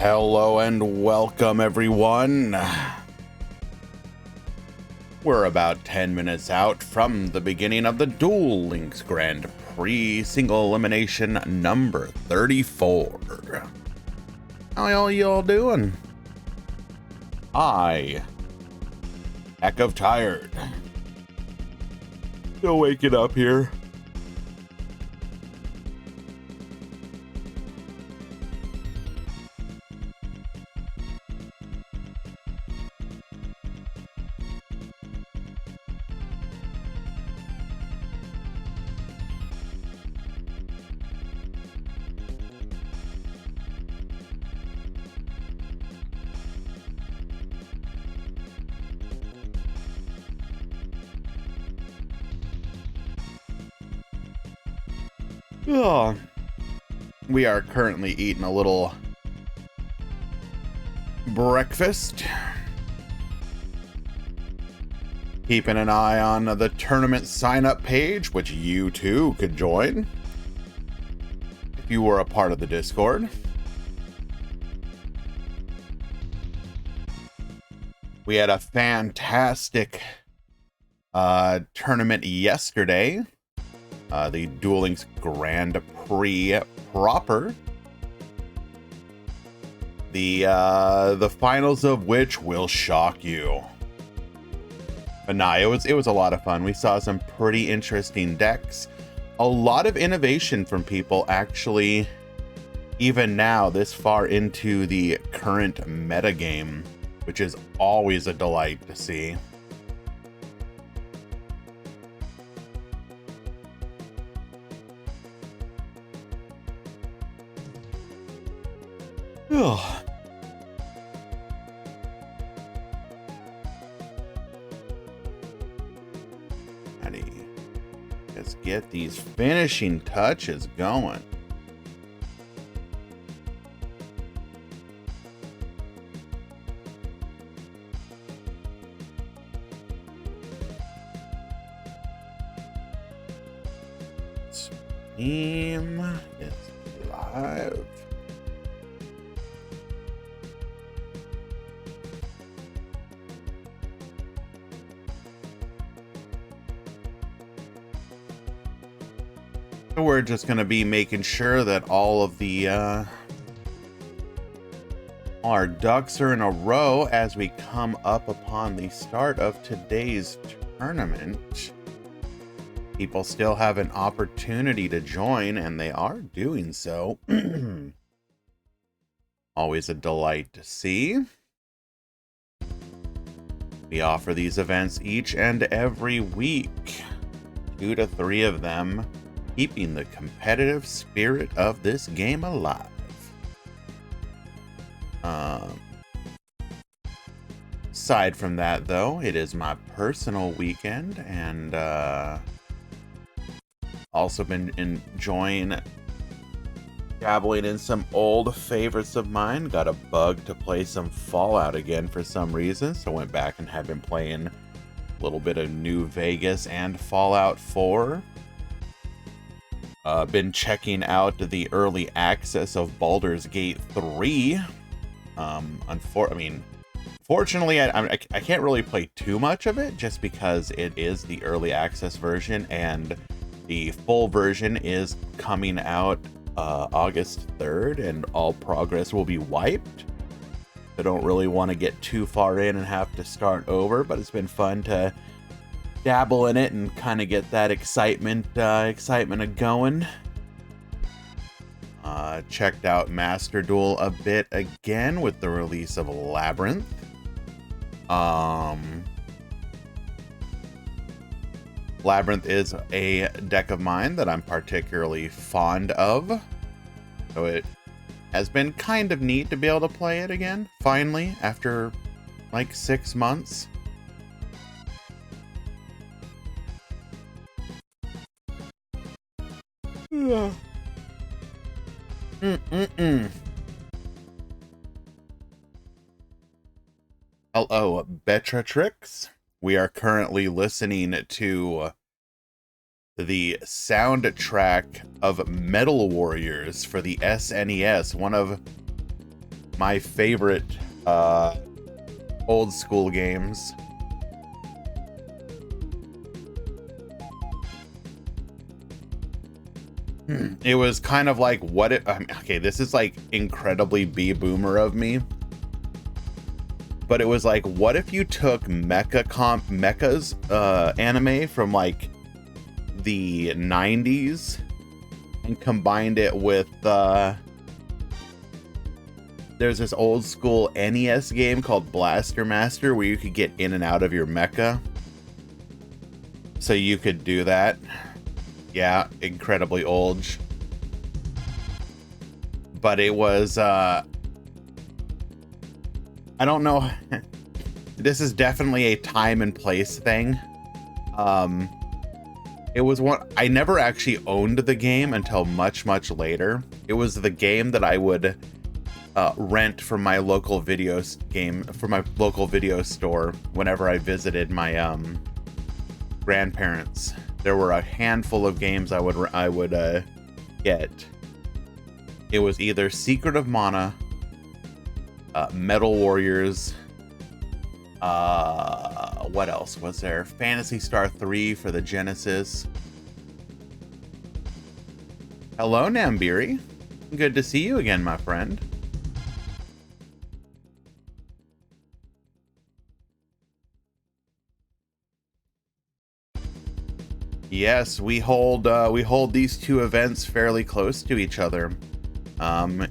Hello and welcome, everyone. We're about 10 minutes out from the beginning of the Duel Links Grand Prix single elimination number 34. How you all doing? I, heck of tired. Still waking up here. Oh, we are currently eating a little breakfast. Keeping an eye on the tournament sign-up page, which you too could join if you were a part of the Discord. We had a fantastic tournament yesterday. The Duel Links Grand Prix proper. The finals of which will shock you. But nah, it was a lot of fun. We saw some pretty interesting decks. A lot of innovation from people, actually, even now, this far into the current metagame, which is always a delight to see. Ugh. Let's get these finishing touches going. Steam is live. We're just going to be making sure that all of the our ducks are in a row as we come up upon the start of today's tournament. People still have an opportunity to join, and they are doing so. Always a delight to see. We offer these events each and every week, 2 to 3 of them, keeping the competitive spirit of this game alive. Aside from that, though, it is my personal weekend, and also been enjoying dabbling in some old favorites of mine. Got a bug to play some Fallout again for some reason, so went back and have been playing a little bit of New Vegas and Fallout 4. Been checking out the early access of Baldur's Gate 3. Fortunately, I can't really play too much of it just because it is the early access version, and the full version is coming out August 3rd, and all progress will be wiped. I don't really want to get too far in and have to start over, but it's been fun to dabble in it and kind of get that excitement going. Checked out Master Duel a bit again with the release of Labyrinth. Labyrinth is a deck of mine that I'm particularly fond of, so it has been kind of neat to be able to play it again, finally, after like 6 months. Hello, Betratrix. We are currently listening to the soundtrack of Metal Warriors for the SNES, one of my favorite old school games. It was kind of like, what it, okay, this is like incredibly B-boomer of me, but it was like, what if you took Mecha's anime from like the 90s and combined it with there's this old school NES game called Blaster Master where you could get in and out of your mecha, so you could do that. Yeah, incredibly old. But it was, I don't know. This is definitely a time and place thing. It was one, I never actually owned the game until much, much later. It was the game that I would rent from my local video store whenever I visited my grandparents. There were a handful of games I would get. It was either Secret of Mana, Metal Warriors, what else was there? Phantasy Star 3 for the Genesis. Hello, Nambiri. Good to see you again, my friend. Yes, we hold these two events fairly close to each other.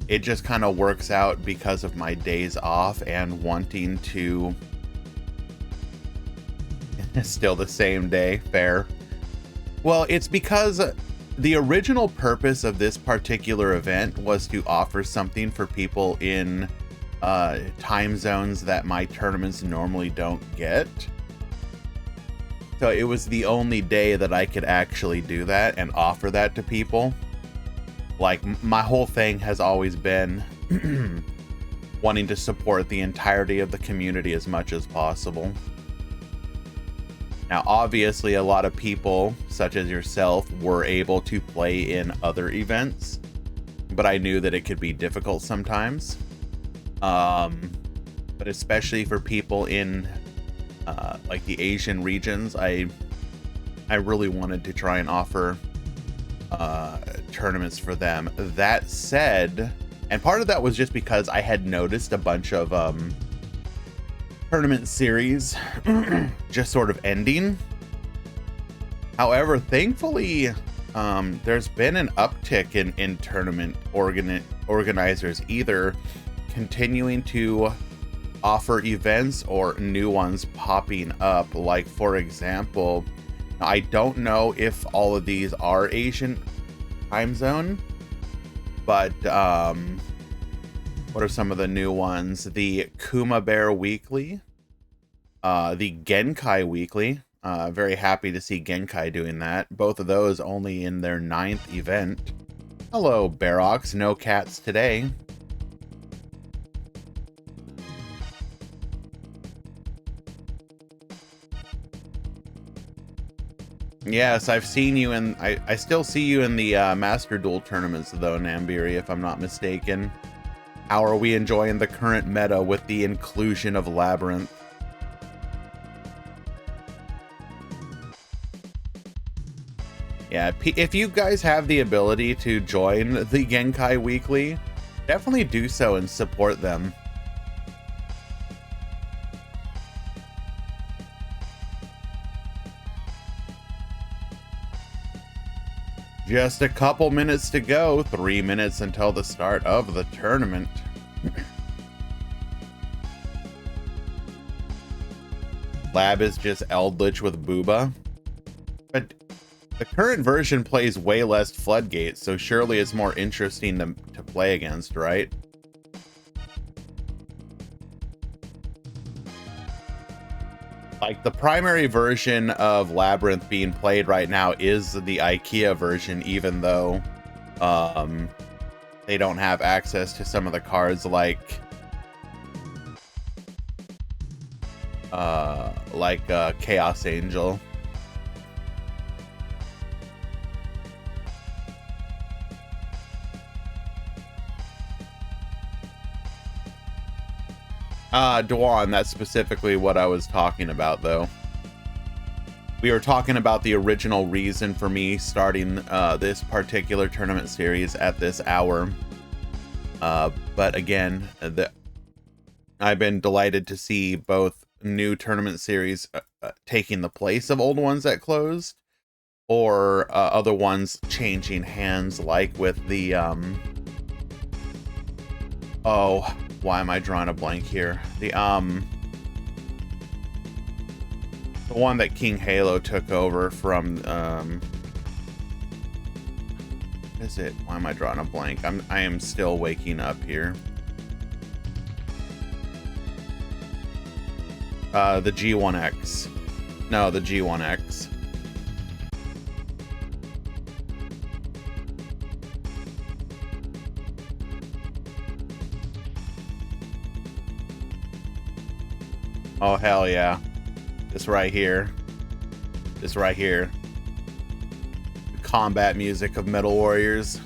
It just kind of works out because of my days off and wanting to still the same day. Fair. Well, it's because the original purpose of this particular event was to offer something for people in time zones that my tournaments normally don't get. So it was the only day that I could actually do that and offer that to people. Like, my whole thing has always been wanting to support the entirety of the community as much as possible. Now, obviously, a lot of people, such as yourself, were able to play in other events, but I knew that it could be difficult sometimes. But especially for people in like the Asian regions, I really wanted to try and offer tournaments for them. That said, and part of that was just because I had noticed a bunch of tournament series just sort of ending. However, thankfully, there's been an uptick in tournament organizers either continuing to offer events or new ones popping up. Like, for example, I don't know if all of these are Asian time zone, but what are some of the new ones? The Kuma Bear Weekly, the Genkai Weekly. Very happy to see Genkai doing that. Both of those only in their 9th event. Hello, Barox. No cats today. Yes, I've seen you in... I still see you in the Master Duel tournaments, though, Nambiri, if I'm not mistaken. How are we enjoying the current meta with the inclusion of Labyrinth? Yeah, if you guys have the ability to join the Genkai Weekly, definitely do so and support them. Just a couple minutes to go. 3 minutes until the start of the tournament. Lab is just Eldritch with Booba. But the current version plays way less Floodgates, so surely it's more interesting to play against, right? Like, the primary version of Labyrinth being played right now is the IKEA version, even though they don't have access to some of the cards like Chaos Angel. Dwan, that's specifically what I was talking about, though. We were talking about the original reason for me starting this particular tournament series at this hour. But again, I've been delighted to see both new tournament series taking the place of old ones that closed, or other ones changing hands, like with the oh, why am I drawing a blank here? The one that King Halo took over from is it? Why am I drawing a blank? I am still waking up here. The G1X. No, the G1X. Oh, hell yeah. This right here. This right here. The combat music of Metal Warriors.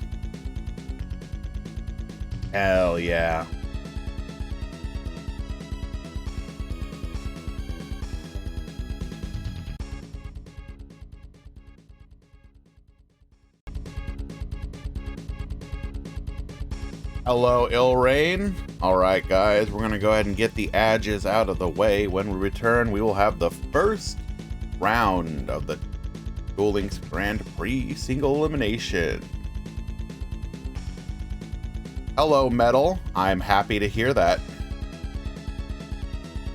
Hell yeah. Hello, Ilrain. All right, guys, we're gonna go ahead and get the edges out of the way. When we return, we will have the first round of the Duel Links Grand Prix single elimination. Hello, Metal. I'm happy to hear that.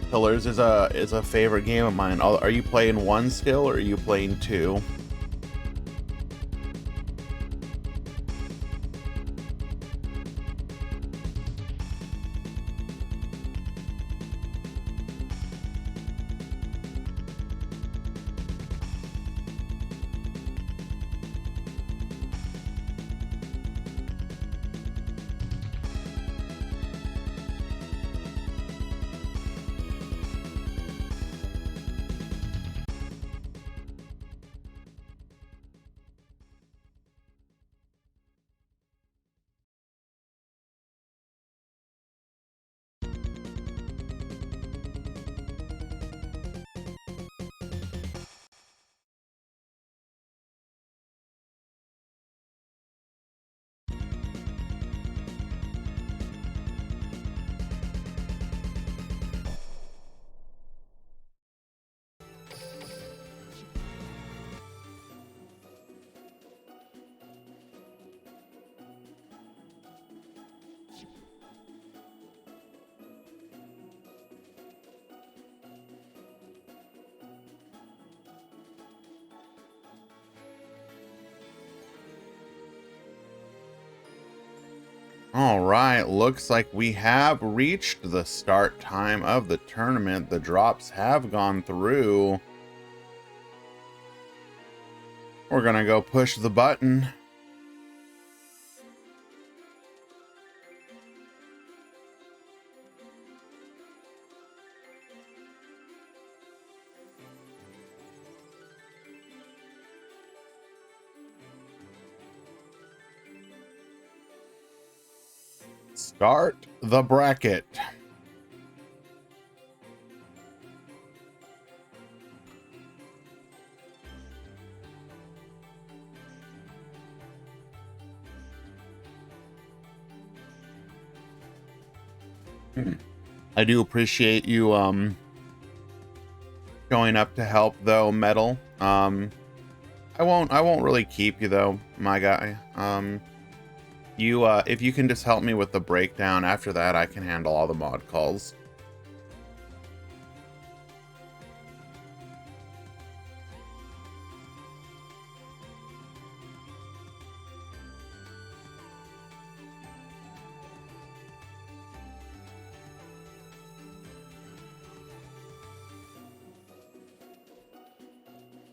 Pillars is a favorite game of mine. Are you playing 1 still, or are you playing 2? All right, looks like we have reached the start time of the tournament. The drops have gone through. We're gonna go push the button. Start the bracket. I do appreciate you showing up to help, though, Metal. I won't really keep you, though, my guy. If you can just help me with the breakdown, after that I can handle all the mod calls.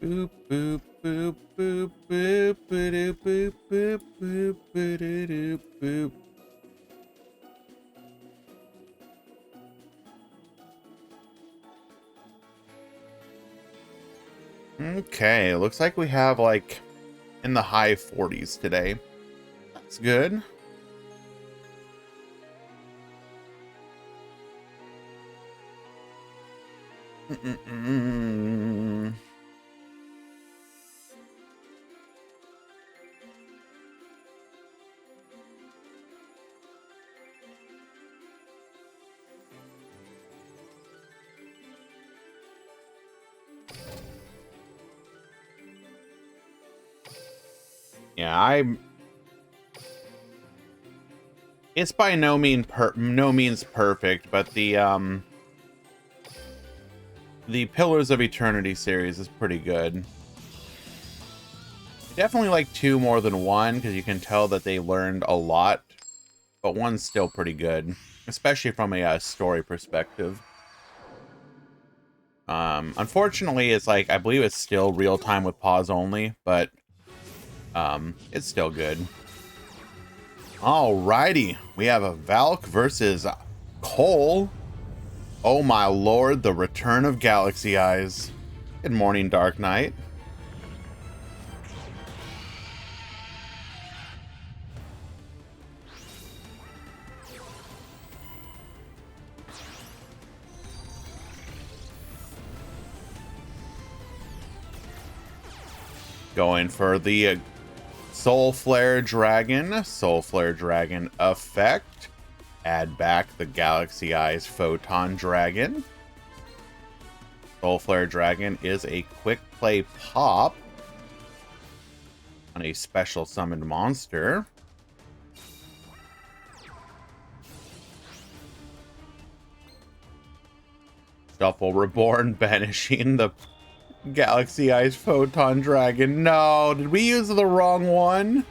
Boop boop boop boop boop boop boop boop boop boop boop. Okay, looks like we have like in the high 40s today. That's good. Mm-mm-mm. Yeah, it's by no means perfect, but the Pillars of Eternity series is pretty good. I definitely like 2 more than 1 because you can tell that they learned a lot, but 1's still pretty good, especially from a story perspective. Unfortunately, it's like, I believe it's still real time with pause only, but it's still good. Alrighty, we have a Valk versus Cole. Oh my lord, the return of Galaxy Eyes. Good morning, Dark Knight. Going for the Soul Flare Dragon effect. Add back the Galaxy Eyes Photon Dragon. Soul Flare Dragon is a quick play pop on a special summoned monster. Shuffle Reborn banishing the Galaxy Eyes Photon Dragon. No, did we use the wrong one?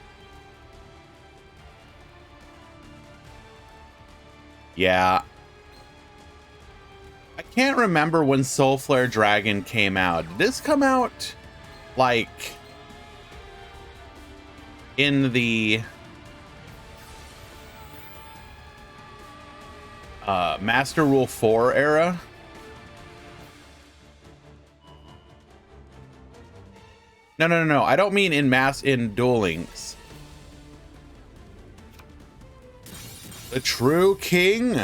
Yeah. I can't remember when Soul Flare Dragon came out. Did this come out like in the Master Rule 4 era? No. I don't mean in Duel Links. The True King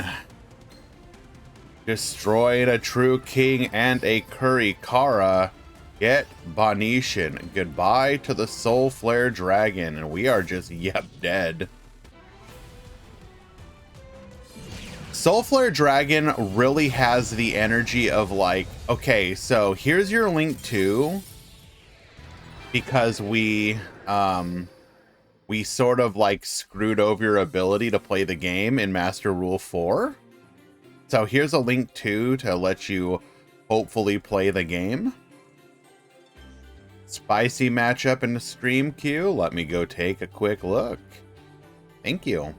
destroyed a True King and a Kurikara. Get Bonetian. Goodbye to the Soul Flare Dragon, and we are just dead. Soul Flare Dragon really has the energy of like, okay, so here's your Link 2. Because we sort of like screwed over your ability to play the game in Master Rule 4. So here's a Link 2 to let you hopefully play the game. Spicy matchup in the stream queue. Let me go take a quick look. Thank you.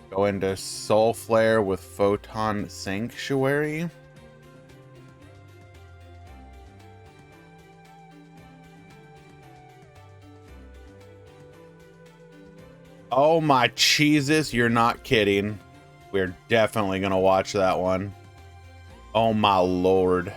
Go into Soul Flare with Photon Sanctuary. Oh my Jesus, you're not kidding. We're definitely gonna watch that one. Oh my lord.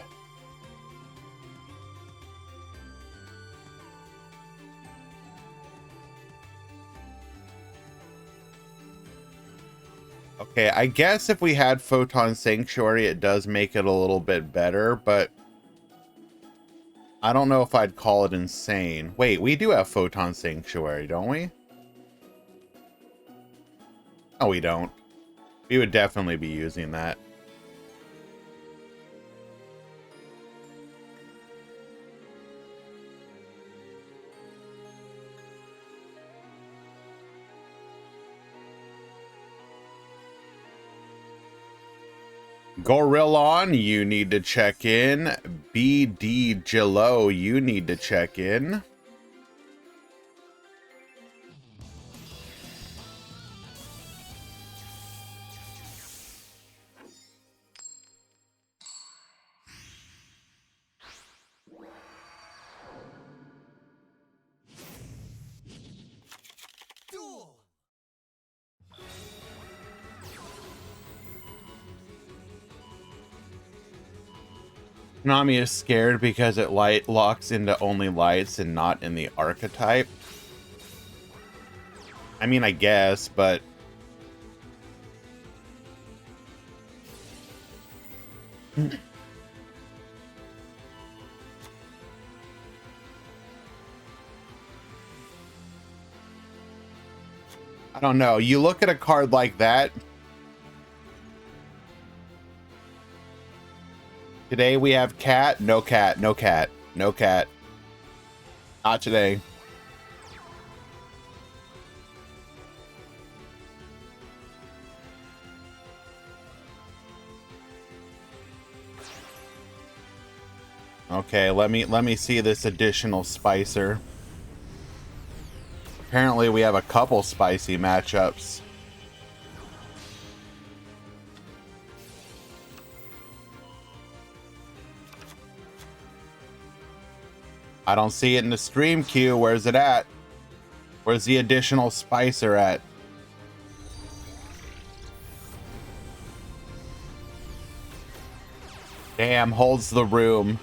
Okay, I guess if we had Photon Sanctuary, it does make it a little bit better, but I don't know if I'd call it insane. Wait, we do have Photon Sanctuary, don't we? No, we don't. We would definitely be using that. Gorillon, you need to check in. BD Jello, you need to check in. Nami is scared because it locks into only lights and not in the archetype. I mean, I guess, but I don't know. You look at a card like that. Today we have cat, no cat, no cat, no cat. Not today. Okay, let me see this additional spicer. Apparently we have a couple spicy matchups. I don't see it in the stream queue. Where's it at? Where's the additional spicer at? Damn, holds the room.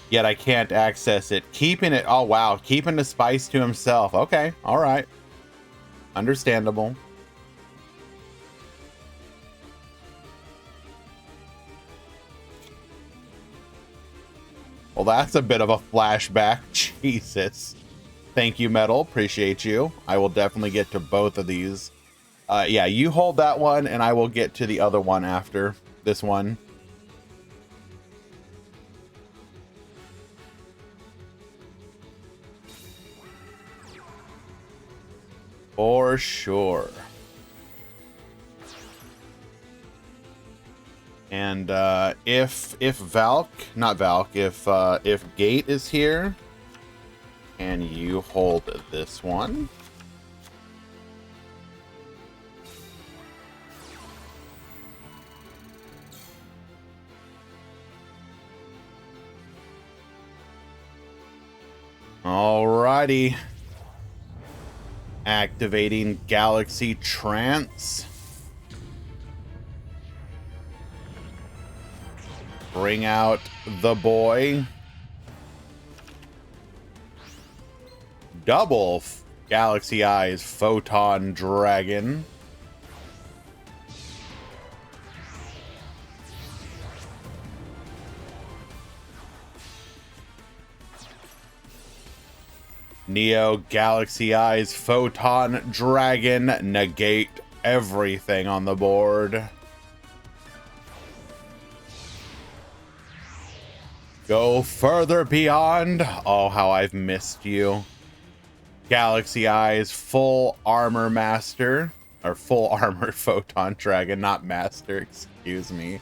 Yet I can't access it. Keeping it, oh wow, keeping the spice to himself. Okay, all right. Understandable. Well, that's a bit of a flashback. Jesus. Thank you, Metal. Appreciate you. I will definitely get to both of these. Yeah, you hold that one, and I will get to the other one after this one. For sure. And if Valk, not Valk, if Gate is here, and you hold this one. Alrighty. Activating Galaxy Trance. Bring out the boy. Double Galaxy Eyes Photon Dragon. Neo Galaxy Eyes Photon Dragon. Negate everything on the board. Go further beyond. Oh, how I've missed you. Galaxy Eyes Full Armor Master. Or Full Armor Photon Dragon, not Master, excuse me.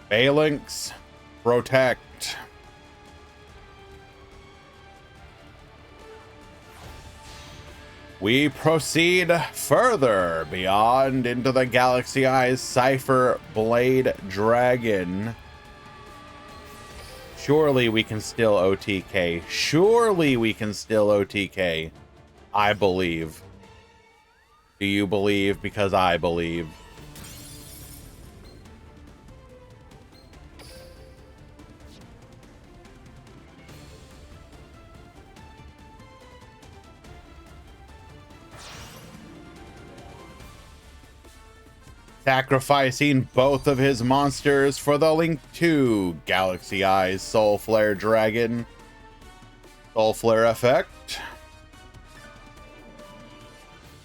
Phalanx Protect. We proceed further beyond into the Galaxy Eyes Cypher Blade Dragon. Surely we can still OTK. Surely we can still OTK. I believe. Do you believe? Because I believe. Sacrificing both of his monsters for the Link 2 Galaxy Eyes Soul Flare Dragon. Soul Flare effect.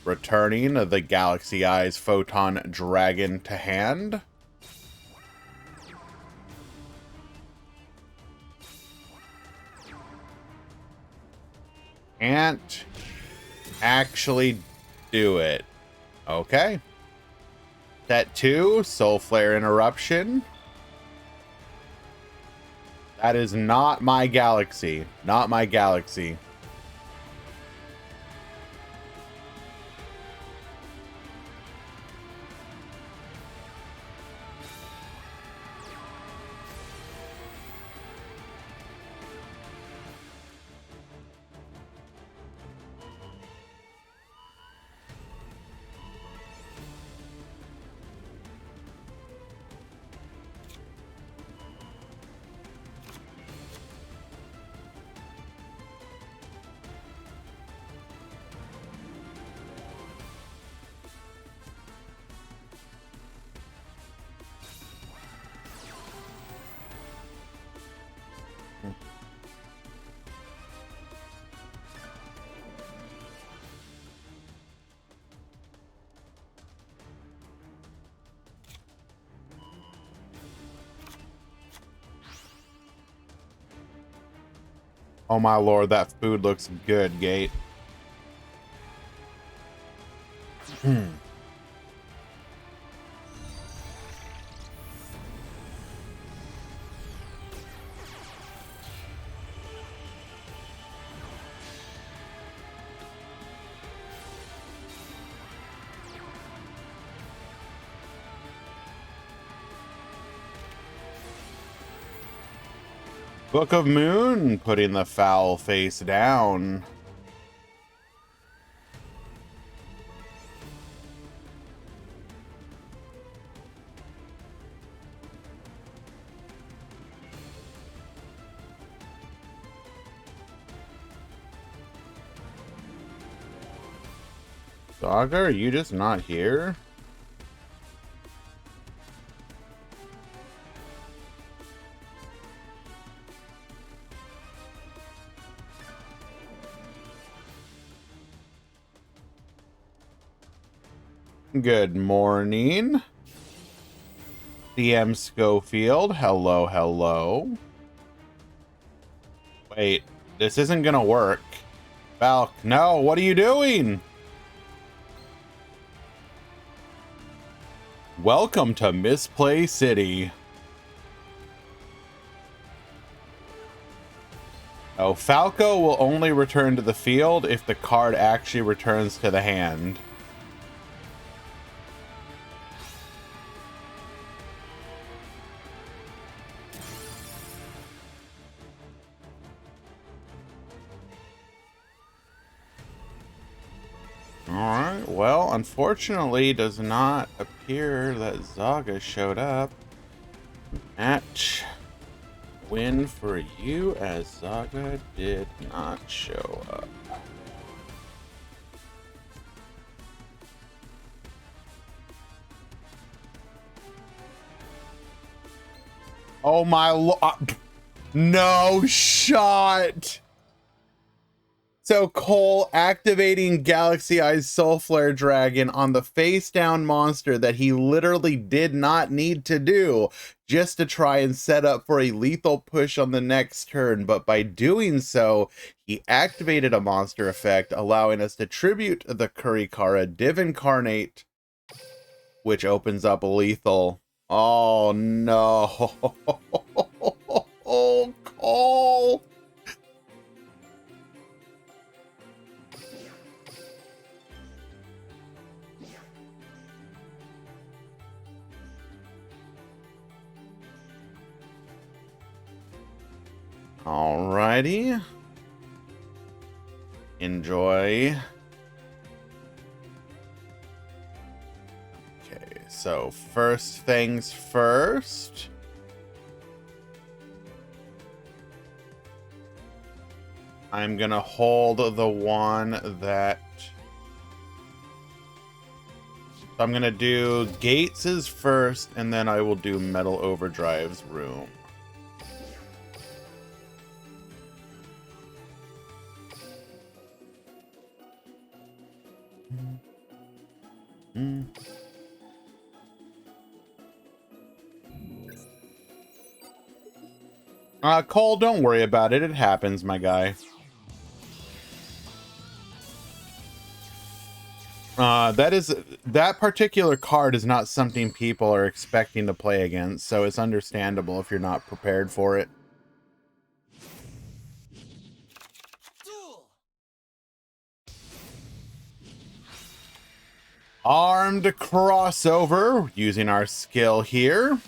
Returning the Galaxy Eyes Photon Dragon to hand. Can't actually do it. Okay. Set 2, Soul Flare Interruption. That is not my galaxy. Not my galaxy. Oh my lord, that food looks good, Gate. Book of Moon putting the foul face down. Saga, are you just not here? Good morning. DM Schofield, hello, hello. Wait, this isn't gonna work. Valk, no, what are you doing? Welcome to Misplay City. Oh, Falco will only return to the field if the card actually returns to the hand. Alright, well, unfortunately, does not appear that Zaga showed up. Match win for you, as Zaga did not show up. Oh my lord. No shot. So Cole activating Galaxy Eyes Soul Flare Dragon on the face down monster that he literally did not need to do, just to try and set up for a lethal push on the next turn. But by doing so, he activated a monster effect, allowing us to tribute the Kurikara Div Incarnate, which opens up a lethal. Oh no. Oh, Cole. Alrighty. Enjoy. Okay, so first things first. I'm gonna hold the one that... I'm gonna do Gates's first, and then I will do Metal Overdrive's room. Cole, don't worry about it. It happens, my guy. That particular card is not something people are expecting to play against, so it's understandable if you're not prepared for it. Armed crossover using our skill here.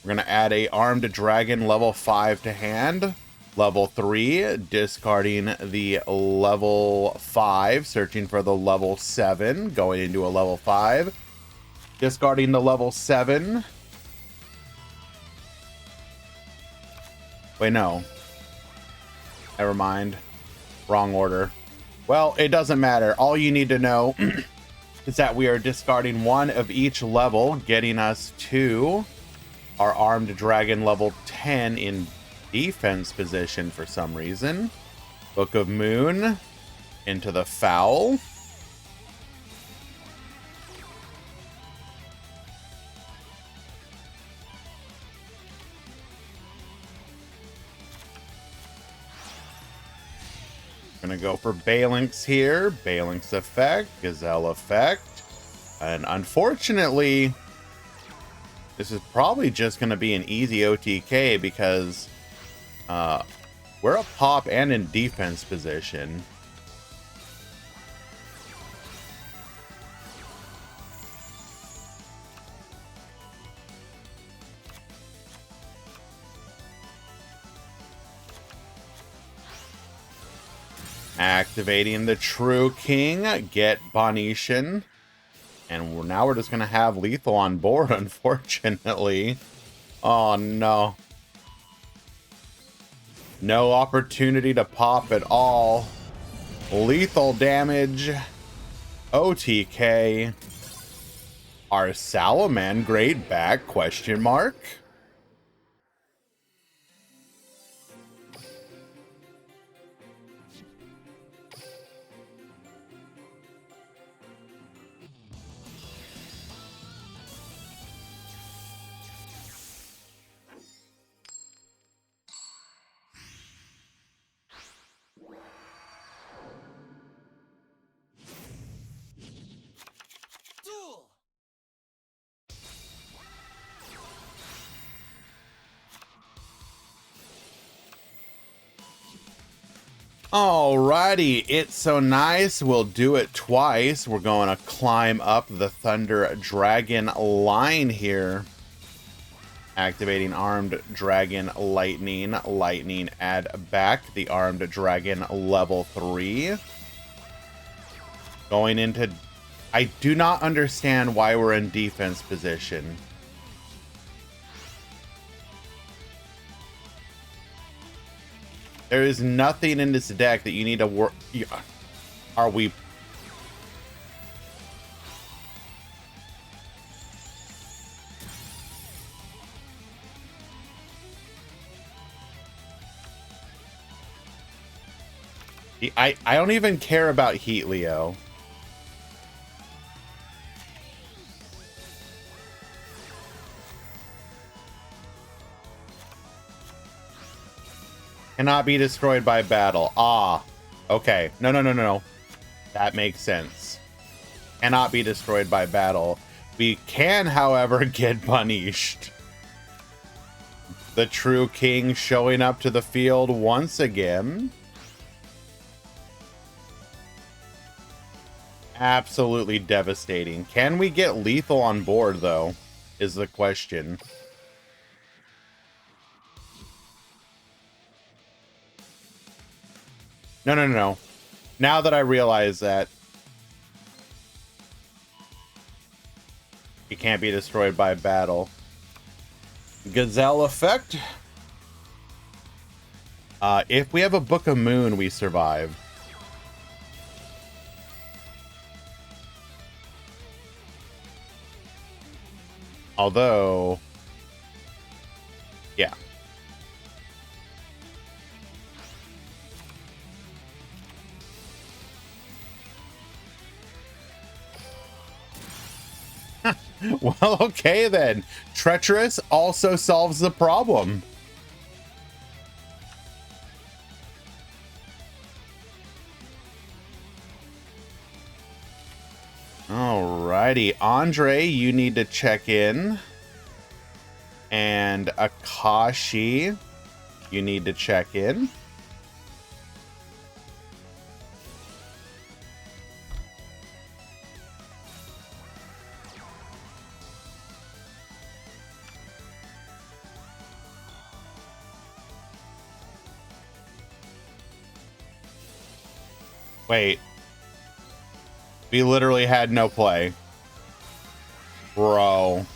We're gonna add a armed dragon level 5 to hand. Level 3, discarding the level 5, searching for the level 7, going into a level 5. Discarding the level 7. Wait, no. Never mind. Wrong order. Well, it doesn't matter. All you need to know is that we are discarding one of each level, getting us to our armed dragon level 10 in defense position for some reason. Book of Moon into the foul. Gonna go for Balinks here. Balinks effect, Gazelle effect. And unfortunately, this is probably just gonna be an easy OTK because we're a pop and in defense position. Activating the True King, get Bonetian. And now we're just going to have lethal on board, unfortunately. Oh, no. No opportunity to pop at all. Lethal damage. OTK. Our Salaman great back, question mark. Alrighty, it's so nice. We'll do it twice. We're going to climb up the Thunder Dragon line here. Activating Armed Dragon Lightning. Lightning add back the Armed Dragon level 3. Going into... I do not understand why we're in defense position. There is nothing in this deck that you need to work. Are we? I don't even care about Heat Leo. Cannot be destroyed by battle. Ah, okay. No. That makes sense. Cannot be destroyed by battle. We can, however, get punished. The True King showing up to the field once again. Absolutely devastating. Can we get lethal on board, though, is the question. No. Now that I realize that it can't be destroyed by battle. Gazelle effect. If we have a Book of Moon, we survive. Although, yeah. Well, okay then. Treacherous also solves the problem. Alrighty, Andre, you need to check in. And Akashi, you need to check in. Wait. We literally had no play. Bro.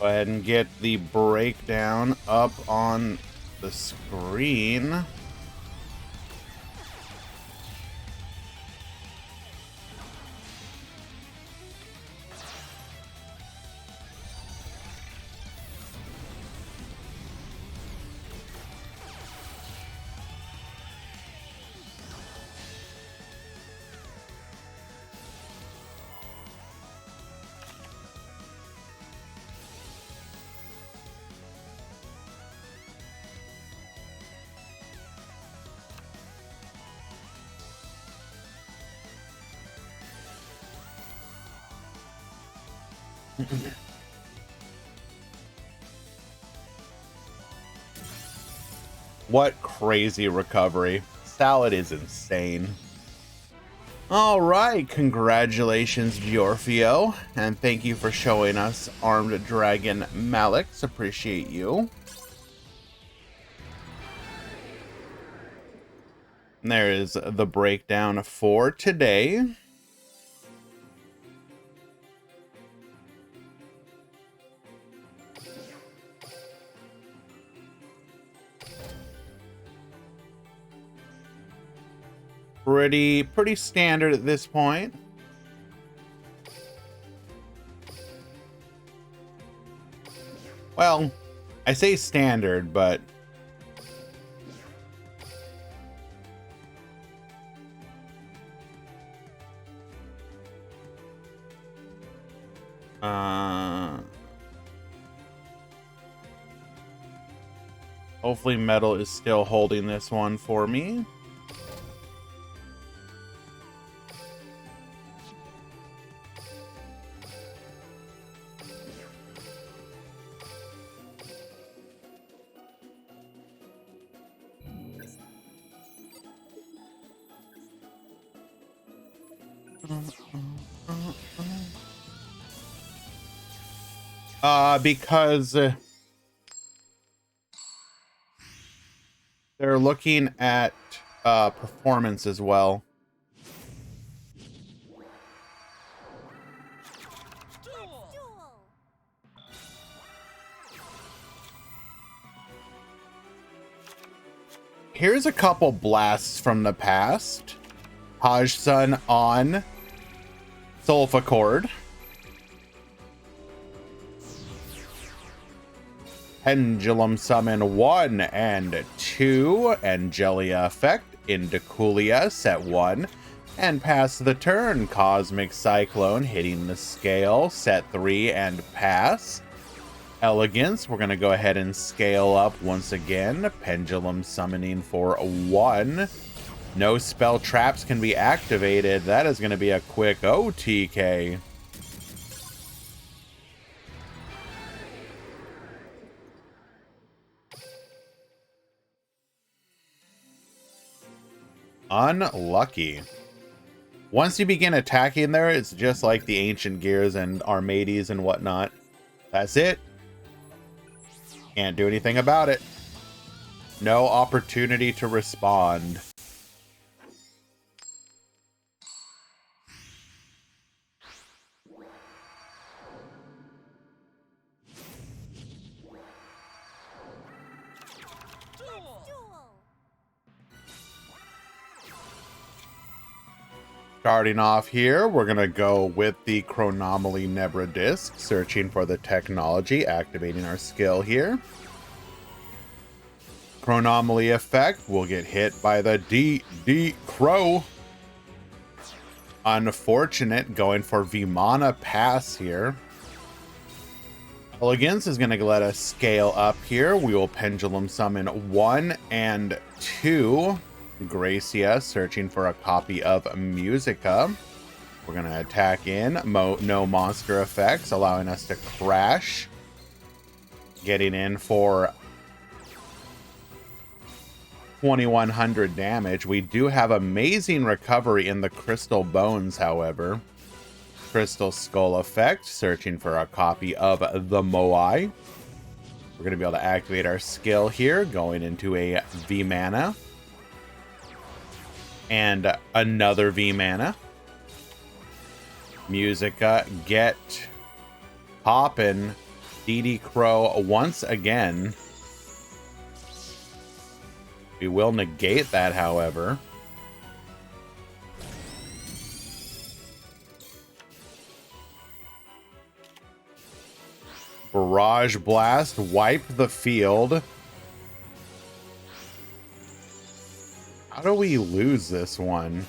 Go ahead and get the breakdown up on the screen. What crazy recovery. Salad is insane. All right, congratulations, Giorfio, and thank you for showing us Armed Dragon Malix. Appreciate you. And there is the breakdown for today. Pretty standard at this point. Well, I say standard, but hopefully Metal is still holding this one for me. Because they're looking at performance as well. Here's a couple blasts from the past. Hajsun on Sulfacord. Pendulum Summon 1 and 2. Angelia Effect into Coolia, set 1. And pass the turn. Cosmic Cyclone hitting the scale, set 3 and pass. Elegance, we're going to go ahead and scale up once again. Pendulum Summoning for 1. No spell traps can be activated. That is going to be a quick OTK. Unlucky. Once you begin attacking there, it's just like the Ancient Gears and Armades and whatnot. That's it. Can't do anything about it. No opportunity to respond. Starting off here, we're going to go with the Chronomaly Nebra Disc, searching for the technology, activating our skill here. Chronomaly Effect will get hit by the D Crow. Unfortunate, going for Vimana Pass here. Elegance is going to let us scale up here. We will Pendulum Summon 1 and 2. Gracia, searching for a copy of Musica. We're going to attack in. No monster effects, allowing us to crash. Getting in for 2100 damage. We do have amazing recovery in the Crystal Bones, however. Crystal Skull effect, searching for a copy of the Moai. We're going to be able to activate our skill here, going into a V mana. And another V mana. Musica, get poppin'. DD Crow once again. We will negate that, however. Barrage Blast, wipe the field. How do we lose this one?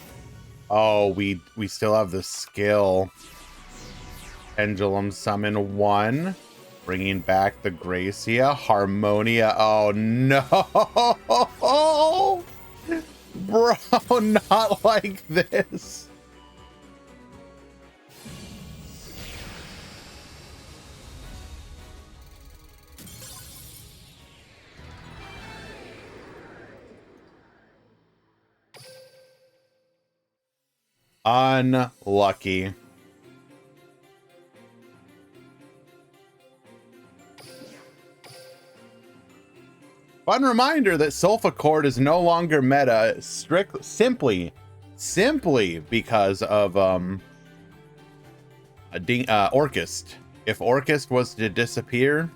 Oh, we still have the skill. Pendulum Summon 1. Bringing back the Gracia. Harmonia. Oh, no. Bro, not like this. Unlucky. Fun reminder that Sulfa Chord is no longer meta simply because of Orchest. If Orchest was to disappear,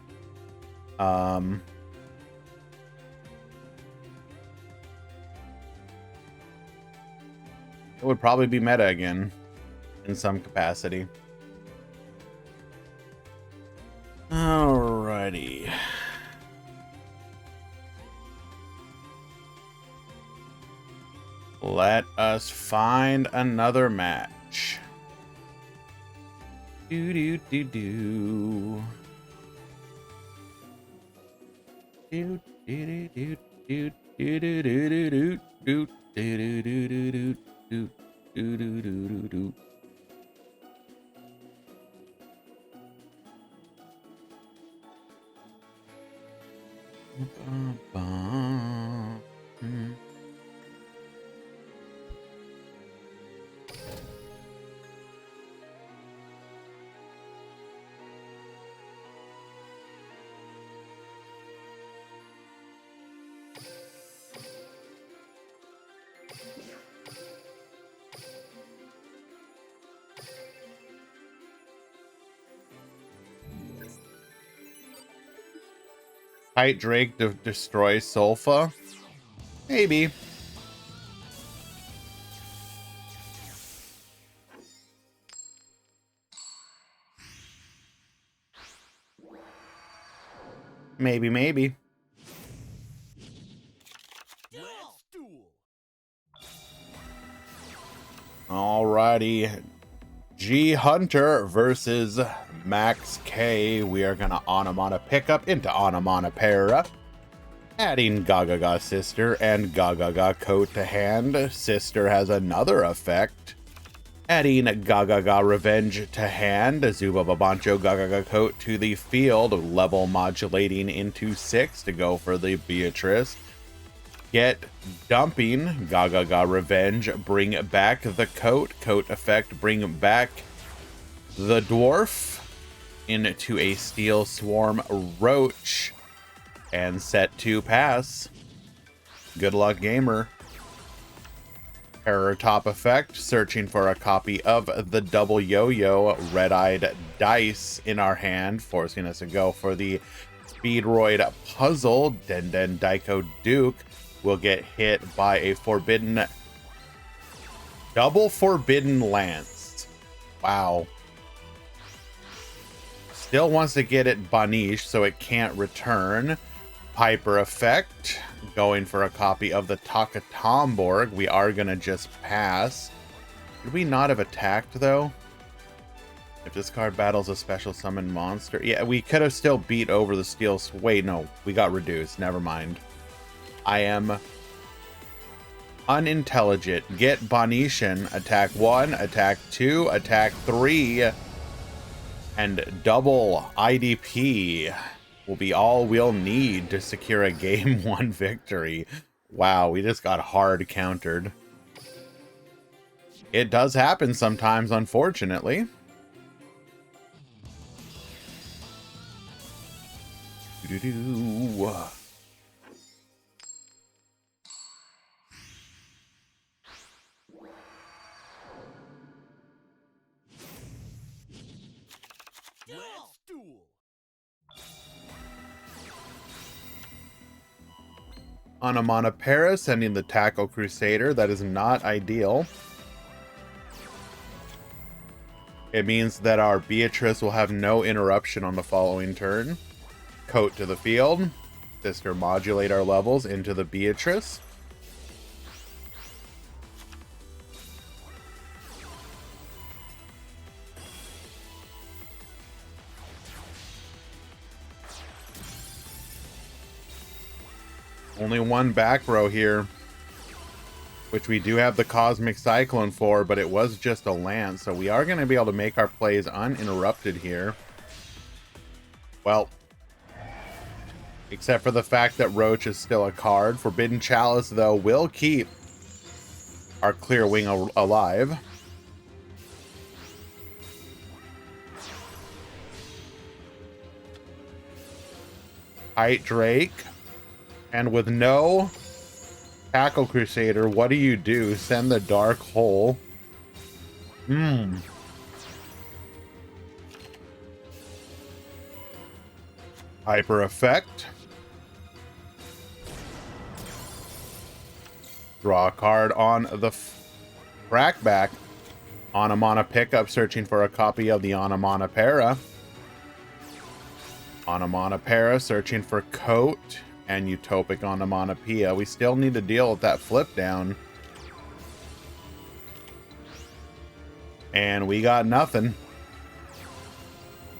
it would probably be meta again in some capacity. Alrighty. Let us find another match. Do do do do. Do do do do do do do do do do do do do do do do. Kite Drake to destroy Sulfa? Maybe. Maybe. Alrighty. G Hunter versus Max K. We are gonna Anamana pickup into Anamana Para. Adding Gagaga Sister and Gagaga Coat to hand. Sister has another effect. Adding Gagaga Revenge to hand. Zuba Babancho Gagaga Coat to the field. Level modulating into 6 to go for the Beatrice. Get dumping Gagaga Revenge, bring back the coat effect, bring back the dwarf into a Steel Swarm Roach, and set to pass. Good luck, gamer. Error top effect, searching for a copy of the double yo-yo red-eyed dice in our hand, forcing us to go for the Speedroid puzzle. Den Daiko Duke will get hit by a double forbidden lance. Wow. Still wants to get it Banish, so it can't return. Piper effect, going for a copy of the Takatomborg. We are gonna just pass. Could we not have attacked though? If this card battles a special summon monster, yeah, we could have still beat over the steel. Wait, no, we got reduced. Never mind. I am unintelligent. Get Bonishan. Attack 1, attack 2, attack 3. And double IDP will be all we'll need to secure a game 1 victory. Wow, we just got hard countered. It does happen sometimes, unfortunately. Doo-doo-doo. Onomatopoeia sending the Tackle Crusader. That is not ideal. It means that our Beatrice will have no interruption on the following turn. Coat to the field. Sister modulate our levels into the Beatrice. Only one back row here, which we do have the Cosmic Cyclone for, but it was just a Lance, so we are going to be able to make our plays uninterrupted here. Well, except for the fact that Roach is still a card. Forbidden Chalice, though, will keep our Clear Wing alive. Height Drake. And with no Tackle Crusader, what do? Send the Dark Hole. Hyper Effect. Draw a card on the Crackback. Onomana Pickup, searching for a copy of the Onomatopoeia. Onomatopoeia, searching for Coat and Utopic Onomatopoeia. We still need to deal with that flip down. And we got nothing.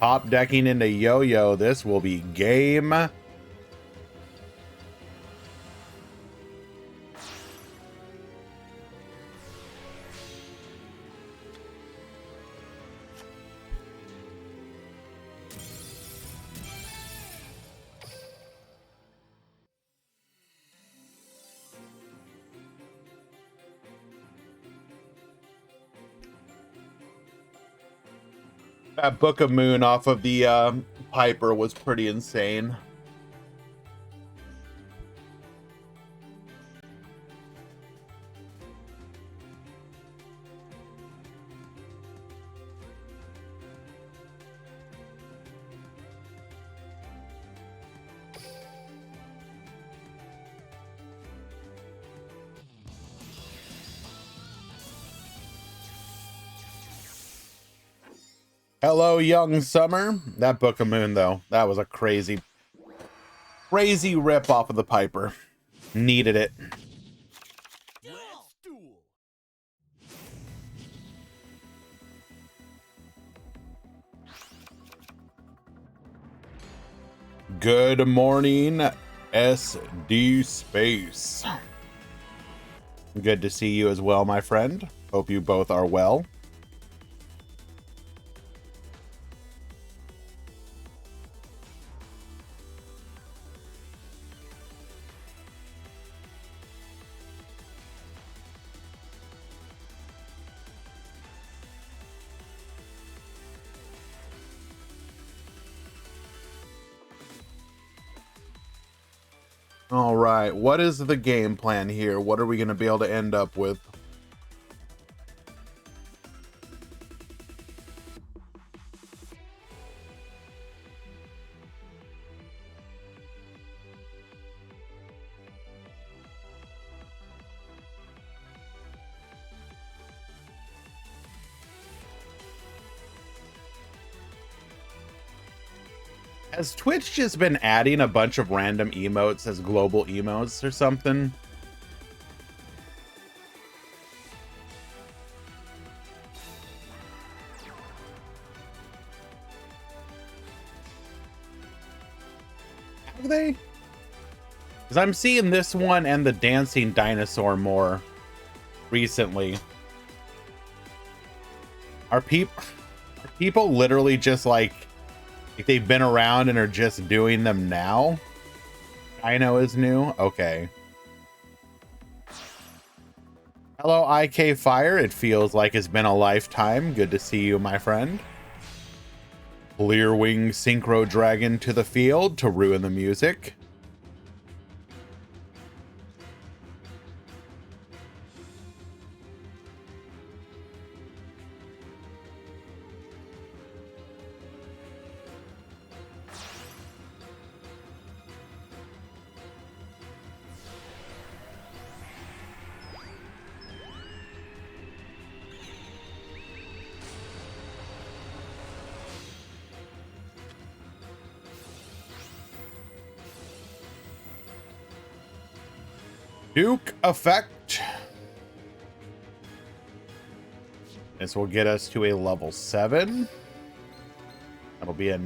Top decking into Yo-Yo. This will be game. That Book of Moon off of the Piper was pretty insane. Hello, young summer. That Book of Moon, though, that was a crazy rip off of the Piper. Needed it. Good morning, SD Space. Good to see you as well, my friend. Hope you both are well. All right, what is the game plan here? What are we going to be able to end up with? Has Twitch just been adding a bunch of random emotes as global emotes or something? Have they? Because I'm seeing this one and the dancing dinosaur more recently. Are people literally just like they've been around and are just doing them now? Dino is new? Okay. Hello, IK Fire. It feels like it's been a lifetime. Good to see you, my friend. Clear Wing Synchro Dragon to the field to ruin the music. Duke effect. This will get us to a level 7. That'll be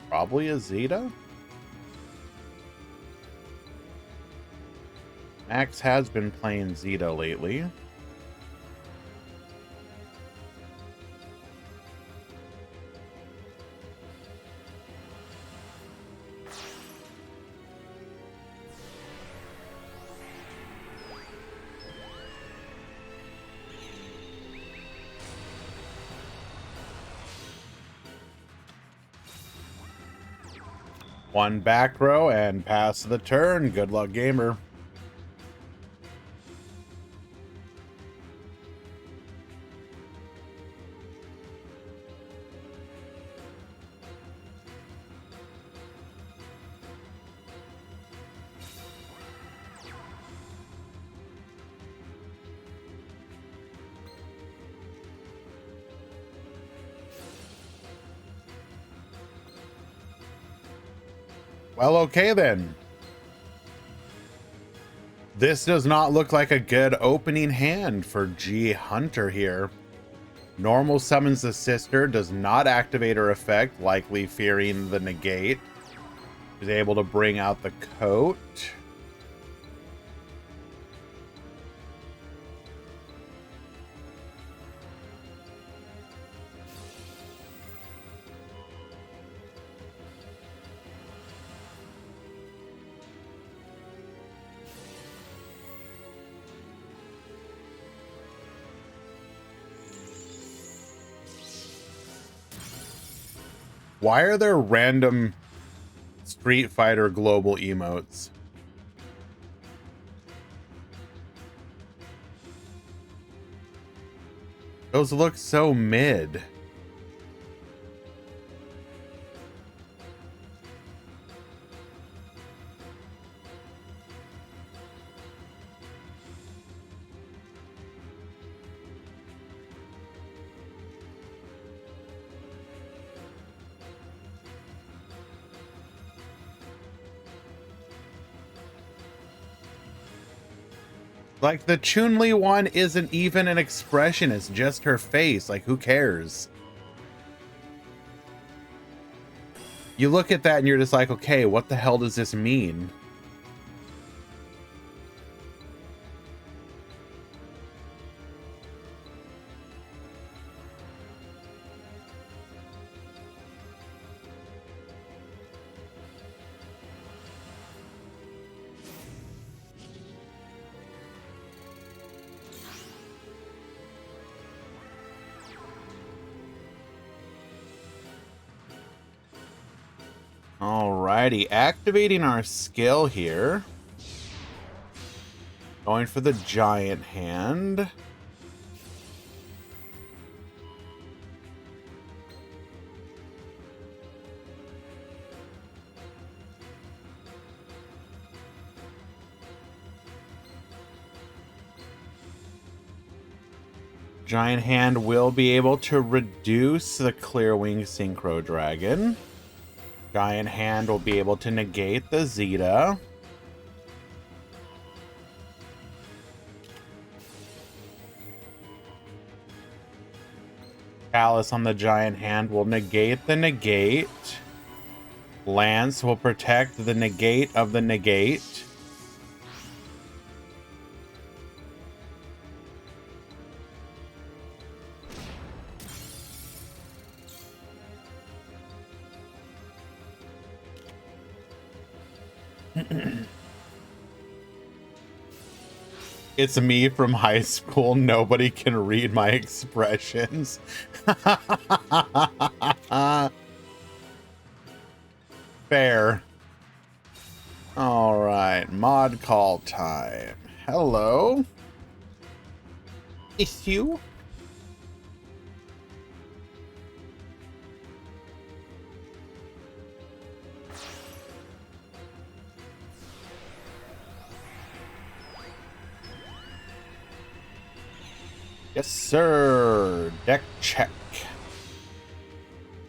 probably a Zeta. Max has been playing Zeta lately. One back row and pass the turn. Good luck, gamer. Well, okay then. This does not look like a good opening hand for G Hunter here. Normal summons the sister, does not activate her effect, likely fearing the negate. Is able to bring out the coat. Why are there random Street Fighter global emotes? Those look so mid. Like, the Chun-Li one isn't even an expression, it's just her face. Like, who cares? You look at that and you're just like, okay, what the hell does this mean? Alrighty, activating our skill here. Going for the giant hand. Giant hand will be able to reduce the Clear Wing Synchro Dragon. Giant hand will be able to negate the Zeta. Callus on the giant hand will negate the negate. Lance will protect the negate of the negate. It's me from high school. Nobody can read my expressions. Fair. All right, mod call time. Hello. It's you. Yes, sir. Deck check.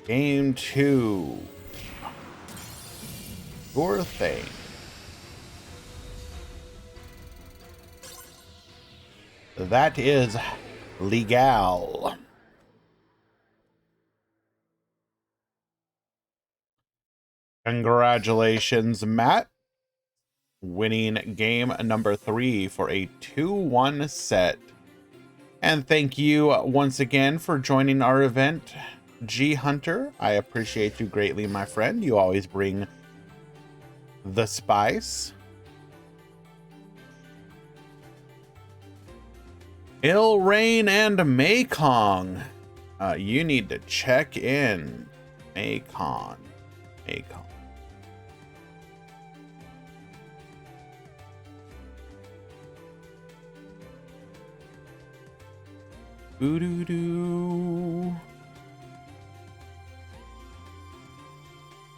Game 2. Sure thing. That is legal. Congratulations, Matt. Winning game number 3 for a 2-1 set. And thank you once again for joining our event, G Hunter. I appreciate you greatly, my friend. You always bring the spice. Il Rain and Mekong. You need to check in. Mekong. Boo-doo-doo.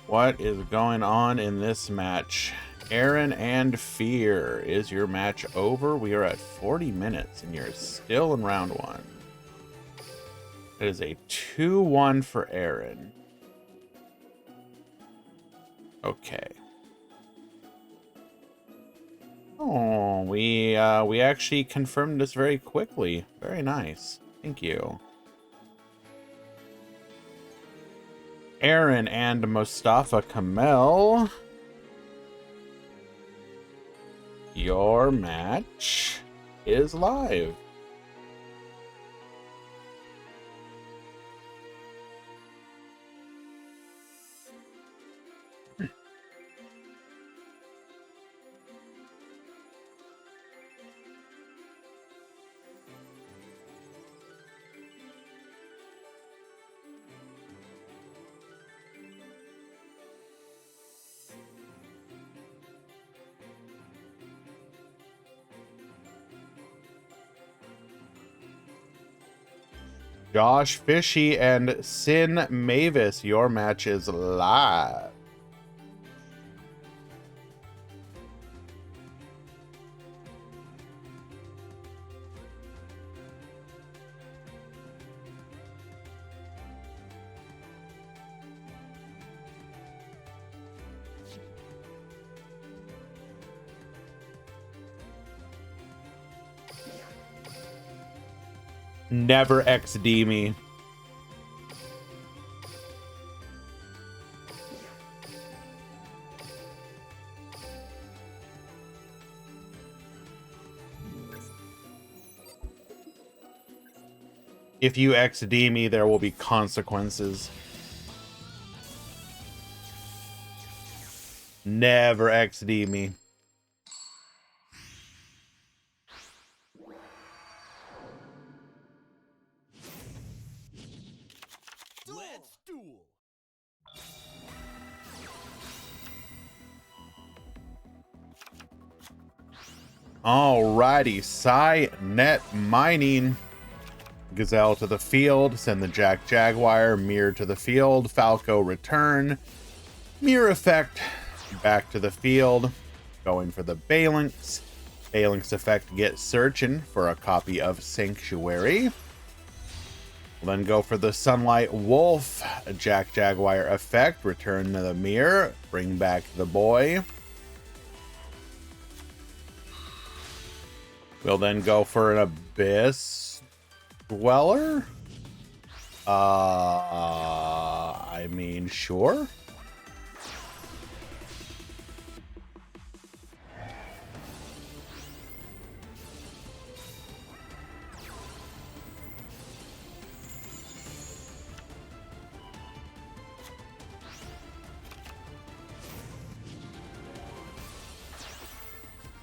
What is going on in this match? Aaron and Fear. Is your match over? We are at 40 minutes and you're still in round 1. It is a 2-1 for Aaron. Okay. Oh, we actually confirmed this very quickly. Very nice. Thank you. Aaron and Mustafa Kamel. Your match is live. Josh Fishy and Sin Mavis, your match is live. Never XD me. If you XD me, there will be consequences. Never XD me. Let's duel. Alrighty, Net Mining. Gazelle to the field, send the Jaguar, Mirror to the field, Falco return, Mirror effect, back to the field, going for the Balinx. Balinx effect, get searching for a copy of Sanctuary. We'll then go for the Sunlight Wolf, Jaguar effect, return to the Mirror, bring back the boy. We'll then go for an Abyss Dweller? I mean, sure.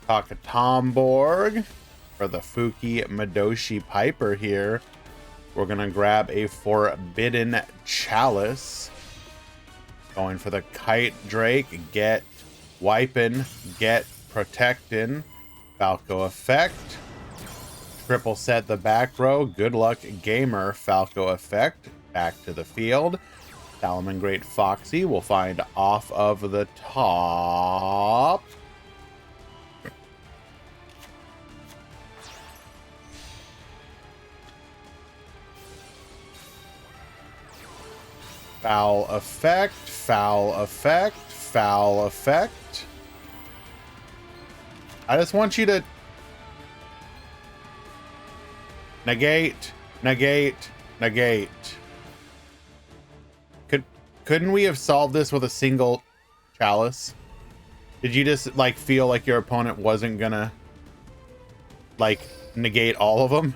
Takatomborg for the Fuki Madoshi Piper here. We're gonna grab a Forbidden Chalice. Going for the Kite Drake, get Wiping, get Protectin', Falco effect. Triple set the back row, Good Luck Gamer, Falco effect, back to the field. Salomon Great Foxy will find off of the top. Foul effect, foul effect, foul effect. I just want you to... Negate. Negate. Negate. Couldn't we have solved this with a single chalice? Did you just like feel like your opponent wasn't gonna like negate all of them?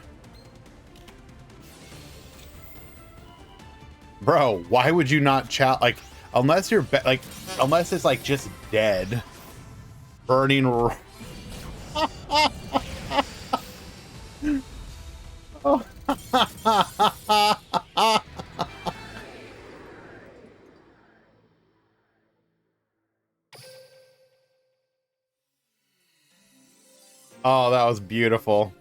Bro, why would you not like unless you're like unless it's like just dead burning Oh, that was beautiful.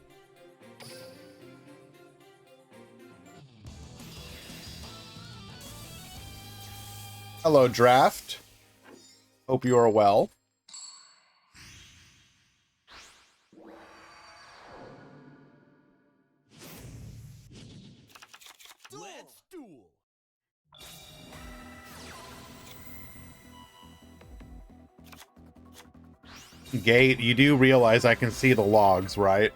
Hello, Draft. Hope you are well. Let's duel. Gate, you do realize I can see the logs, right?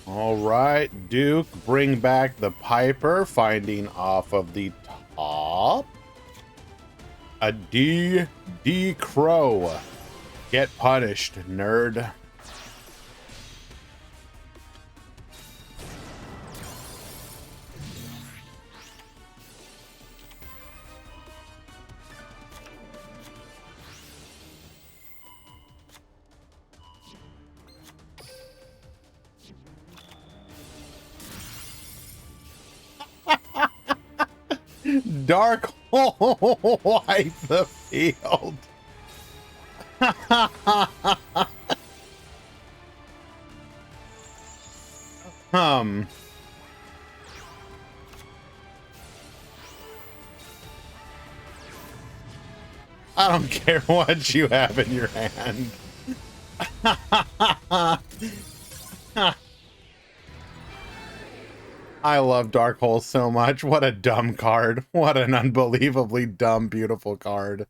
All right, Duke, bring back the Piper, finding off of the top. A D Crow. Get punished, nerd. Dark Hole wipe the field. I don't care what you have in your hand. I love Dark Hole so much. What a dumb card. What an unbelievably dumb, beautiful card.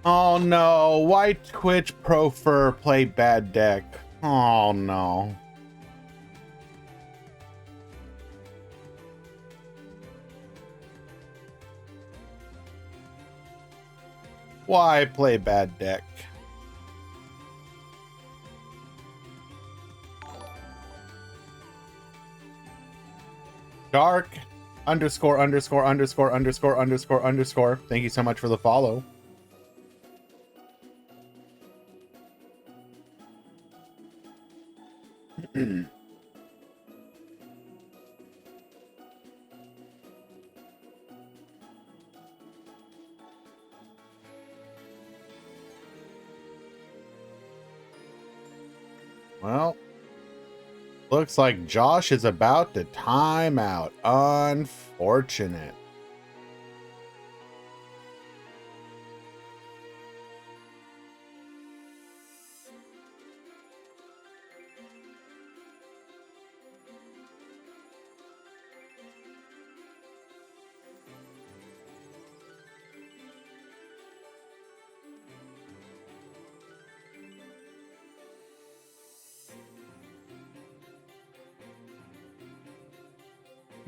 Oh no, why Twitch Pro play bad deck? Oh no. Why play bad deck? Dark Underscore, underscore, underscore, underscore, underscore, underscore. Thank you so much for the follow. Well, looks like Josh is about to time out. Unfortunate.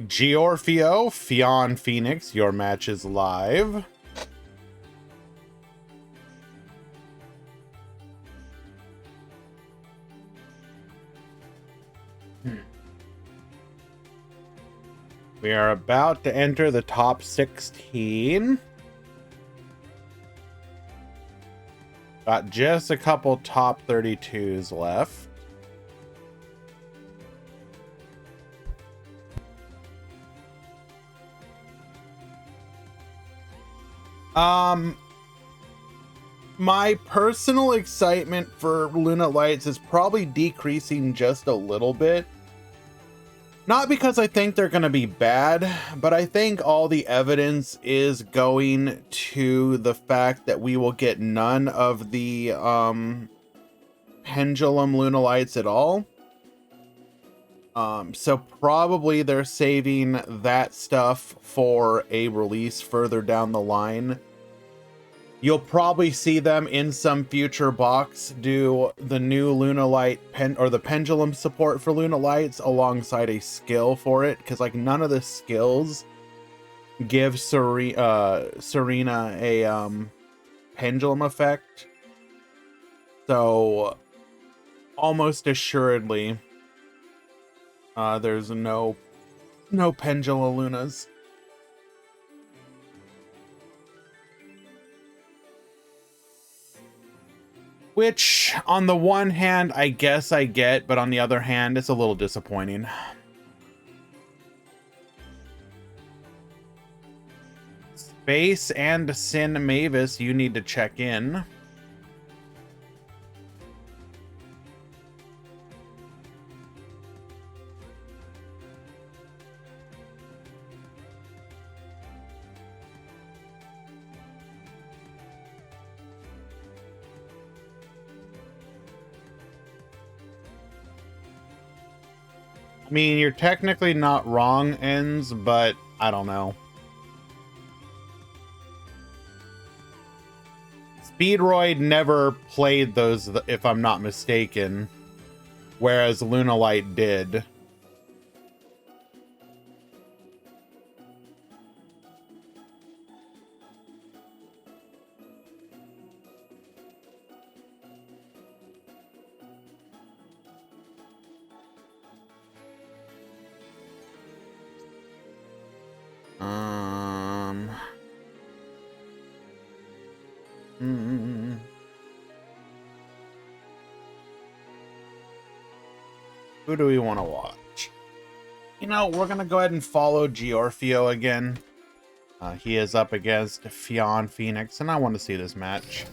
Giorfio, Fionn Phoenix, your match is live. We are about to enter the top 16. Got just a couple top 32s left. My personal excitement for Luna Lights is probably decreasing just a little bit. Not because I think they're going to be bad, but I think all the evidence is going to the fact that we will get none of the Pendulum Luna Lights at all. So probably they're saving that stuff for a release further down the line. You'll probably see them in some future box do the new Luna Light or the Pendulum support for Luna Lights alongside a skill for it, because like none of the skills give Serena a pendulum effect. So almost assuredly there's no Pendula Lunas. Which, on the one hand, I guess I get, but on the other hand, it's a little disappointing. Space and Sin Mavis, you need to check in. I mean, you're technically not wrong, Ends, but I don't know. Speedroid never played those, if I'm not mistaken, whereas Lunalight did. Who do we want to watch? You know, we're going to go ahead and follow Giorfio again. He is up against Fionn Phoenix, and I want to see this match.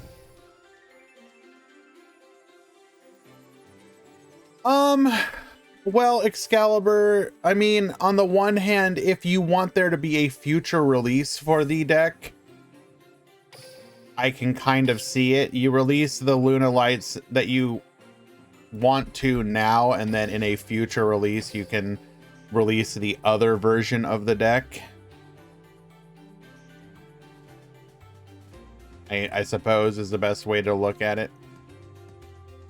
Well, Excalibur, I mean, on the one hand, if you want there to be a future release for the deck, I can kind of see it. You release the Luna Lights that you want to now, and then in a future release, you can release the other version of the deck. I suppose is the best way to look at it.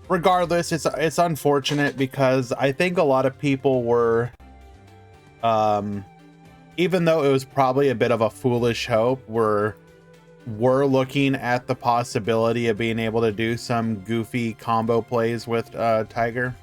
Regardless, it's unfortunate because I think a lot of people were, even though it was probably a bit of a foolish hope, were looking at the possibility of being able to do some goofy combo plays with Tiger.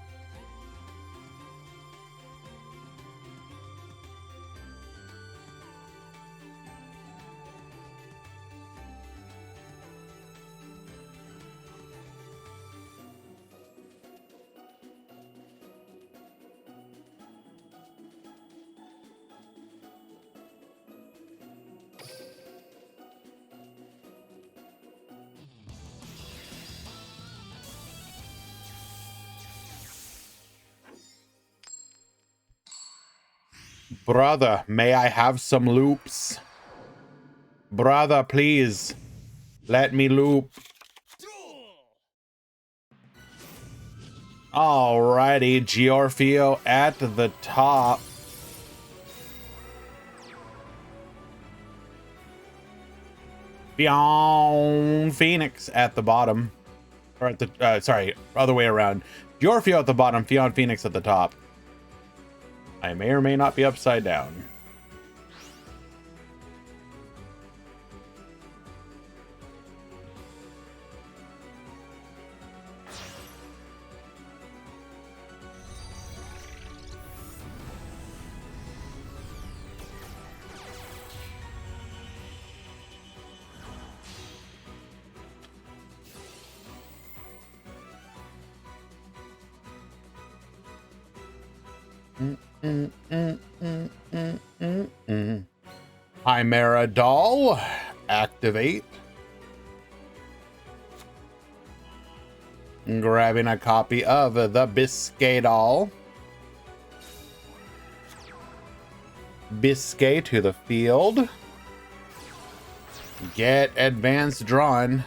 Brother, may I have some loops? Brother, please. Let me loop. Alrighty, Giorfio at the top. Beyond Phoenix at the bottom. Or at the, sorry, other way around. Giorfio at the bottom, Fionn Phoenix at the top. I may or may not be upside down. Chimera Doll, activate. Grabbing a copy of the Biscay Doll. Biscay to the field. Get advanced drawn.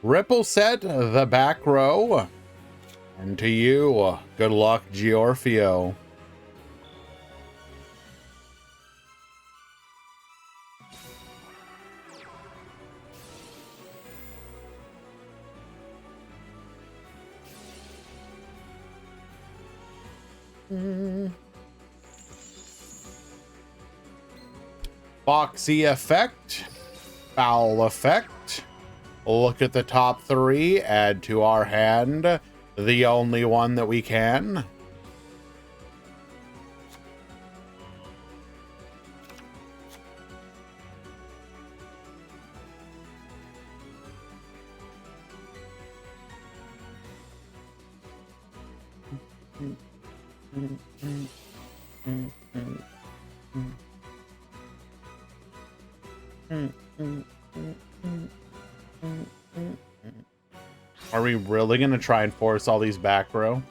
Ripple set the back row. And to you, good luck, Giorfio. Foxy effect, foul effect. Look at the top three, add to our hand, the only one that we can. Are we really going to try and force all these back row?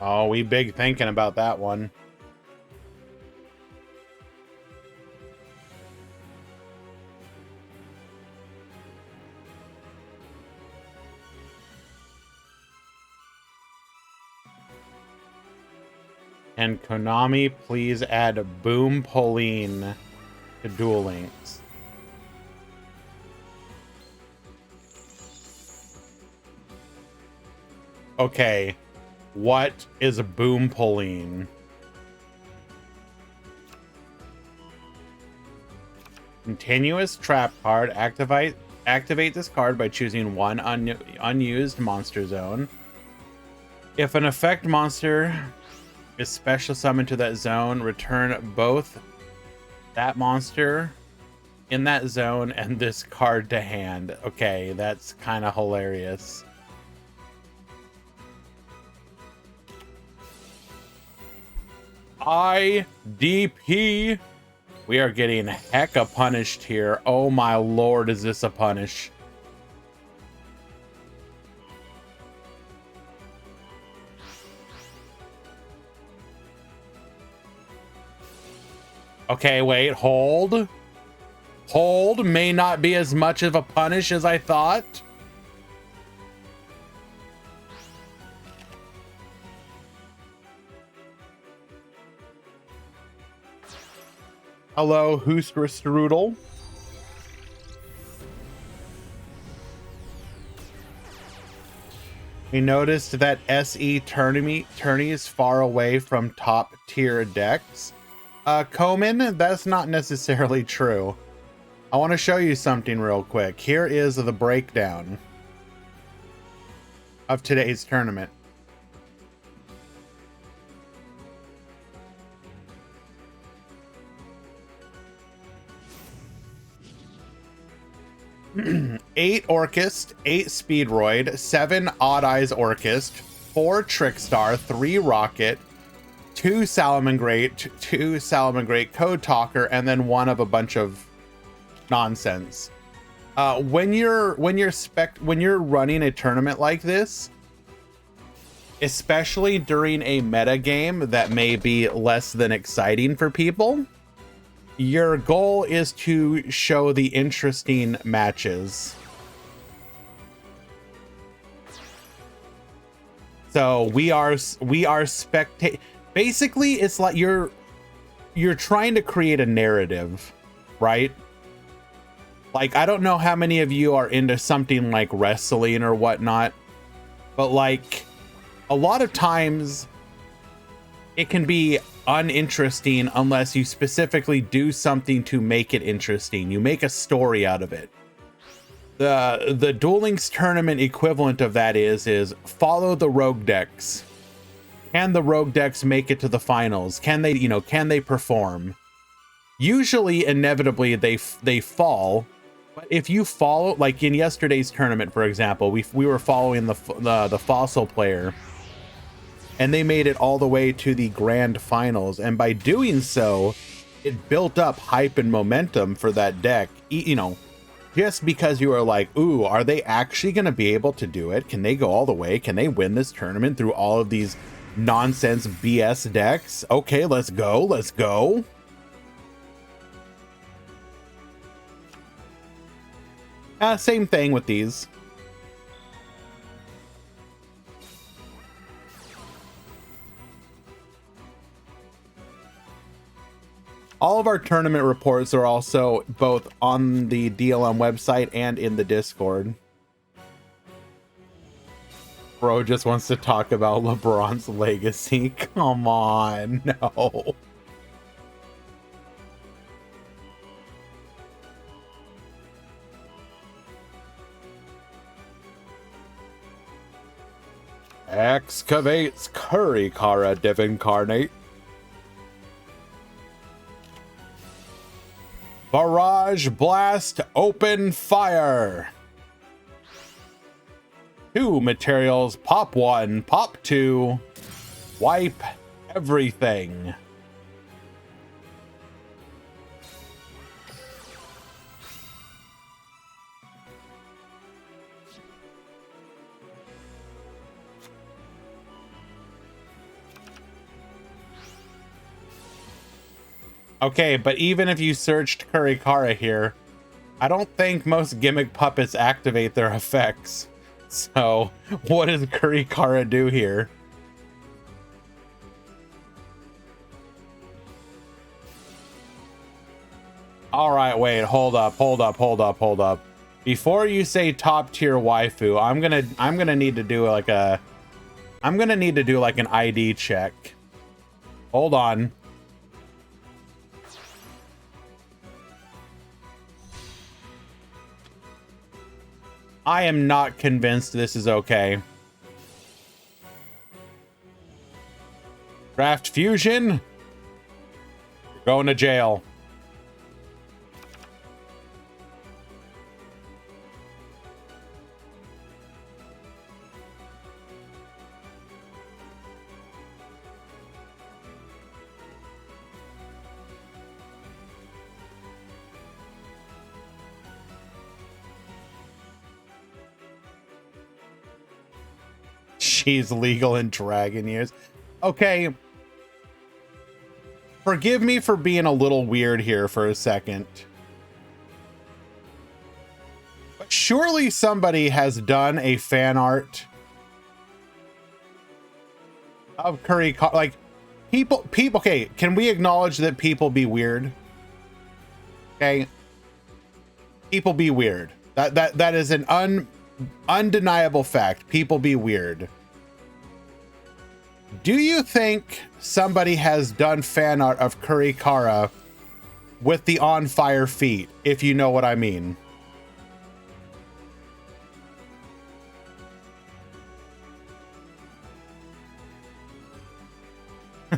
Oh, we big thinking about that one. And Konami, please add Boom Pauline to Duel Links. Okay. What is a Boom Pauline? Continuous trap card. Activate this card by choosing one unused monster zone. If an effect monster is special summoned to that zone, return both that monster in that zone and this card to hand. Okay, that's kind of hilarious. IDP. We are getting hecka punished here. Oh my lord, is this a punish? Okay, wait, hold. Hold may not be as much of a punish as I thought. Hello, Hoosterstrudel. We noticed that SE tourney is far away from top tier decks. Komen, that's not necessarily true. I want to show you something real quick. Here is the breakdown. of today's tournament. Eight Orchist, 8 Speedroid, 7 Odd Eyes Orchist, 4 Trickstar, 3 Rocket, 2 Salamangreat, 2 Salamangreat Code Talker, and then one of a bunch of nonsense. When you're running a tournament like this, especially during a meta game that may be less than exciting for people, your goal is to show the interesting matches. So we are spectating. Basically, it's like you're trying to create a narrative, right? Like, I don't know how many of you are into something like wrestling or whatnot, but like a lot of times it can be uninteresting unless you specifically do something to make it interesting. You make a story out of it. The Duel Links tournament equivalent of that is follow the rogue decks. Can the rogue decks make it to the finals? Can they perform? Usually, inevitably, they fall. But if you follow, like in yesterday's tournament, for example, we were following the Fossil player, and they made it all the way to the grand finals. And by doing so, it built up hype and momentum for that deck. Just because you are like, ooh, are they actually going to be able to do it? Can they go all the way? Can they win this tournament through all of these nonsense BS decks? Okay, let's go. Let's go. Same thing with these. All of our tournament reports are also both on the DLM website and in the Discord. Bro just wants to talk about LeBron's legacy. Come on, no. Excavates Curry-Kara Divincarnate. Barrage Blast Open Fire. 2 materials, pop 1, pop 2, wipe everything. Okay, but even if you searched Curry-Kara here, I don't think most gimmick puppets activate their effects. So, what does Curry-Kara do here? All right, wait, hold up. Before you say top tier waifu, I'm gonna need to do like an ID check. Hold on. I am not convinced this is okay. Draft Fusion? You're going to jail. She's legal in Dragon Years. Okay. Forgive me for being a little weird here for a second. But surely somebody has done a fan art of Curry. Like, people, okay, can we acknowledge that people be weird? Okay. People be weird. That is an undeniable fact. People be weird. Do you think somebody has done fan art of Curry-Kara with the on fire feet, if you know what I mean?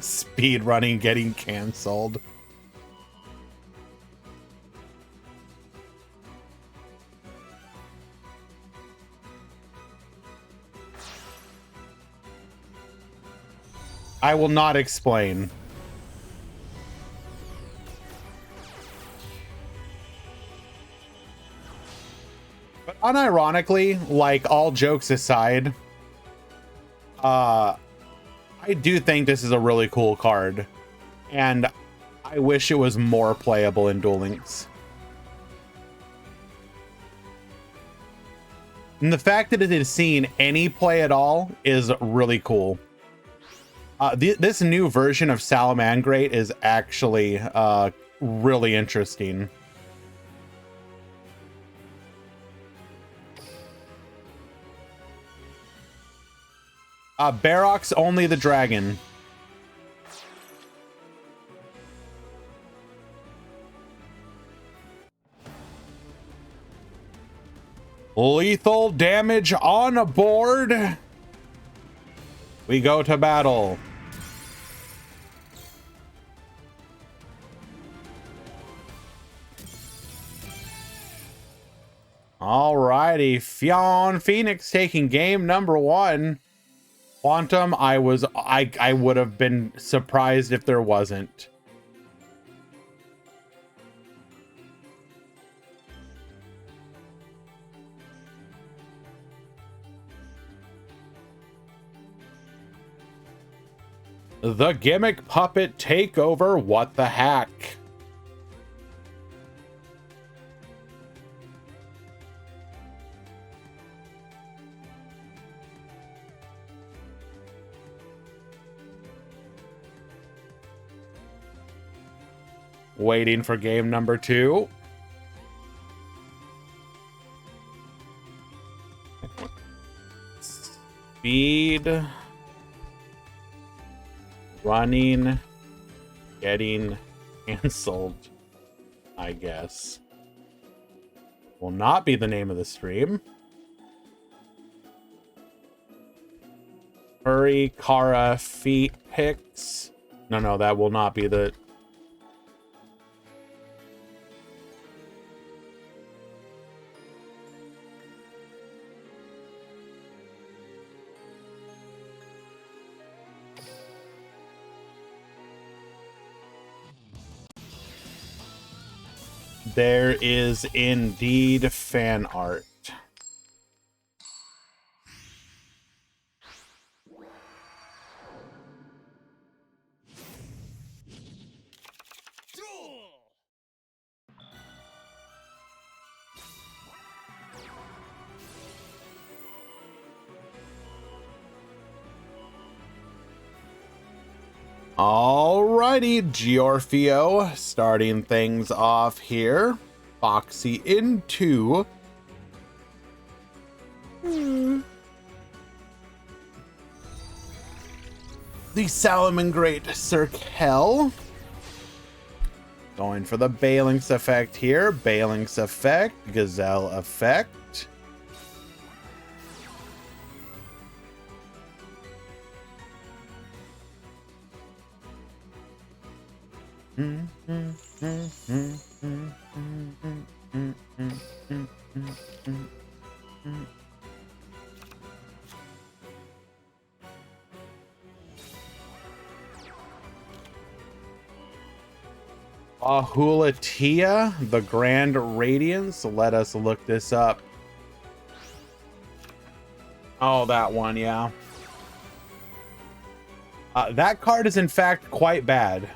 Speed running getting canceled. I will not explain. But unironically, like, all jokes aside, I do think this is a really cool card, and I wish it was more playable in Duel Links. And the fact that it has seen any play at all is really cool. This new version of Salamangreat is actually really interesting. Barrock's only the dragon. Lethal damage on a board. We go to battle. Alrighty, Fionn Phoenix taking game number 1. Quantum, I would have been surprised if there wasn't. The gimmick puppet takeover, what the heck? Waiting for game number 2. Speed. Running. Getting canceled, I guess. Will not be the name of the stream. Hurry, Kara, feet picks. No, that will not be the... There is indeed fan art. Alrighty, Giorfio, starting things off here. Foxy into the Salamangreat Circle. Going for the Balinx effect here. Balinx effect, Gazelle effect. Ahulatia, the Grand Radiance. Let us look this up. Oh, that one, yeah. That card is in fact quite bad.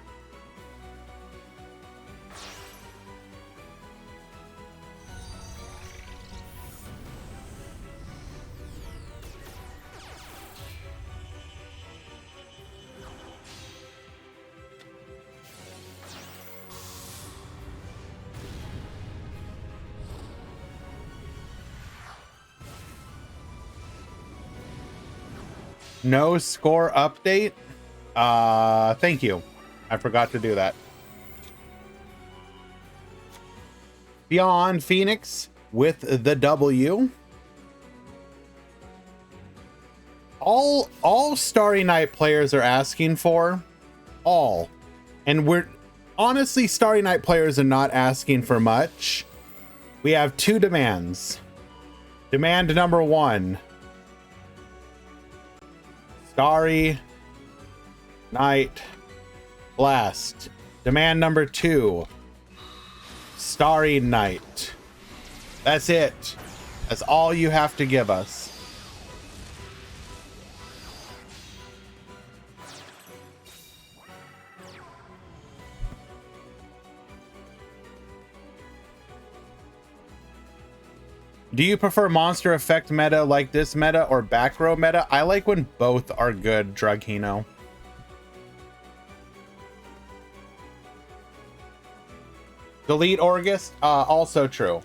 No score update. Thank you. I forgot to do that. Fionn Phoenix with the W. All Starry Night players are asking for all. And we're honestly, Starry Night players are not asking for much. We have two demands. Demand number 1. Starry Night Blast. Demand number 2. Starry Night. That's it. That's all you have to give us. Do you prefer monster effect meta like this meta or back row meta? I like when both are good, Drughino. Delete Orgust, also true.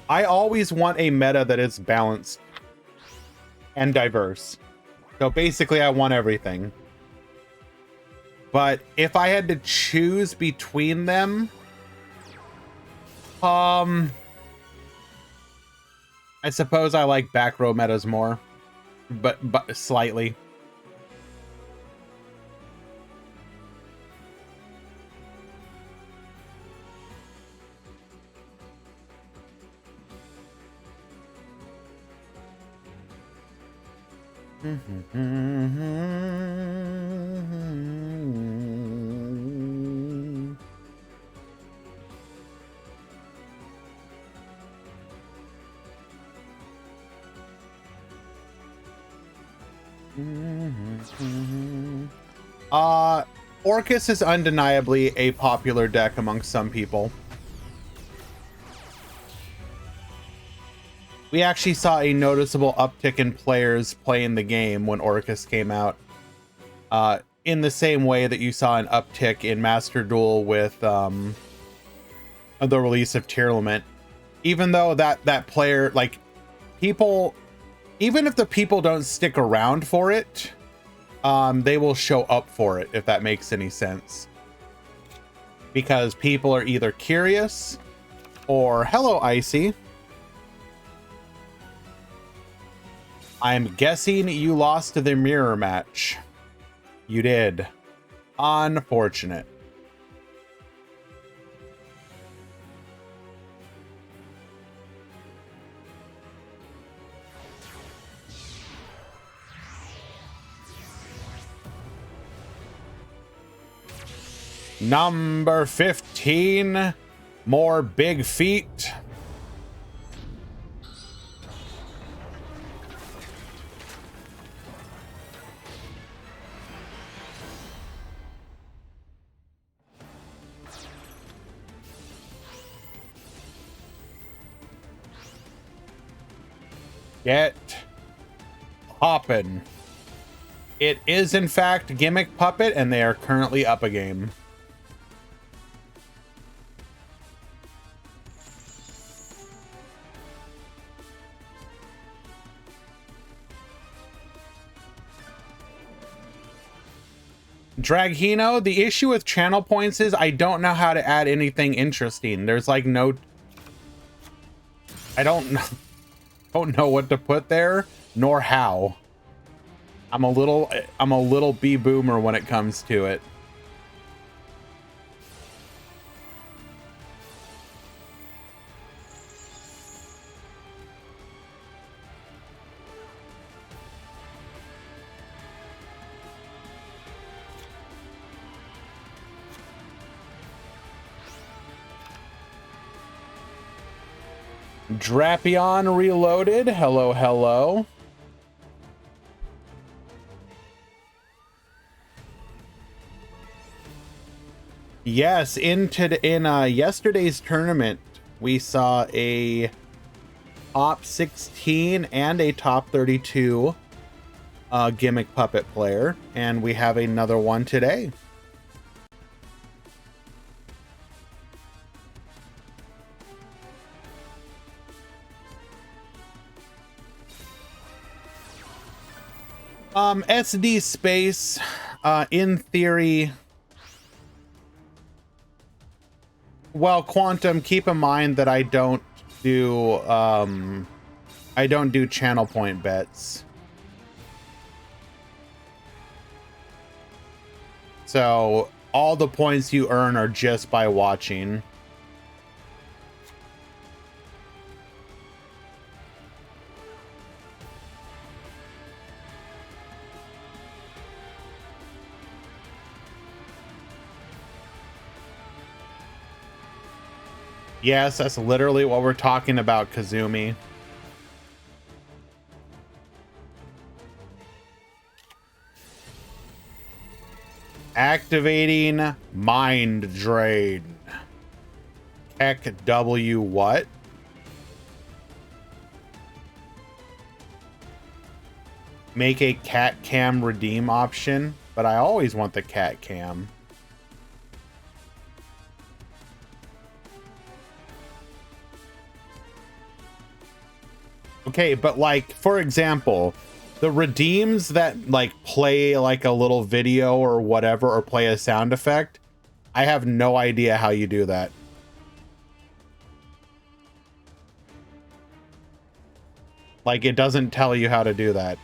I always want a meta that is balanced and diverse. So basically I want everything. But if I had to choose between them, I suppose I like back row metas more, but slightly. Orcus is undeniably a popular deck amongst some people. We actually saw a noticeable uptick in players playing the game when Orcus came out. In the same way that you saw an uptick in Master Duel with the release of Tearlament. Even though that player, like, people, even if the people don't stick around for it, they will show up for it, if that makes any sense. Because people are either curious or, hello, Icy. I'm guessing you lost to the mirror match. You did. Unfortunate. Number 15, more big feet. Get poppin'. It is in fact Gimmick Puppet, and they are currently up a game. Draghino, the issue with channel points is I don't know how to add anything interesting. There's like no... I don't know what to put there, nor how. I'm a little B-boomer when it comes to it. Drapion Reloaded. Hello, hello. Yes, in yesterday's tournament, we saw a top 16 and a top 32 Gimmick Puppet player, and we have another one today. SD space, in theory. Well, Quantum, keep in mind that I don't do channel point bets. So all the points you earn are just by watching. Yes, that's literally what we're talking about, Kazumi. Activating Mind Drain. Heck W what? Make a cat cam redeem option, but I always want the cat cam. Okay, but like, for example, the redeems that like play like a little video or whatever, or play a sound effect, I have no idea how you do that. Like, it doesn't tell you how to do that.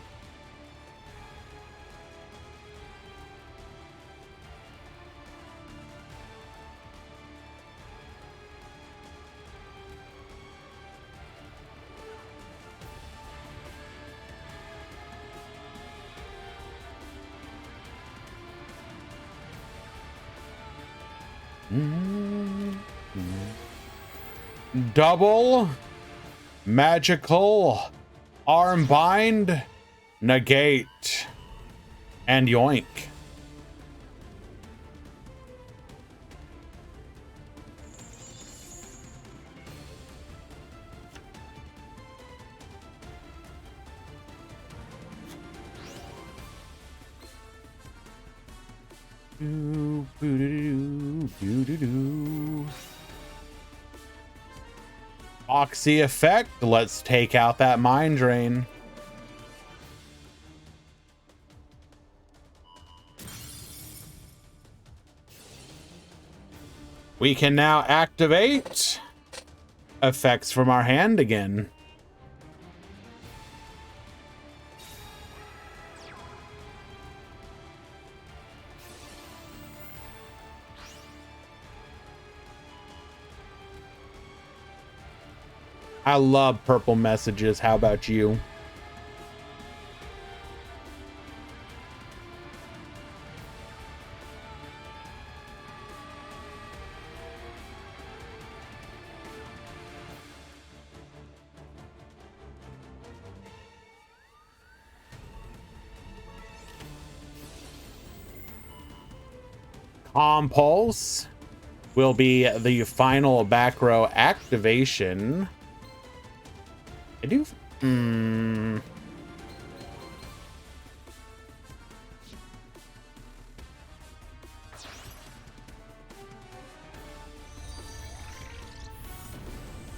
Double magical arm bind, negate, and yoink. Oxy effect. Let's take out that mind drain. We can now activate effects from our hand again. I love purple messages. How about you? Compulse will be the final back row activation. I do.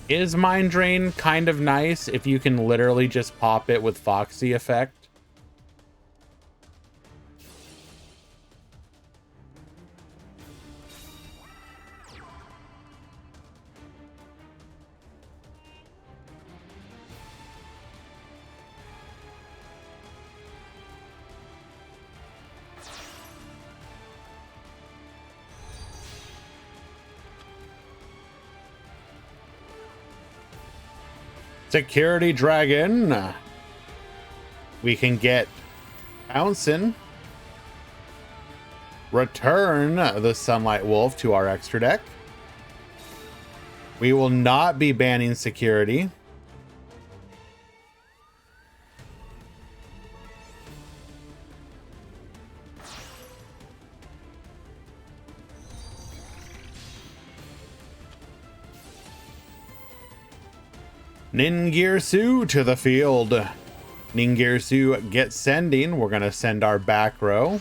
Is Mind Drain kind of nice if you can literally just pop it with Foxy effect? Security Dragon. We can get Pouncin'. Return the Sunlight Wolf to our extra deck. We will not be banning security. Ningirsu to the field. Ningirsu gets sending. We're going to send our back row.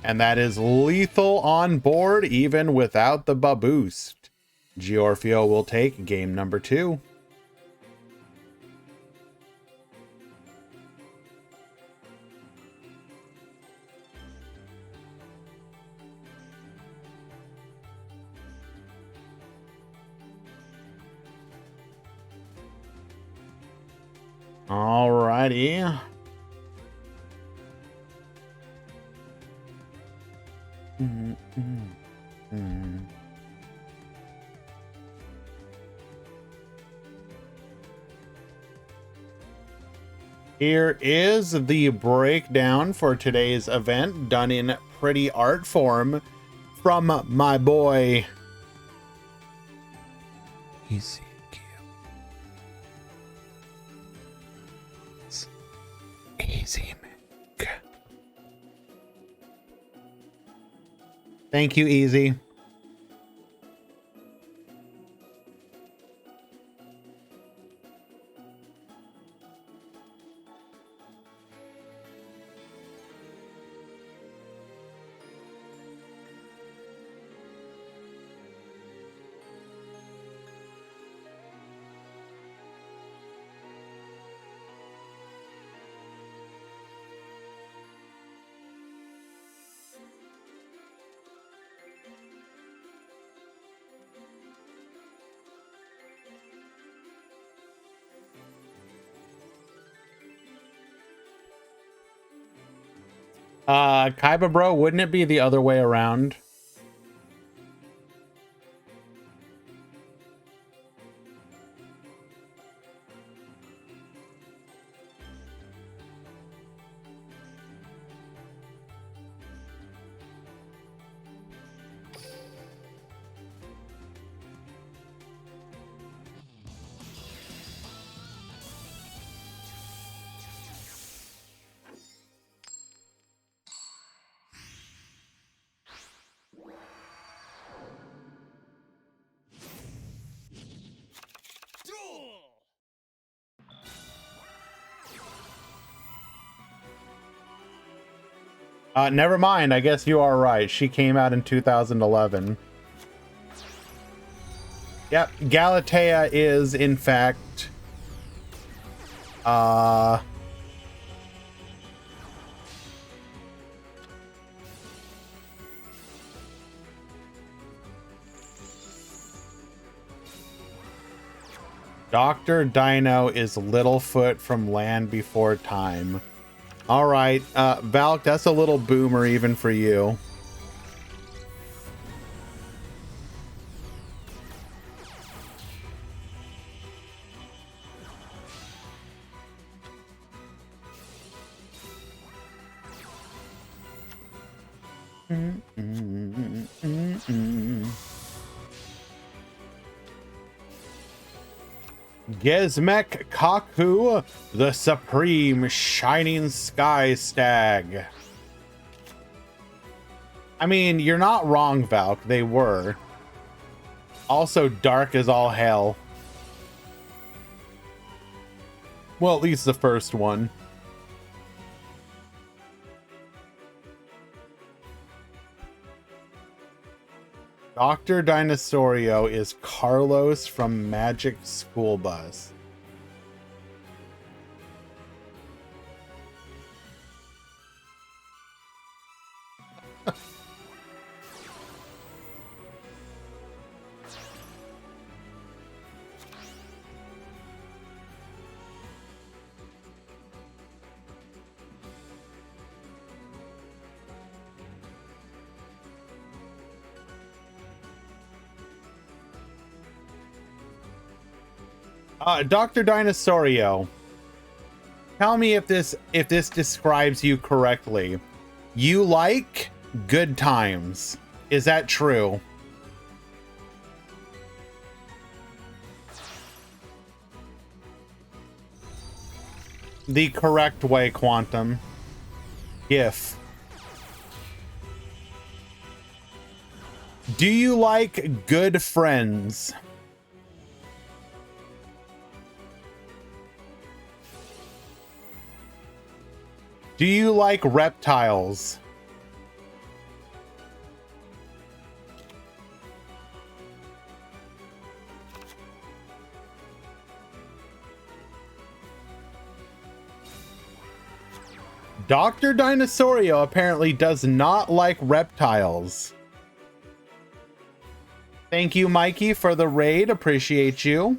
And that is lethal on board, even without the boost. Giorfio will take game number 2. Alrighty. Here is the breakdown for today's event, done in pretty art form from my boy Easy. Easy Mick. Thank you, Easy. Kaiba bro, wouldn't it be the other way around? Duel! Never mind. I guess you are right. She came out in 2011. Yep, Galatea is in fact Dr. Dino is Littlefoot from Land Before Time. All right, Valk, that's a little boomer even for you. Gizmek Kaku, the Supreme Shining Sky Stag. I mean, you're not wrong, Valk. They were. Also dark as all hell. Well, at least the first one. Dr. Dinosaurio is Carlos from Magic School Bus. Dr. Dinosaurio, tell me if this describes you correctly. You like good times. Is that true? The correct way, Quantum. GIF. Do you like good friends? Do you like reptiles? Dr. Dinosaurio apparently does not like reptiles. Thank you, Mikey, for the raid. Appreciate you.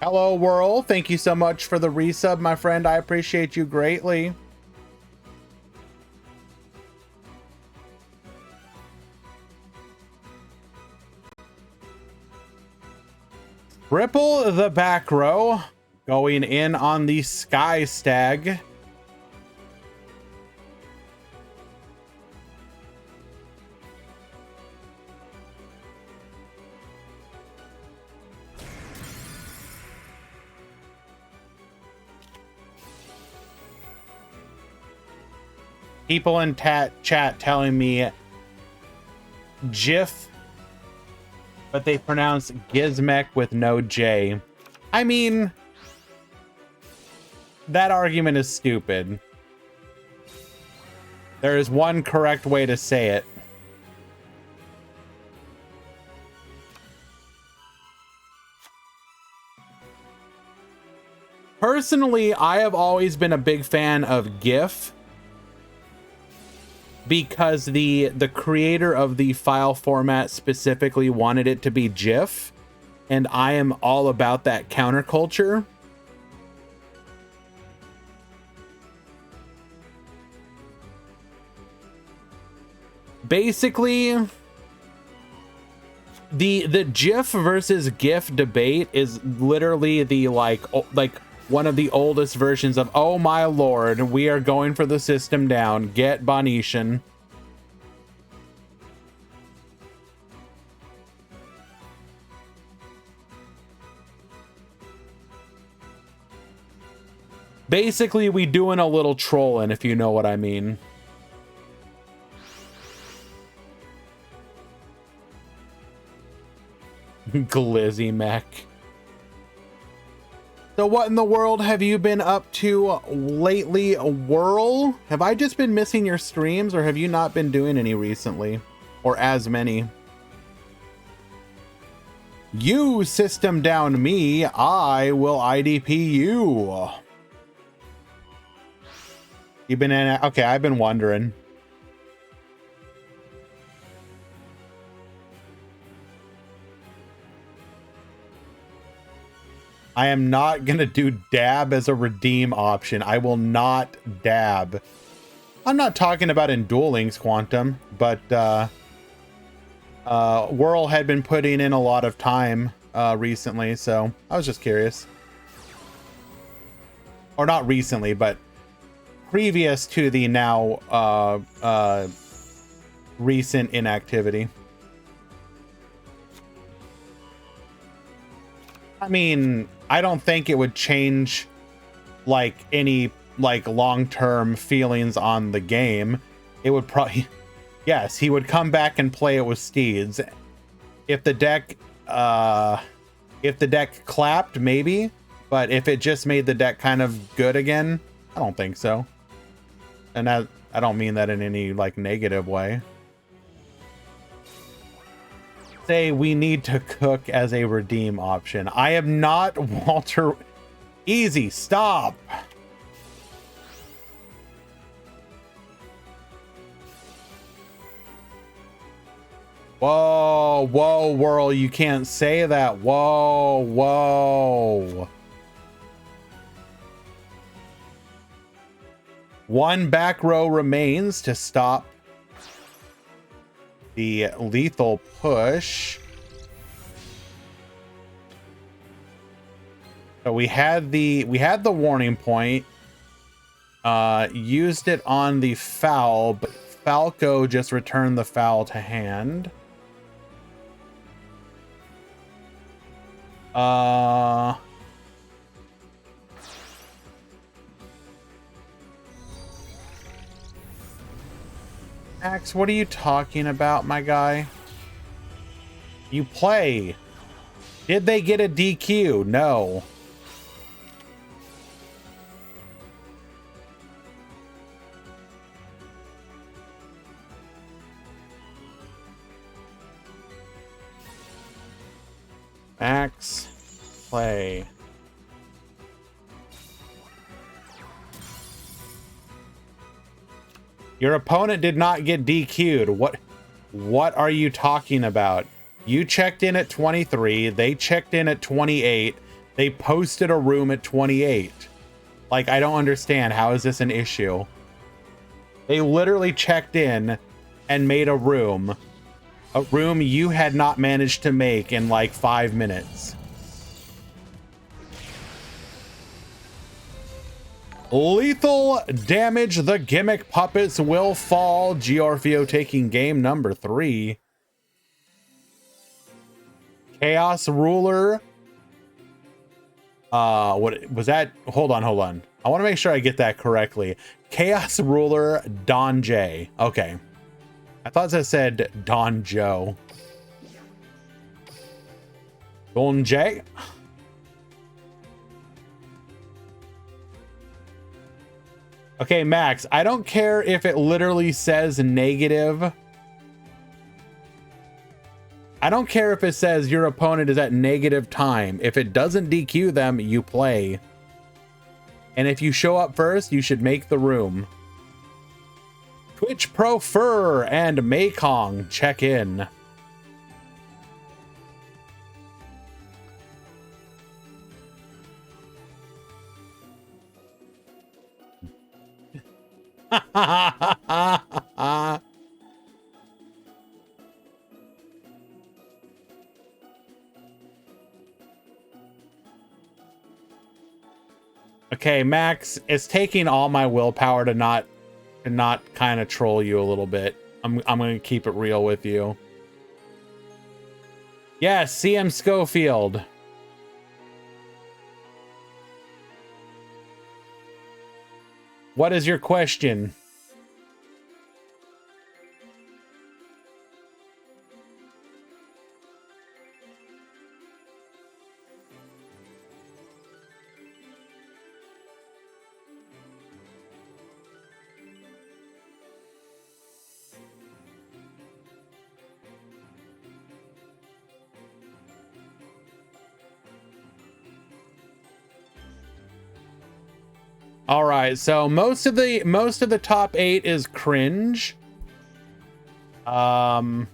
Hello, world. Thank you so much for the resub, my friend. I appreciate you greatly. Ripple the back row going in on the Sky Stag. People in chat telling me GIF, but they pronounce Gizmek with no J. I mean, that argument is stupid. There is one correct way to say it. Personally, I have always been a big fan of GIF because the creator of the file format specifically wanted it to be GIF, and I am all about that counterculture. Basically, the GIF versus GIF debate is literally the like one of the oldest versions of, oh my lord, we are going for the system down, get Bonetian. Basically, we doing a little trolling, if you know what I mean. Glizzy Mech. So what in the world have you been up to lately, Whirl? Have I just been missing your streams, or have you not been doing any recently? Or as many? You system down me, I will IDP you. You've been in... Okay, I've been wondering. I am not going to do dab as a redeem option. I will not dab. I'm not talking about in Duel Links Quantum, but Whirl had been putting in a lot of time recently, so I was just curious. Or not recently, but previous to the now recent inactivity. I mean, I don't think it would change like any like long-term feelings on the game. It would probably, yes, he would come back and play it with Steeds. If the deck clapped, maybe, but if it just made the deck kind of good again, I don't think so. And I don't mean that in any like negative way. Say we need to cook as a redeem option. I am not Walter. Easy, stop. Whoa, whoa, Whirl, you can't say that. Whoa, whoa. One back row remains to stop the lethal push. So we had the warning point. Used it on the foul, but Falco just returned the foul to hand. Axe, what are you talking about, my guy? You play. Did they get a DQ? No. Axe, play. Your opponent did not get DQ'd. What? What are you talking about? You checked in at 23. They checked in at 28. They posted a room at 28. Like, I don't understand. How is this an issue? They literally checked in and made a room you had not managed to make in like 5 minutes. Lethal damage. The gimmick puppets will fall. Giorfio taking game number 3. Chaos Ruler. What was that? Hold on. I want to make sure I get that correctly. Chaos Ruler Don J. Okay. I thought that said Don Joe. Don J. Okay, Max, I don't care if it literally says negative. I don't care if it says your opponent is at negative time. If it doesn't DQ them, you play. And if you show up first, you should make the room. Twitch Pro Fur and Maycong check in. Okay, Max, it's taking all my willpower to not kind of troll you a little bit. I'm going to keep it real with you. Yes, CM Schofield. What is your question? All right, so most of the top 8 is cringe. However,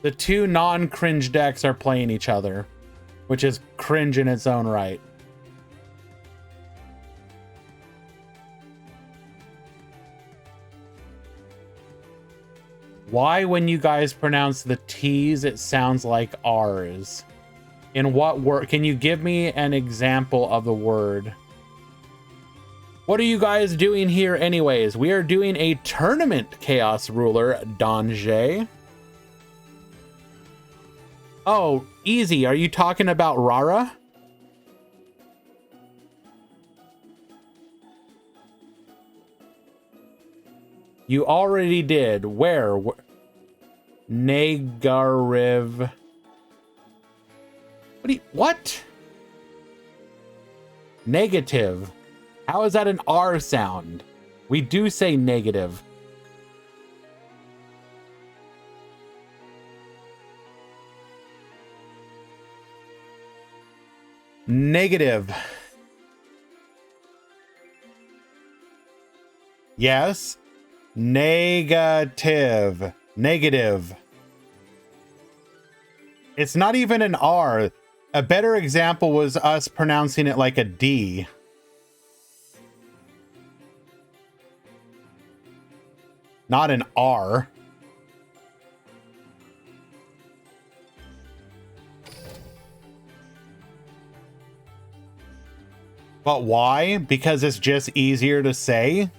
the 2 non-cringe decks are playing each other, which is cringe in its own right. Why, when you guys pronounce the T's, it sounds like R's? In what word? Can you give me an example of the word? What are you guys doing here anyways? We are doing a tournament, Chaos Ruler Donjay. Oh, easy. Are you talking about Rara? You already did. Where? Negariv. What? Negative. How is that an R sound? We do say negative. Negative. Yes. Negative. Negative. It's not even an R. A better example was us pronouncing it like a D. Not an R. But why? Because it's just easier to say.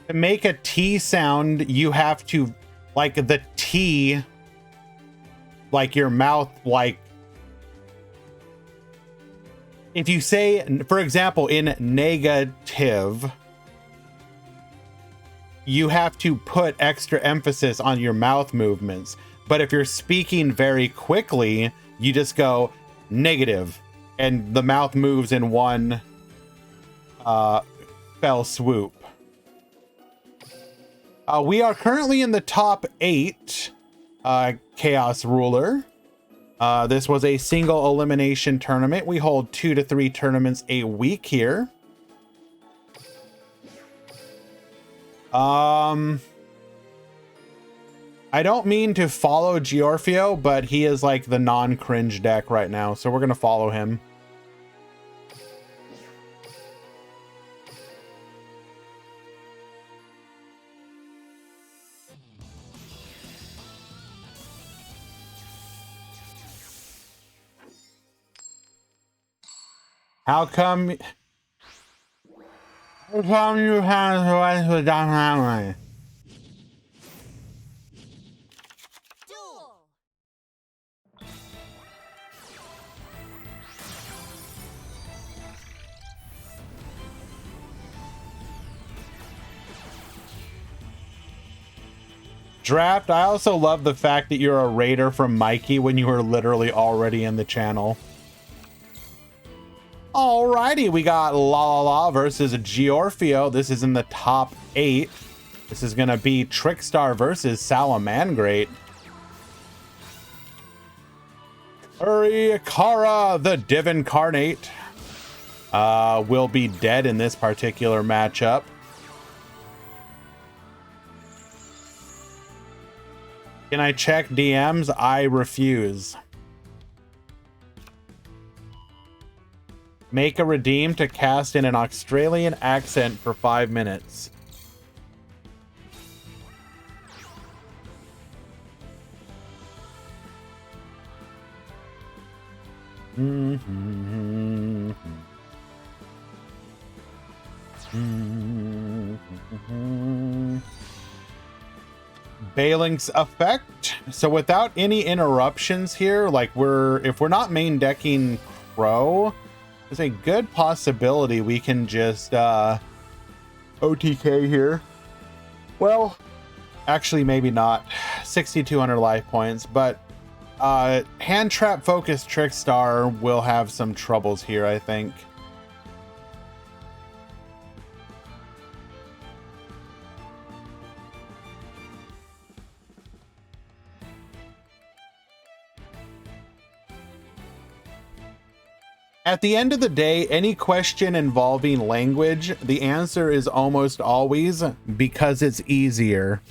To make a T sound, you have to, like, the T, like your mouth, like, if you say, for example, in negative, you have to put extra emphasis on your mouth movements. But if you're speaking very quickly, you just go negative, and the mouth moves in one fell swoop. We are currently in the top 8, Chaos Ruler. This was a single elimination tournament. We hold 2 to 3 tournaments a week here. I don't mean to follow Giorfio, but he is like the non-cringe deck right now, so we're gonna follow him. How come you have to wait for that? Duel. Draft, I also love the fact that you're a raider from Mikey when you were literally already in the channel. Alrighty, we got La La La versus Giorfio. This is in the top 8. This is gonna be Trickstar versus Salamangrate. Urikara, the Div Incarnate, will be dead in this particular matchup. Can I check DMs? I refuse. Make a redeem to cast in an Australian accent for 5 minutes. Bailing's effect. So without any interruptions here, like if we're not main decking Crow, there's a good possibility we can just OTK here. Well, actually maybe not. 6,200 life points, but hand trap focused Trickstar will have some troubles here, I think. At the end of the day, any question involving language, the answer is almost always because it's easier.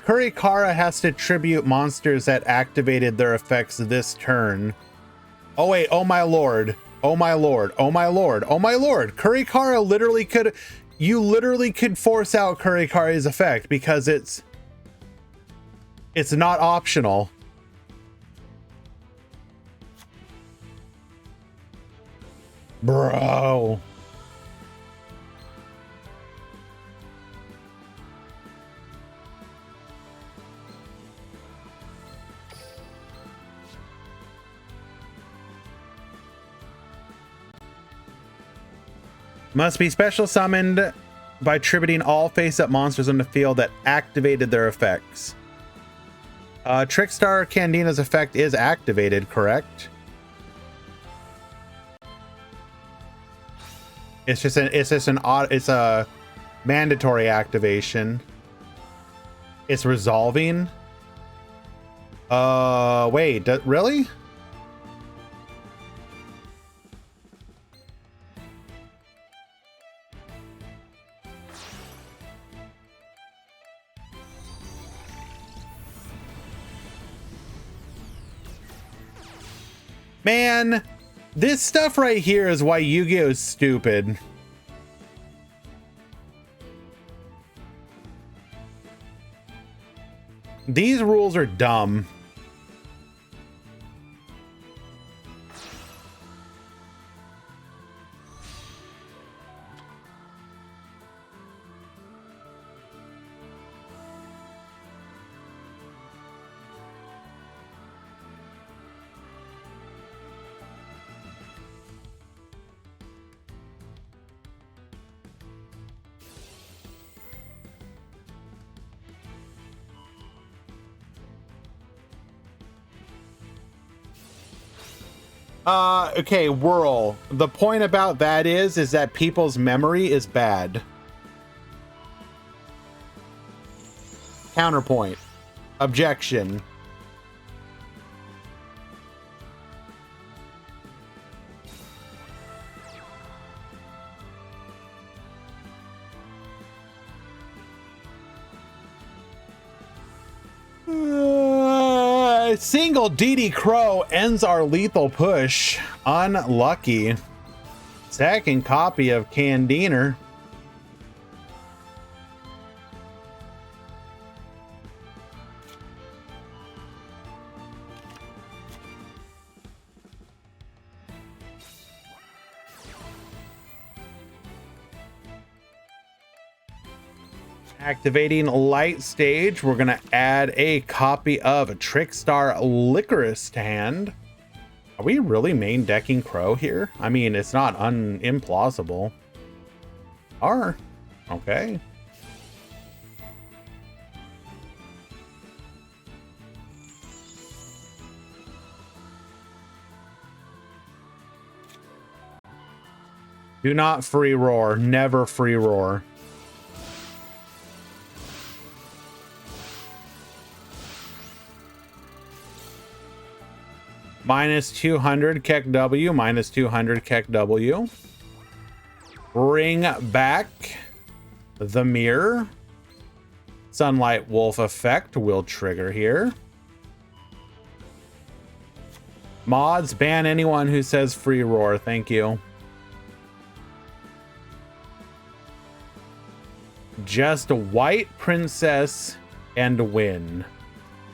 Kurikara has to tribute monsters that activated their effects this turn. Oh wait, oh my lord. Oh my lord. Oh my lord. Oh my lord. Kurikara literally could... You literally could force out Kurikara's effect because it's not optional. Bro. Must be special summoned by tributing all face-up monsters on the field that activated their effects. Trickstar Candina's effect is activated, correct? It's a mandatory activation. It's resolving. Wait, really? Man, this stuff right here is why Yu-Gi-Oh! Is stupid. These rules are dumb. Okay, Whirl. The point about that is that people's memory is bad. Counterpoint. Objection. Single DD Crow ends our lethal push. Unlucky. Second copy of Candiner. Activating light stage, we're gonna add a copy of Trickstar Licorice to hand. Are we really main decking Crow here? I mean, it's not implausible. Are okay. Do not free roar. Never free roar. Minus 200 Keck W, minus 200 Keck W. Bring back the mirror. Sunlight Wolf effect will trigger here. Mods, ban anyone who says free roar. Thank you. Just White Princess and win.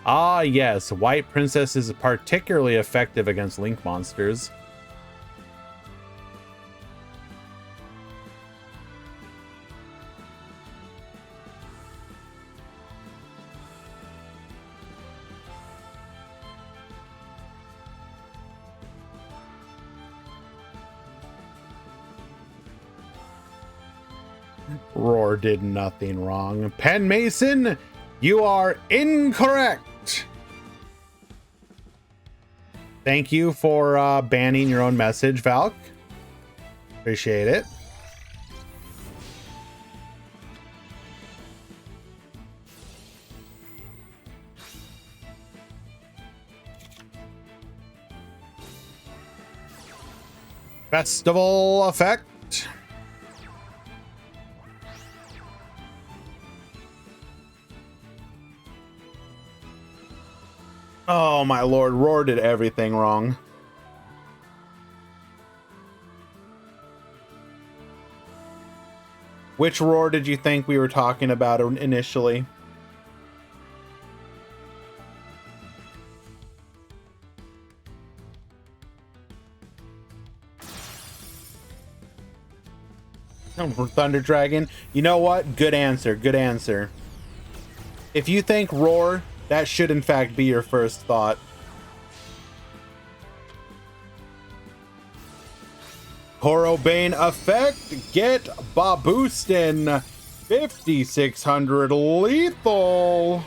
Ah, yes, White Princess is particularly effective against Link monsters. Roar did nothing wrong. Pen Mason, you are incorrect. Thank you for banning your own message, Valk. Appreciate it. Festival effect. Oh my lord, Roar did everything wrong. Which Roar did you think we were talking about initially? Thunder Dragon. You know what? Good answer. Good answer. If you think Roar, that should in fact be your first thought. Korobane effect. Get Baboostin. 5600 lethal.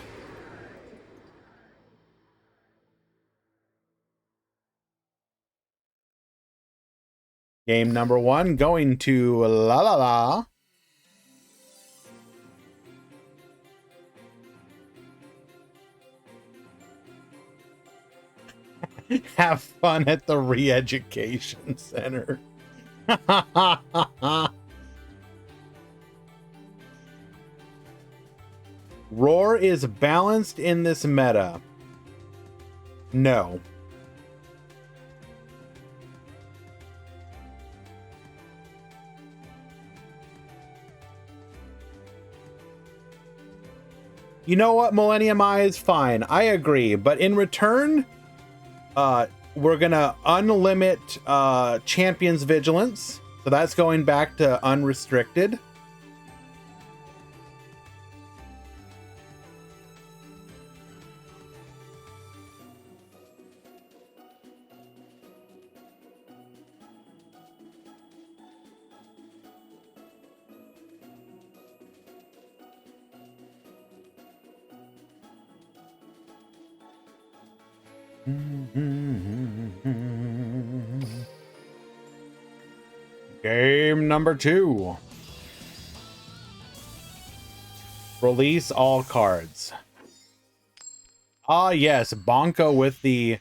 Game number 1 going to La La La. Have fun at the re-education center. Roar is balanced in this meta. No. You know what? Millennium Eye is fine. I agree. But in return, we're gonna unlimit Champion's Vigilance. So that's going back to unrestricted. Game number 2. Release all cards. Ah, yes, Bonko with the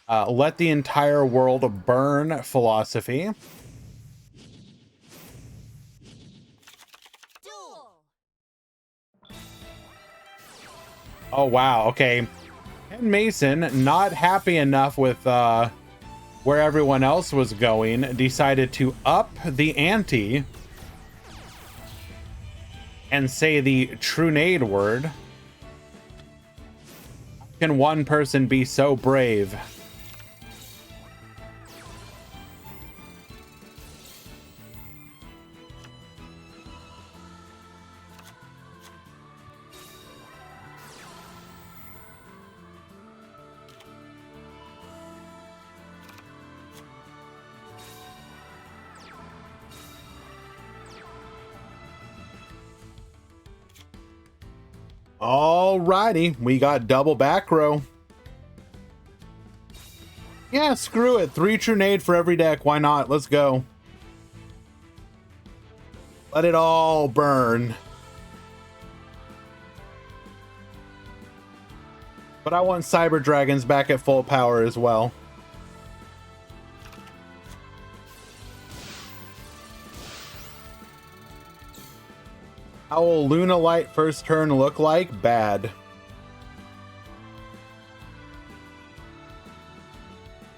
let the entire world burn philosophy. Oh, wow. Okay. Ken Mason, not happy enough with where everyone else was going, decided to up the ante and say the Trunade word. How can one person be so brave? Alrighty, we got double back row. Yeah, screw it. 3 Trunade for every deck. Why not? Let's go. Let it all burn. But I want Cyber Dragons back at full power as well. How will Luna Light first turn look like? Bad.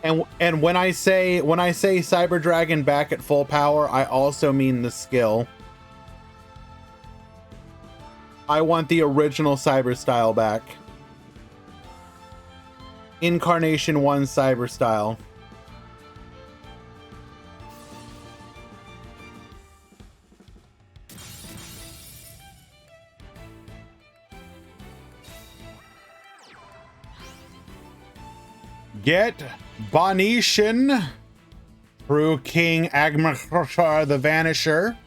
And when I say Cyber Dragon back at full power, I also mean the skill. I want the original Cyber style back. Incarnation 1 Cyber style. Get Bonetian through King Agmar the Vanisher,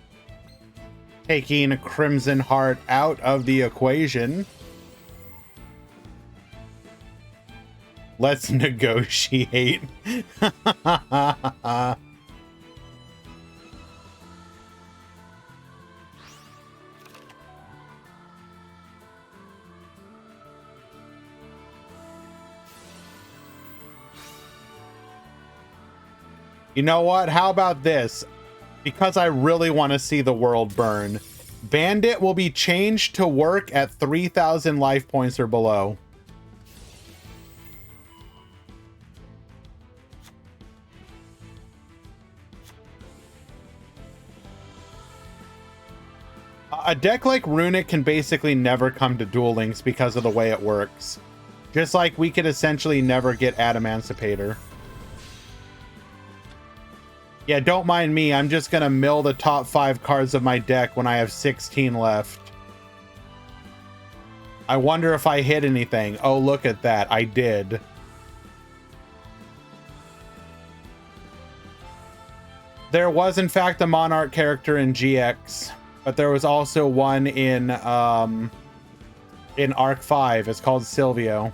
taking Crimson Heart out of the equation. Let's negotiate. You know what? How about this? Because I really want to see the world burn, Bandit will be changed to work at 3,000 life points or below. A deck like Runic can basically never come to Duel Links because of the way it works. Just like we could essentially never get Adamancipator. Yeah, don't mind me. I'm just going to mill the top 5 cards of my deck when I have 16 left. I wonder if I hit anything. Oh, look at that. I did. There was, in fact, a Monarch character in GX, but there was also one in Arc 5. It's called Silvio.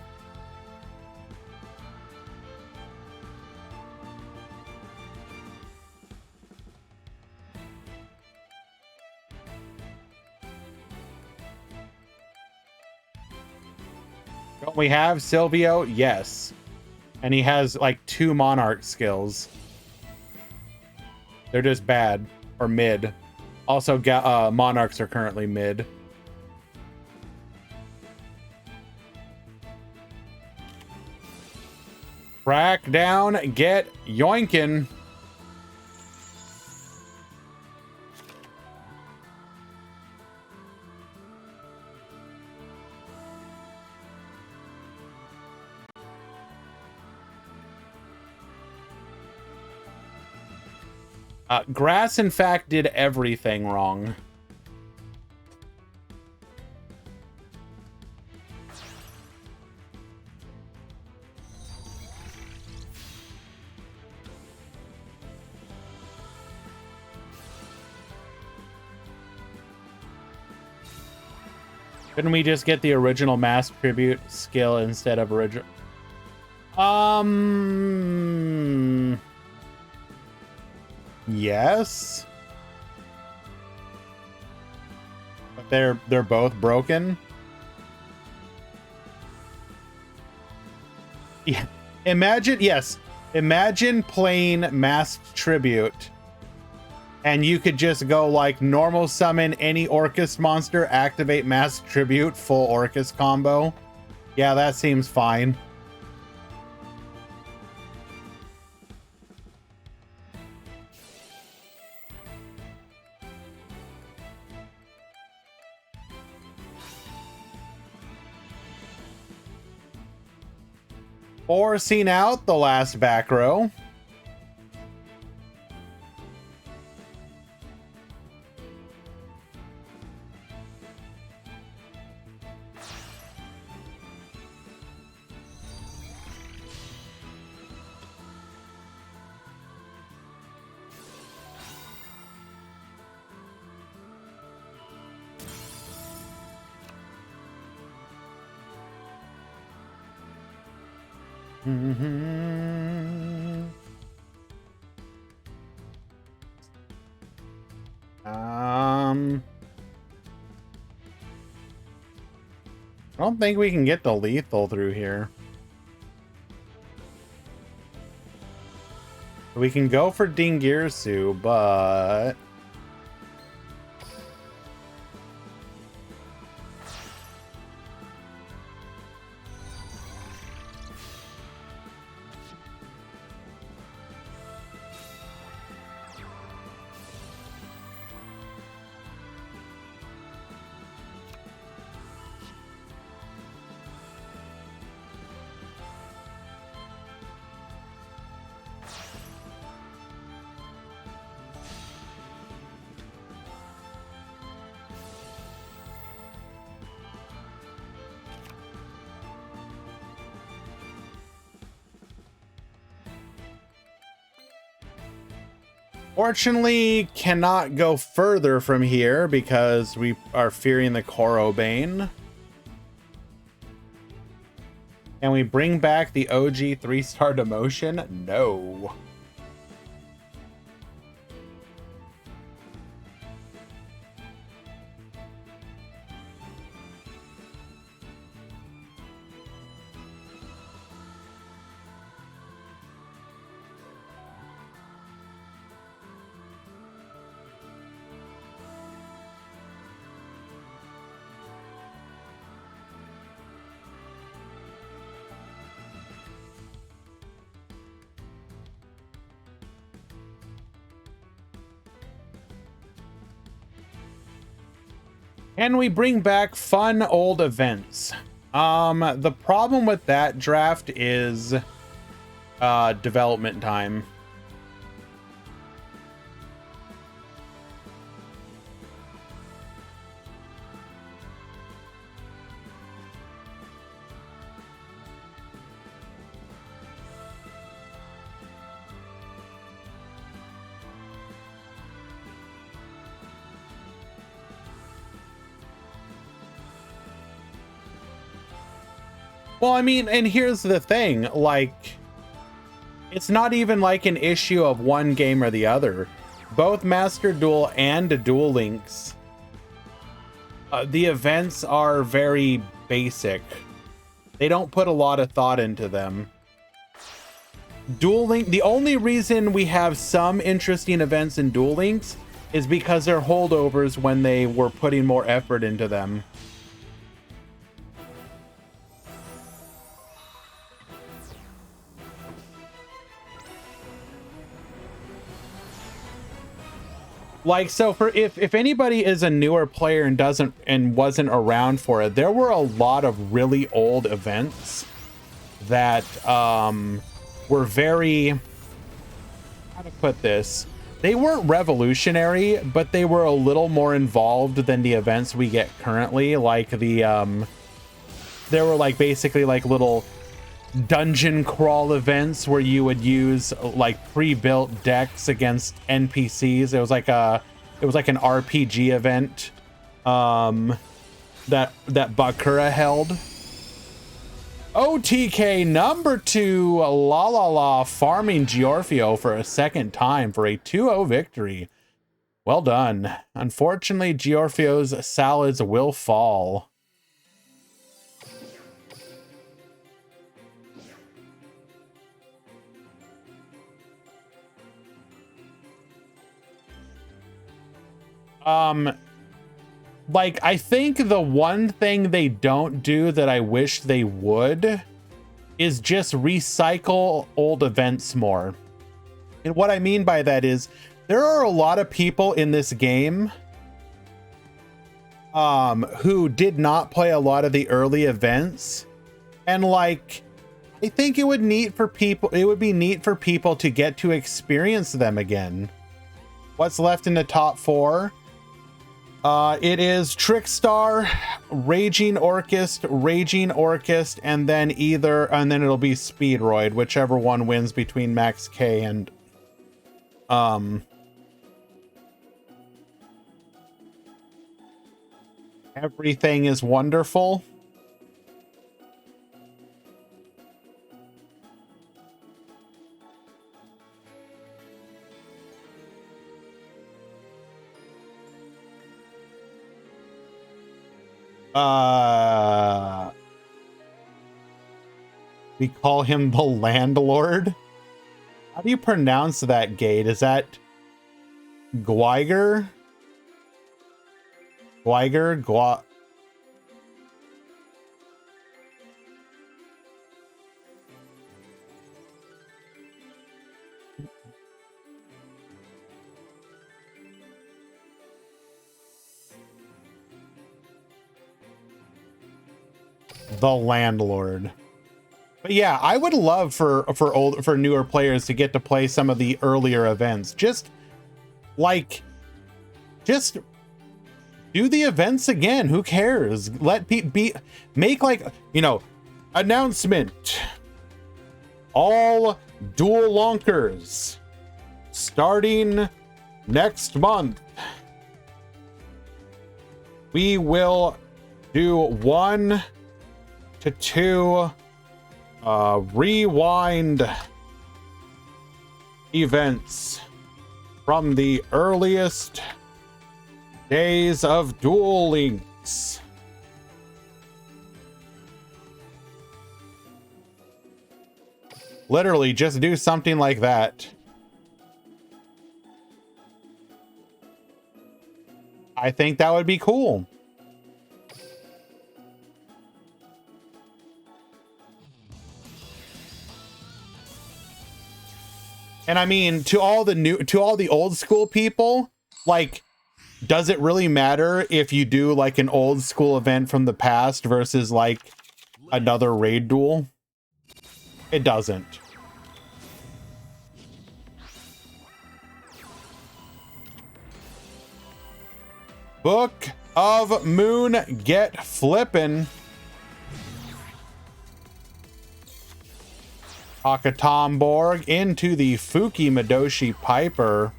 Don't we have Silvio? Yes. And he has like 2 Monarch skills. They're just bad. Or mid. Also, Monarchs are currently mid. Crack down, get yoinkin'. Grass, in fact, did everything wrong. Couldn't we just get the original Mass Tribute skill instead of original? Yes. They're both broken. Yeah. Imagine playing Masked Tribute and you could just go like normal summon any Orcus monster, activate Masked Tribute, full Orcus combo. Yeah, that seems fine. Forcing out the last back row. I don't think we can get the lethal through here. We can go for Dingirsu, but fortunately cannot go further from here because we are fearing the Korobane. Can we bring back the OG 3-star demotion? No. Can we bring back fun old events? The problem with that draft is development time. Well, I mean, and here's the thing, like, it's not even like an issue of one game or the other. Both Master Duel and Duel Links, the events are very basic. They don't put a lot of thought into them. Duel Link, the only reason we have some interesting events in Duel Links is because they're holdovers when they were putting more effort into them. Like, so for if anybody is a newer player and wasn't around for it, there were a lot of really old events that were very, how to put this, they weren't revolutionary, but they were a little more involved than the events we get currently. Like the there were like basically like little dungeon crawl events where you would use like pre-built decks against NPCs. It was like an RPG event that Bakura held. OTK number 2, La farming Giorfio for a second time for a 2-0 victory. Well done. Unfortunately, Giorfio's salads will fall. Like, I think the one thing they don't do that I wish they would is just recycle old events more. And what I mean by that is there are a lot of people in this game who did not play a lot of the early events. And like, I think it would be neat for people to get to experience them again. What's left in the top 4? It is Trickstar, Raging Orchist, and then it'll be Speedroid, whichever one wins between Max K and Everything is Wonderful. We call him the landlord. How do you pronounce that gate? Is that Gwiger? The landlord. But yeah, I would love for newer players to get to play some of the earlier events. Just do the events again. Who cares? Let make, like, you know, announcement. All Duel Lonkers starting next month. We will do 1 to 2 rewind events from the earliest days of Duel Links. Literally, just do something like that. I think that would be cool. And I mean, to all the old school people, like, does it really matter if you do like an old school event from the past versus like another raid duel? It doesn't. Book of Moon, get flippin'. Akatomborg into the Fuki Madoshi Piper.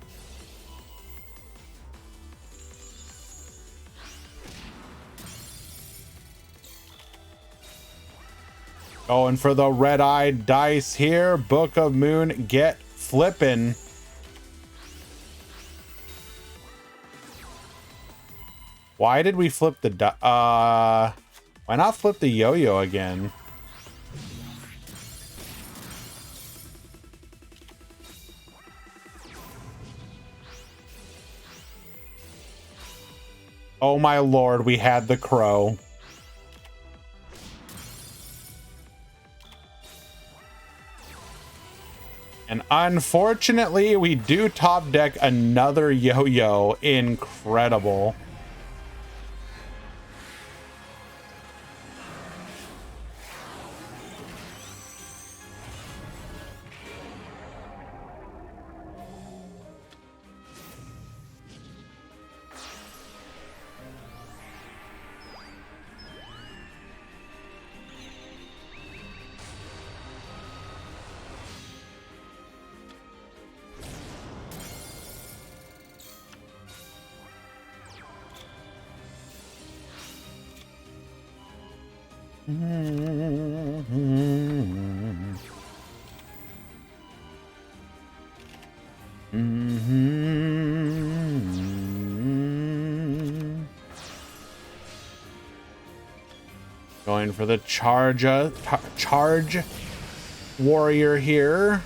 Going for the red-eyed dice here. Book of Moon, get flippin'. Why did we flip the why not flip the yo-yo again? Oh my lord, we had the crow. And unfortunately, we do top deck another yo-yo. Incredible. Going for the charge warrior here.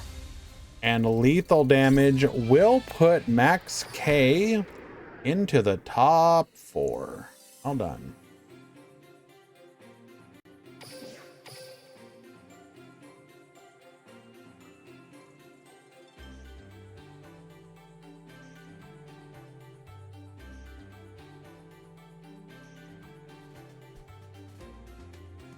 And lethal damage will put Max K into the top 4. Well done.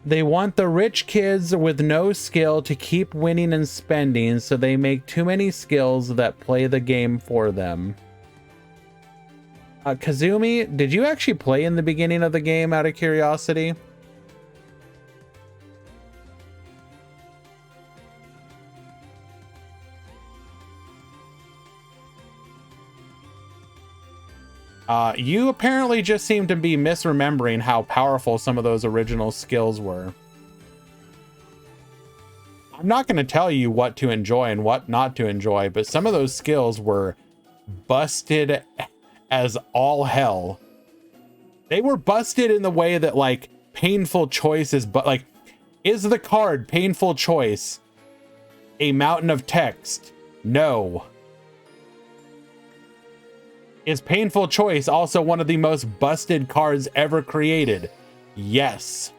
They want the rich kids with no skill to keep winning and spending, so they make too many skills that play the game for them. Kazumi, did you actually play in the beginning of the game out of curiosity? You apparently just seem to be misremembering how powerful some of those original skills were. I'm not going to tell you what to enjoy and what not to enjoy, but some of those skills were busted as all hell. They were busted in the way that, like, painful choice is, but like, is the card painful choice a mountain of text? No. Is Painful Choice also one of the most busted cards ever created? Yes.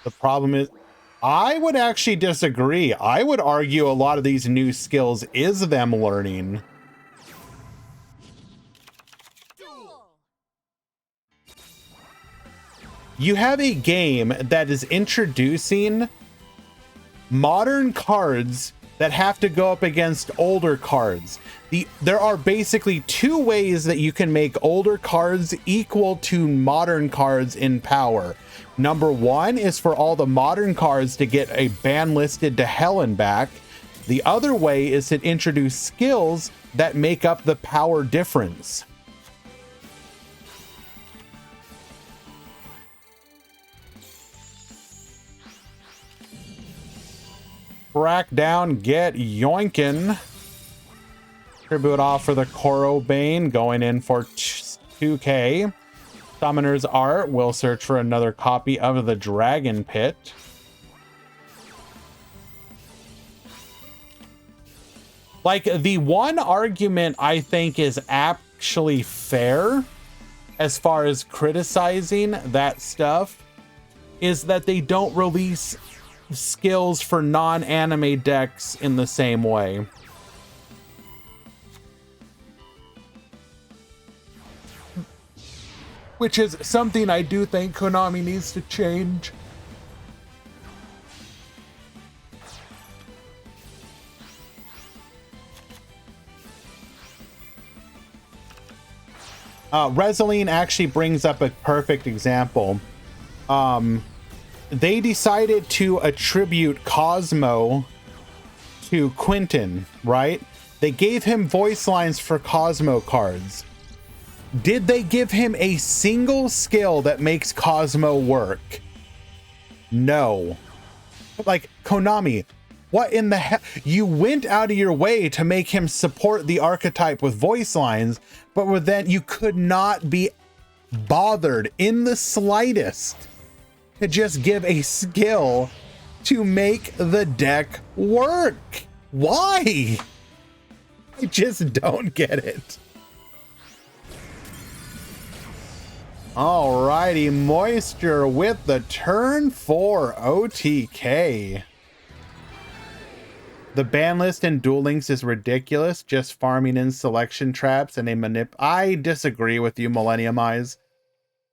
The problem is, I would actually disagree. I would argue a lot of these new skills is them learning. You have a game that is introducing modern cards that have to go up against older cards. There are basically 2 ways that you can make older cards equal to modern cards in power. Number 1 is for all the modern cards to get a ban listed to hell and back. The other way is to introduce skills that make up the power difference. Crack down, get yoinkin'. Tribute off for the Koro Bane, going in for 2K. Summoner's Art will search for another copy of the Dragon Pit. Like, the one argument I think is actually fair as far as criticizing that stuff is that they don't release skills for non-anime decks in the same way. Which is something I do think Konami needs to change. Reseline actually brings up a perfect example. They decided to attribute Cosmo to Quentin, right? They gave him voice lines for Cosmo cards. Did they give him a single skill that makes Cosmo work? No. Like, Konami, what in the hell? You went out of your way to make him support the archetype with voice lines, but then you could not be bothered in the slightest to just give a skill to make the deck work. Why? I just don't get it. Alrighty, Moisture with the turn 4 OTK. The ban list in Duel Links is ridiculous, just farming in selection traps and a I disagree with you, Millennium Eyes.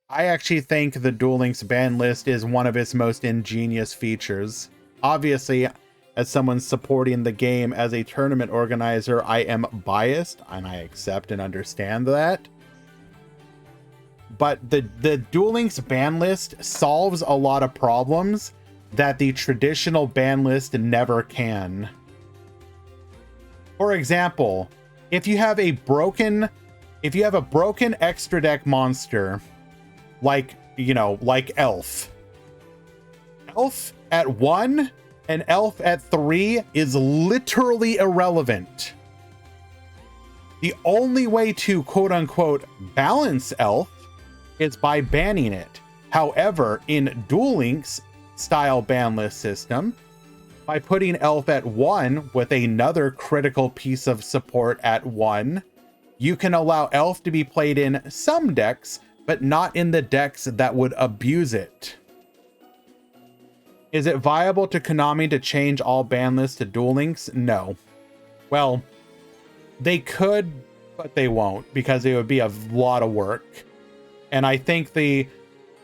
I actually think the Duel Links ban list is one of its most ingenious features. Obviously, as someone supporting the game as a tournament organizer, I am biased, and I accept and understand that. But the Duel Links ban list solves a lot of problems that the traditional ban list never can. For example, if you have a broken extra deck monster like, you know, like Elf. Elf at 1 and Elf at 3 is literally irrelevant. The only way to quote unquote balance Elf is by banning it. However, in Duel Links style ban list system, by putting Elf at 1 with another critical piece of support at 1, you can allow Elf to be played in some decks, but not in the decks that would abuse it. Is it viable to Konami to change all ban lists to Duel Links? No. Well, they could, but they won't, because it would be a lot of work. And I think the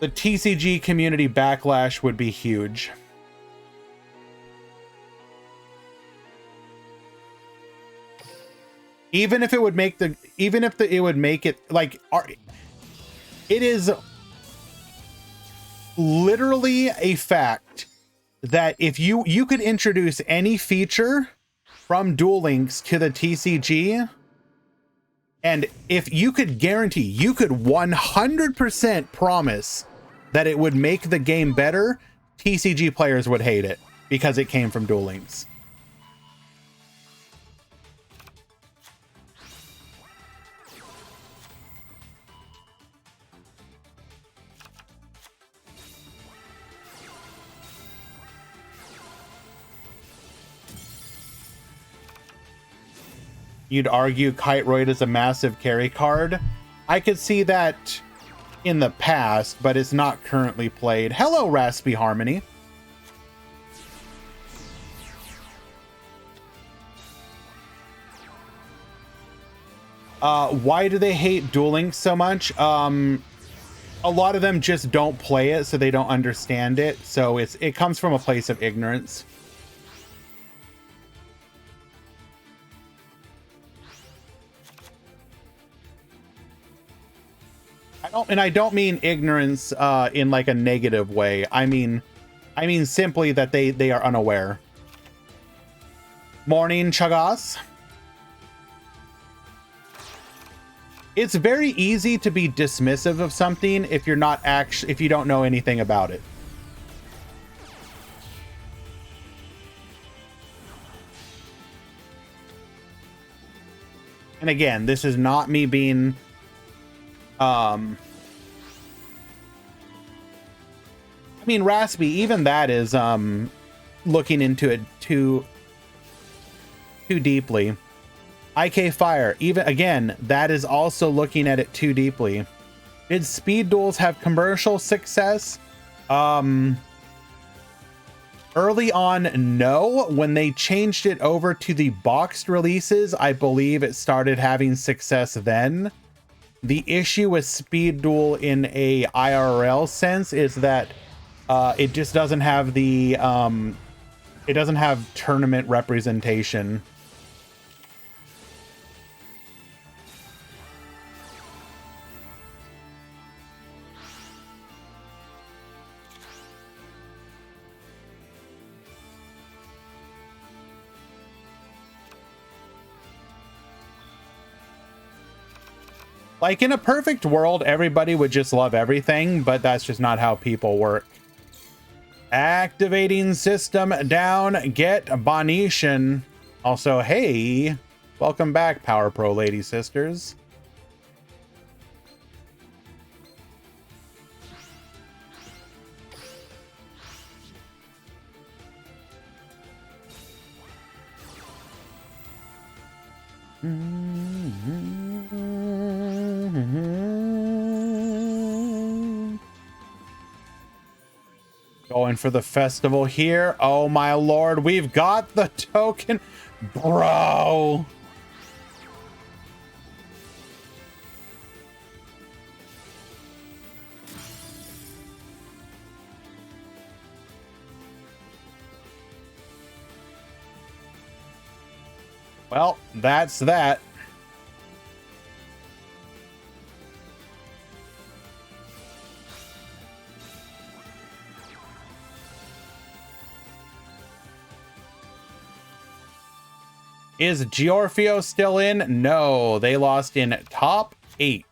TCG community backlash would be huge. Even if it would make the, it would make it like, it is literally a fact that if you could introduce any feature from Duel Links to the TCG, and if you could guarantee, you could 100% promise that it would make the game better, TCG players would hate it because it came from Duel Links. You'd argue Kiteroid is a massive carry card. I could see that in the past, but it's not currently played. Hello, Raspy Harmony. Why do they hate Duel Links so much? A lot of them just don't play it, so they don't understand it. So it comes from a place of ignorance. I don't mean ignorance in like a negative way. I mean simply that they are unaware. Morning, Chagas. It's very easy to be dismissive of something if if you don't know anything about it. And again, this is not me being I mean, Raspy, even that is looking into it too deeply. IK Fire, even again, that is also looking at it too deeply. Did speed duels have commercial success? Early on, no. When they changed it over to the boxed releases, I believe it started having success then. The issue with speed duel in a IRL sense is that it just doesn't have the it doesn't have tournament representation. Like, in a perfect world, everybody would just love everything, but that's just not how people work. Activating system down, get Bonetian. Also, hey, welcome back, Power Pro lady sisters. Going for the festival here. Oh my lord, we've got the token, bro. Well, that's that. Is Giorfio still in? No, they lost in top 8.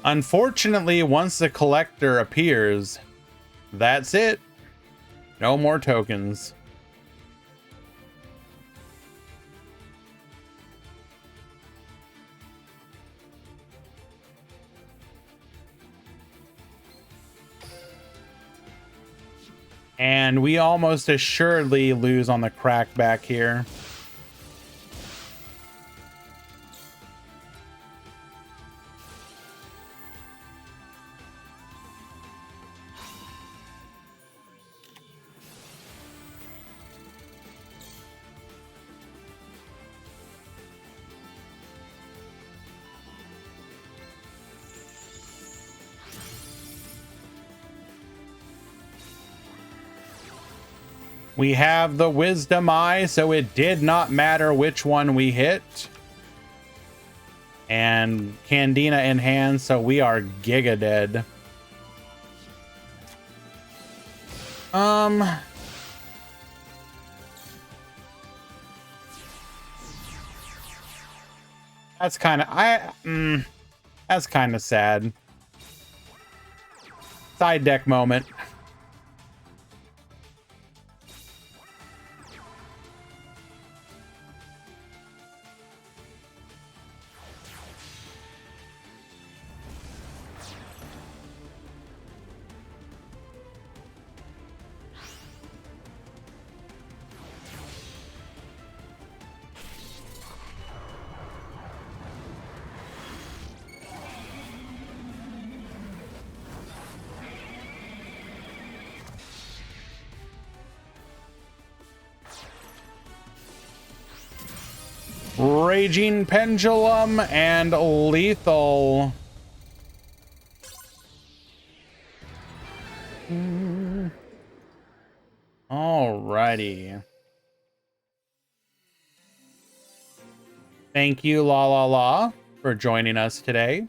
Unfortunately, once the collector appears, that's it. No more tokens. And we almost assuredly lose on the crackback here. We have the Wisdom Eye, so it did not matter which one we hit. And Candina in hand, so we are giga dead. That's kind of that's kind of sad. Side deck moment. Raging Pendulum and Lethal. Alrighty. Thank you, La La La, for joining us today.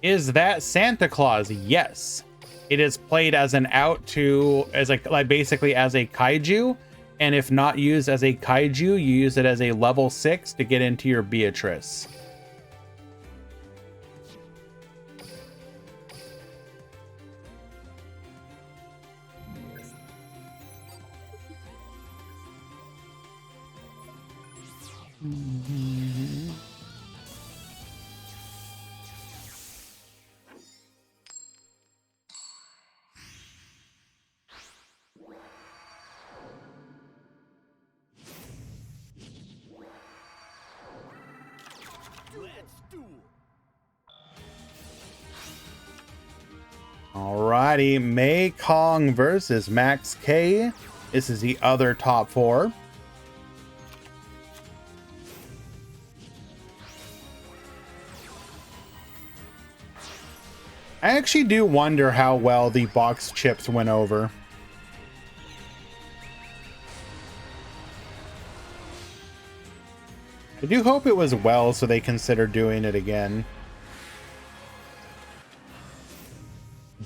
Is that Santa Claus? Yes. It is played as an out to, as a, like basically as a kaiju. And if not used as a kaiju, you use it as a level 6 to get into your Beatrice. Alrighty, Mei Kong versus Max K. This is the other top 4. I actually do wonder how well the box chips went over. I do hope it was well so they consider doing it again.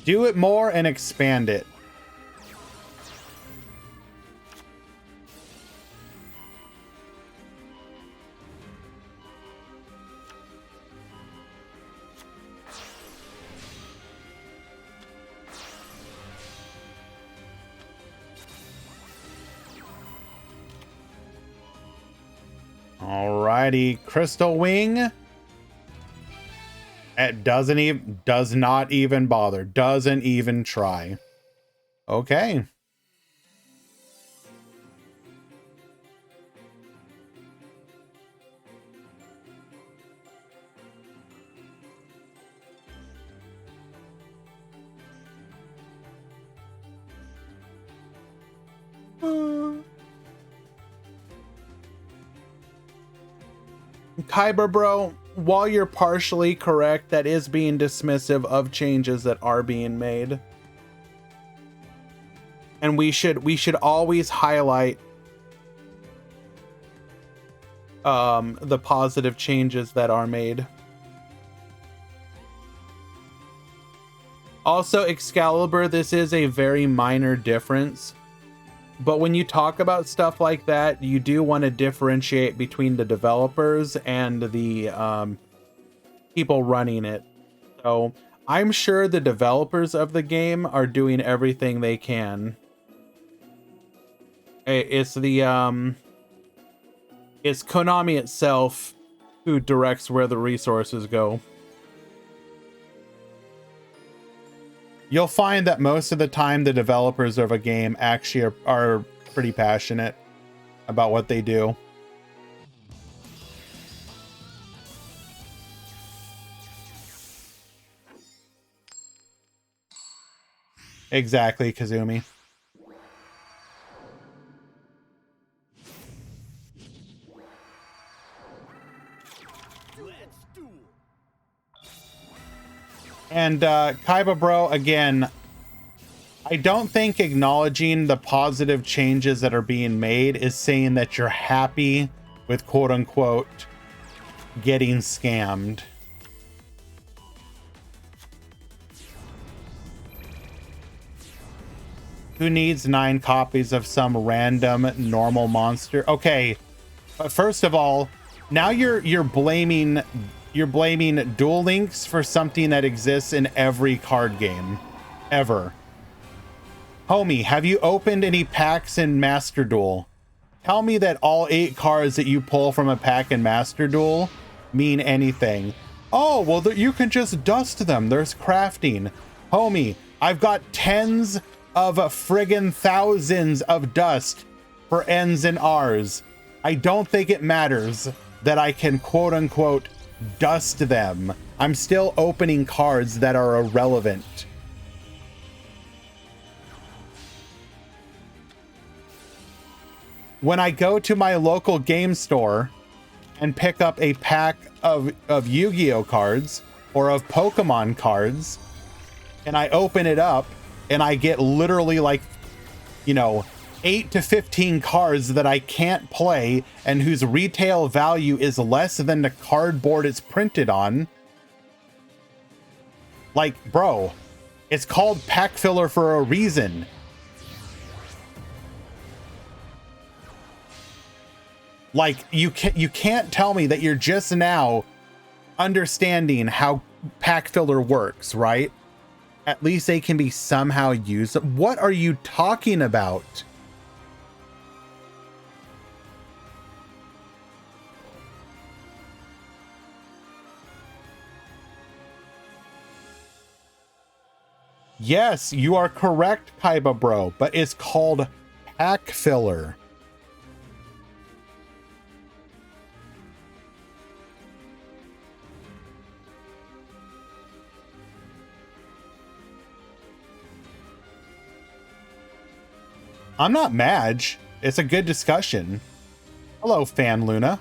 Do it more and expand it. Alrighty, Crystal Wing. It does not even bother. Doesn't even try. Okay. Kyber bro, while you're partially correct, that is being dismissive of changes that are being made. And we should always highlight the positive changes that are made. Also, Excalibur, this is a very minor difference. But when you talk about stuff like that, you do want to differentiate between the developers and the people running it. So I'm sure the developers of the game are doing everything they can. It's Konami itself who directs where the resources go. You'll find that most of the time the developers of a game actually are pretty passionate about what they do. Exactly, Kazumi. And Kaiba Bro, again, I don't think acknowledging the positive changes that are being made is saying that you're happy with quote unquote getting scammed. Who needs 9 copies of some random normal monster? Okay, but first of all, now you're blaming Duel Links for something that exists in every card game ever. Homie, have you opened any packs in Master Duel? Tell me that all 8 cards that you pull from a pack in Master Duel mean anything. Oh, well, you can just dust them. There's crafting. Homie, I've got tens of friggin' thousands of dust for N's and R's. I don't think it matters that I can quote unquote dust them. I'm still opening cards that are irrelevant. When I go to my local game store and pick up a pack of Yu-Gi-Oh cards or of Pokemon cards, and I open it up and I get literally like, 8 to 15 cards that I can't play and whose retail value is less than the cardboard it's printed on. Like, bro, it's called pack filler for a reason. Like, you can't tell me that you're just now understanding how pack filler works, right? At least they can be somehow used. What are you talking about? Yes, you are correct, Kaiba Bro, but it's called pack filler. I'm not mad. It's a good discussion. Hello, Fan Luna.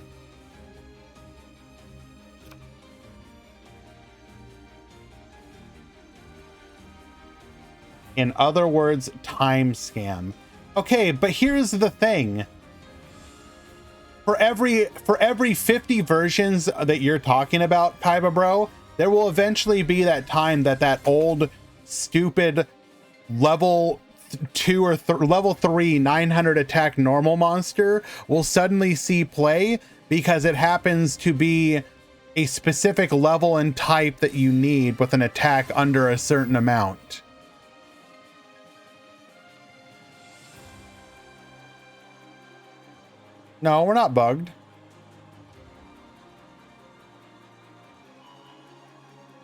In other words, time scam. Okay, but here's the thing. For every 50 versions that you're talking about, Kaiba Bro, there will eventually be that time that old, stupid level 2 or level 3 900 attack normal monster will suddenly see play because it happens to be a specific level and type that you need with an attack under a certain amount. No, we're not bugged.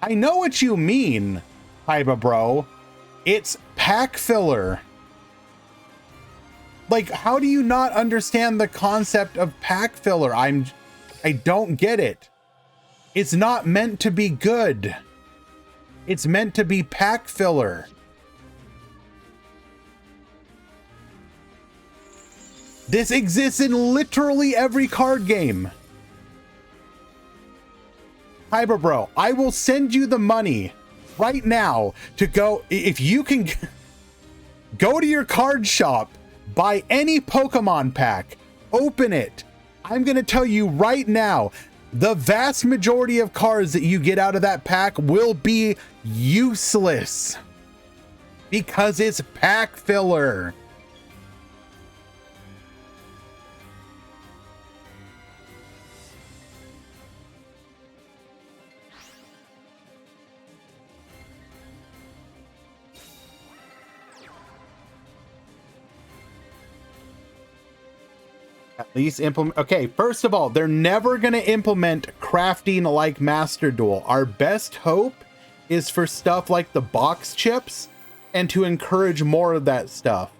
I know what you mean, Kaiba Bro. It's pack filler. Like, how do you not understand the concept of pack filler? I don't get it. It's not meant to be good. It's meant to be pack filler. This exists in literally every card game. Kyber Bro, I will send you the money right now to go. If you can go to your card shop, buy any Pokemon pack, open it. I'm going to tell you right now, the vast majority of cards that you get out of that pack will be useless because it's pack filler. At least implement. Okay, first of all, they're never going to implement crafting like Master Duel. Our best hope is for stuff like the box chips and to encourage more of that stuff.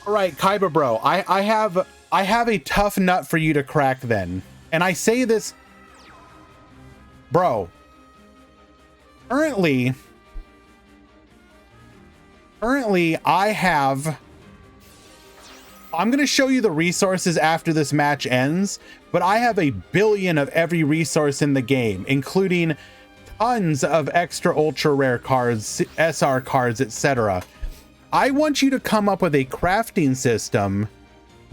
All right, Kyber Bro, I have a tough nut for you to crack then. And I say this, bro, currently I'm going to show you the resources after this match ends, but I have 1 billion of every resource in the game, including tons of extra ultra rare cards, SR cards, etc. I want you to come up with a crafting system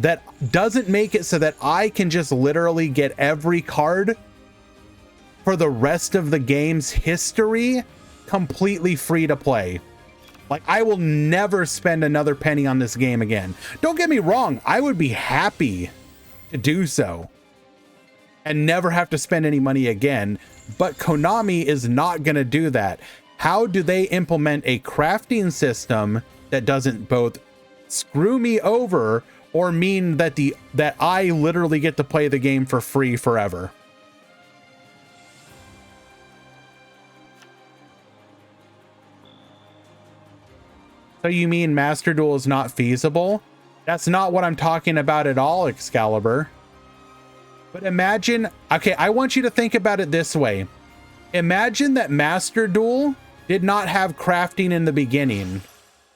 that doesn't make it so that I can just literally get every card for the rest of the game's history completely free to play. Like, I will never spend another penny on this game again. Don't get me wrong, I would be happy to do so and never have to spend any money again, but Konami is not going to do that. How do they implement a crafting system that doesn't both screw me over or mean that that I literally get to play the game for free forever? So you mean Master Duel is not feasible? That's not what I'm talking about at all, Excalibur. But imagine, okay, I want you to think about it this way. Imagine that Master Duel did not have crafting in the beginning,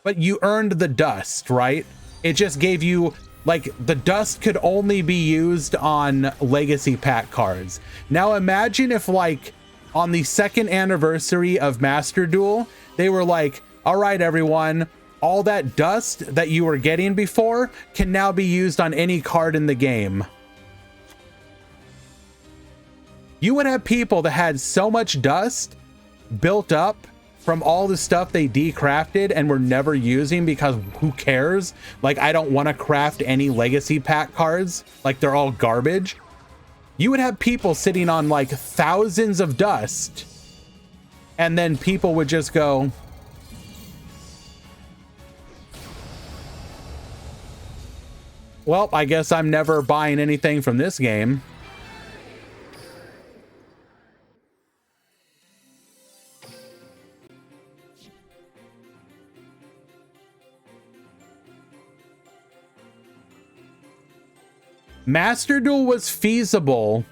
but you earned the dust, right? It just gave you, like, the dust could only be used on legacy pack cards. Now imagine if, like, on the 2nd anniversary of Master Duel, they were like, all right, everyone, all that dust that you were getting before can now be used on any card in the game. You would have people that had so much dust built up from all the stuff they decrafted and were never using because who cares? Like, I don't want to craft any legacy pack cards. Like, they're all garbage. You would have people sitting on like thousands of dust, and then people would just go, well, I guess I'm never buying anything from this game. Master Duel was feasible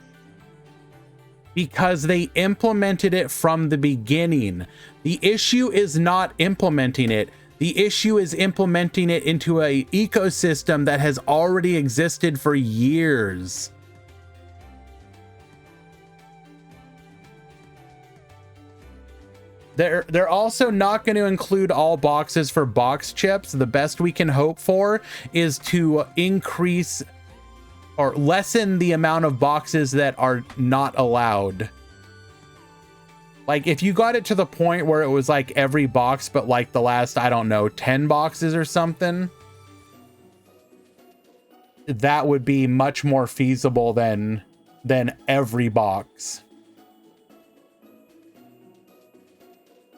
because they implemented it from the beginning. The issue is not implementing it. The issue is implementing it into an ecosystem that has already existed for years. They're also not going to include all boxes for box chips. The best we can hope for is to increase or lessen the amount of boxes that are not allowed. Like, if you got it to the point where it was like every box, but like the last, I don't know, 10 boxes or something, that would be much more feasible than every box.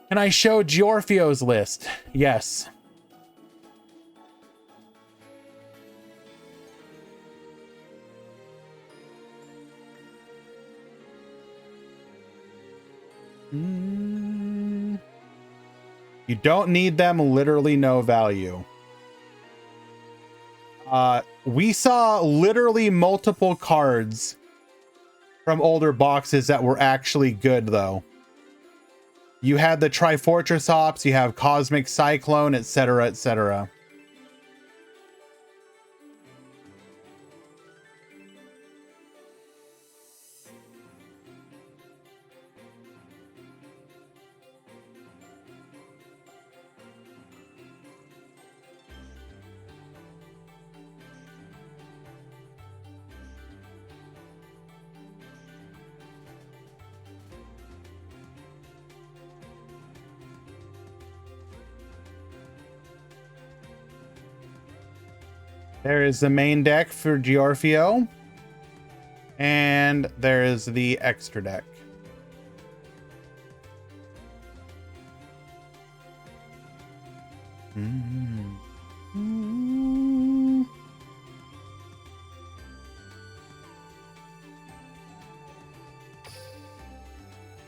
Can I show Giorfio's list? Yes. You don't need them, literally no value. We saw literally multiple cards from older boxes that were actually good, though. You had the Trifortress Ops, you have Cosmic Cyclone, etc., etc. There is the main deck for Giorfio. And there is the extra deck.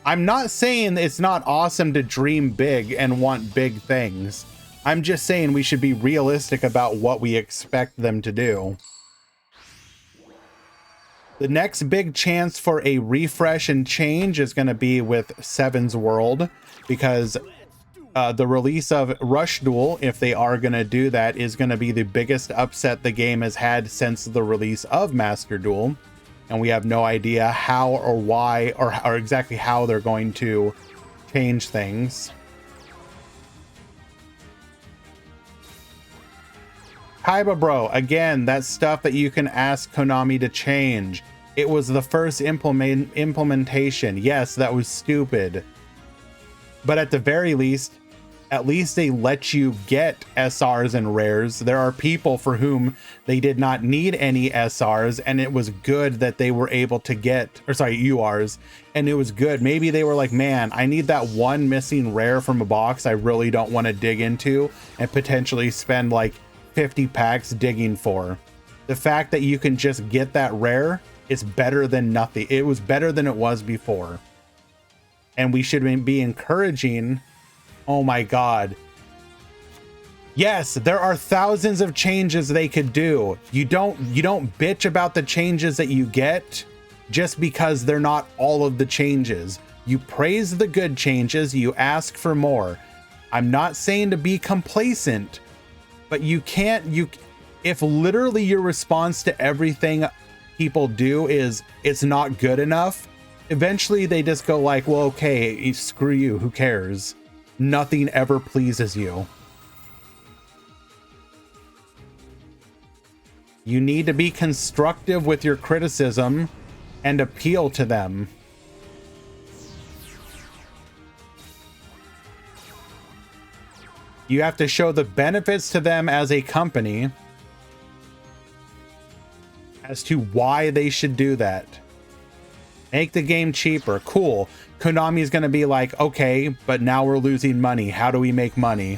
I'm not saying it's not awesome to dream big and want big things. I'm just saying we should be realistic about what we expect them to do. The next big chance for a refresh and change is going to be with Seven's World, because the release of Rush Duel, if they are going to do that, is going to be the biggest upset the game has had since the release of Master Duel. And we have no idea how or why or exactly how they're going to change things. Kaiba Bro, again, that's stuff that you can ask Konami to change. It was the first implementation. Yes, that was stupid. But at the very least, at least they let you get SRs and rares. There are people for whom they did not need any SRs, and it was good that they were able to get, or sorry, URs, and it was good. Maybe they were like, man, I need that one missing rare from a box I really don't want to dig into and potentially spend like 50 packs digging for. The fact that you can just get that rare is better than nothing. It was better than it was before. And we should be encouraging. Oh my God. Yes, there are thousands of changes they could do. You don't bitch about the changes that you get just because they're not all of the changes. You praise the good changes, you ask for more. I'm not saying to be complacent, but you can't, if literally your response to everything people do is it's not good enough, eventually they just go like, well, okay, screw you, who cares? Nothing ever pleases you. You need to be constructive with your criticism and appeal to them. You have to show the benefits to them as a company as to why they should do that. Make the game cheaper. Cool. Konami's going to be like, okay, but now we're losing money. How do we make money?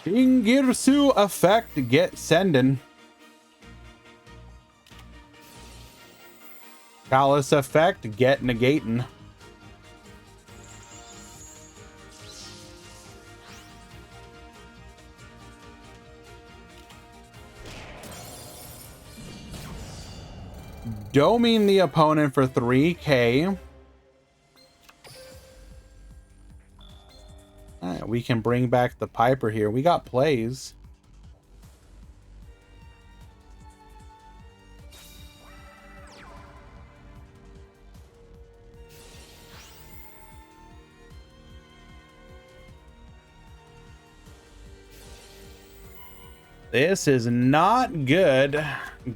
Shingirsu effect get sending. Chalice effect get negating. Doming the opponent for 3k. Alright, we can bring back the Piper here. We got plays. This is not good.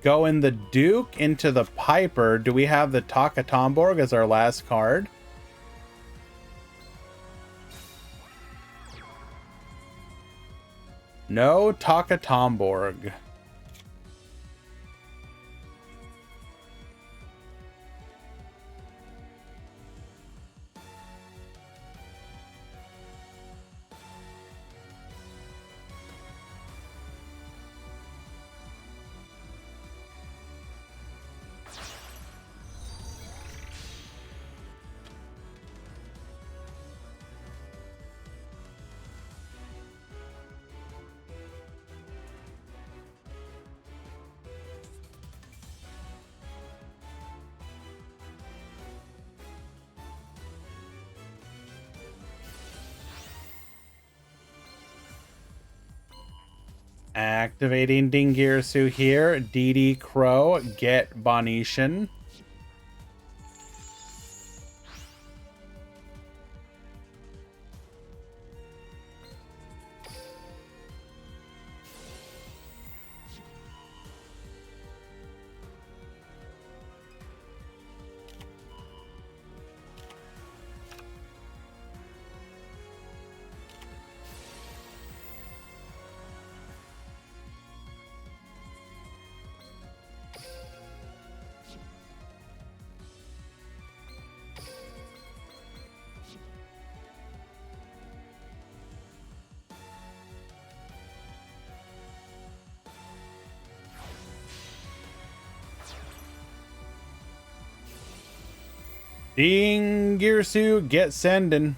Going the Duke into the Piper. Do we have the Takatomborg as our last card? No Takatomborg. Activating Dingirsu here. DD Crow, get Bonishan. Dingirsu, get sending.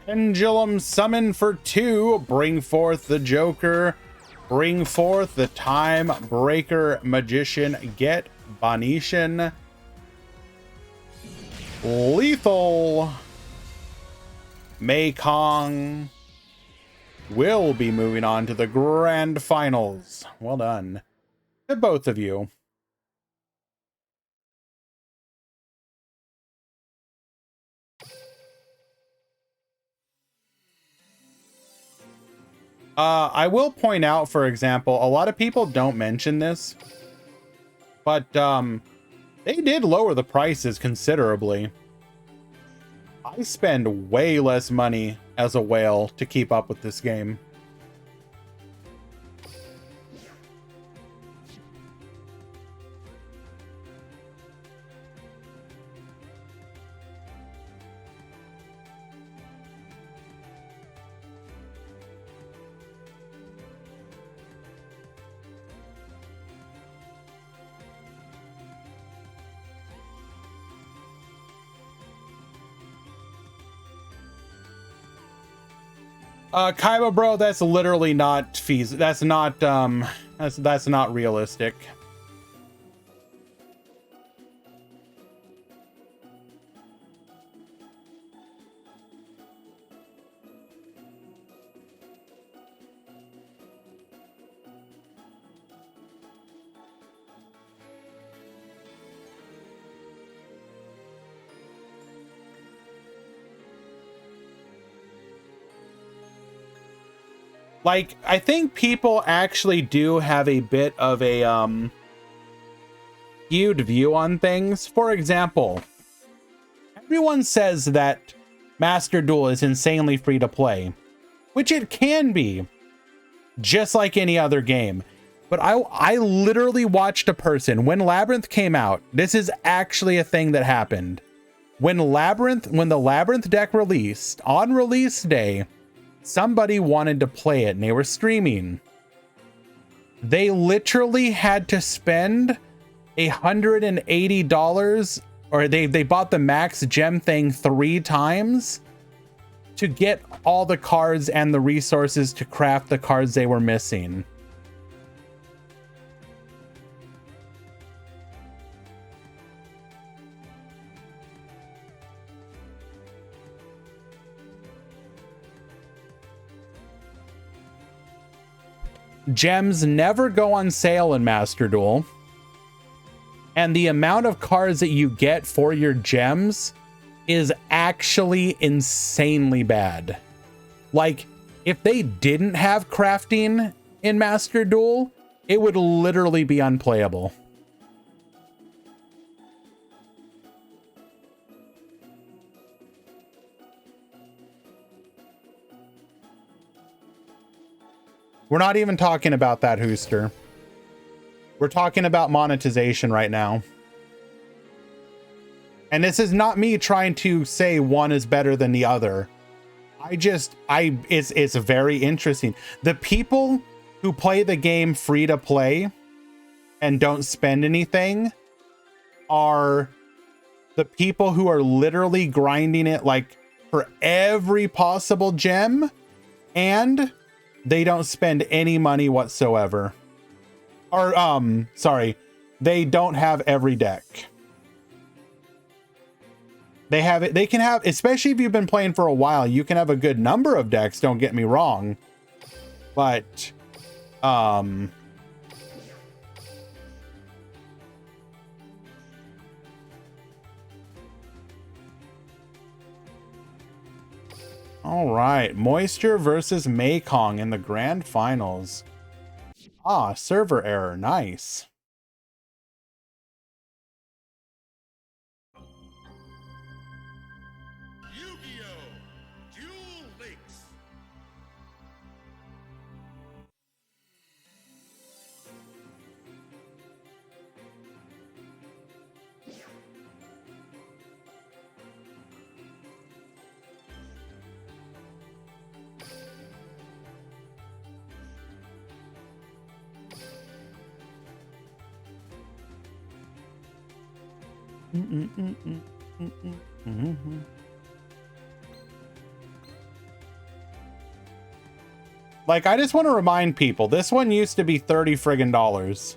Pendulum summon for 2. Bring forth the Joker. Bring forth the Time Breaker Magician. Get Bonishan. Lethal. Mekong will be moving on to the grand finals. Well done to both of you. I will point out, for example, a lot of people don't mention this, but they did lower the prices considerably. I spend way less money as a whale to keep up with this game. Kaiba bro, that's literally not feasible. That's not that's not realistic. Like, I think people actually do have a bit of a skewed view on things. For example, everyone says that Master Duel is insanely free to play, which it can be, just like any other game. But I literally watched a person, when Labyrinth came out, this is actually a thing that happened. When the Labyrinth deck released, on release day, somebody wanted to play it and they were streaming. They literally had to spend $180, or they bought the max gem thing 3 times to get all the cards and the resources to craft the cards they were missing. Gems never go on sale in Master Duel. And the amount of cards that you get for your gems is actually insanely bad. Like, if they didn't have crafting in Master Duel, it would literally be unplayable. We're not even talking about that, Hooster. We're talking about monetization right now. And this is not me trying to say one is better than the other. It's very interesting. The people who play the game free to play and don't spend anything are the people who are literally grinding it like for every possible gem, and they don't spend any money whatsoever. Or sorry, they don't have every deck. They have it. They can have, especially if you've been playing for a while, you can have a good number of decks. Don't get me wrong, but all right, Moisture versus Mekong in the grand finals. Ah, server error. Nice. Duel Links. Like, I just want to remind people, this one used to be $30 friggin'.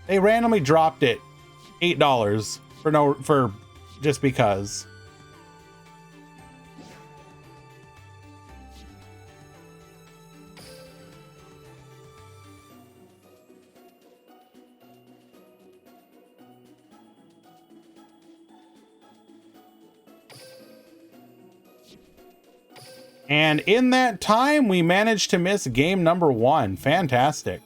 They randomly dropped it $8 for just because. And in that time, we managed to miss game number 1. Fantastic.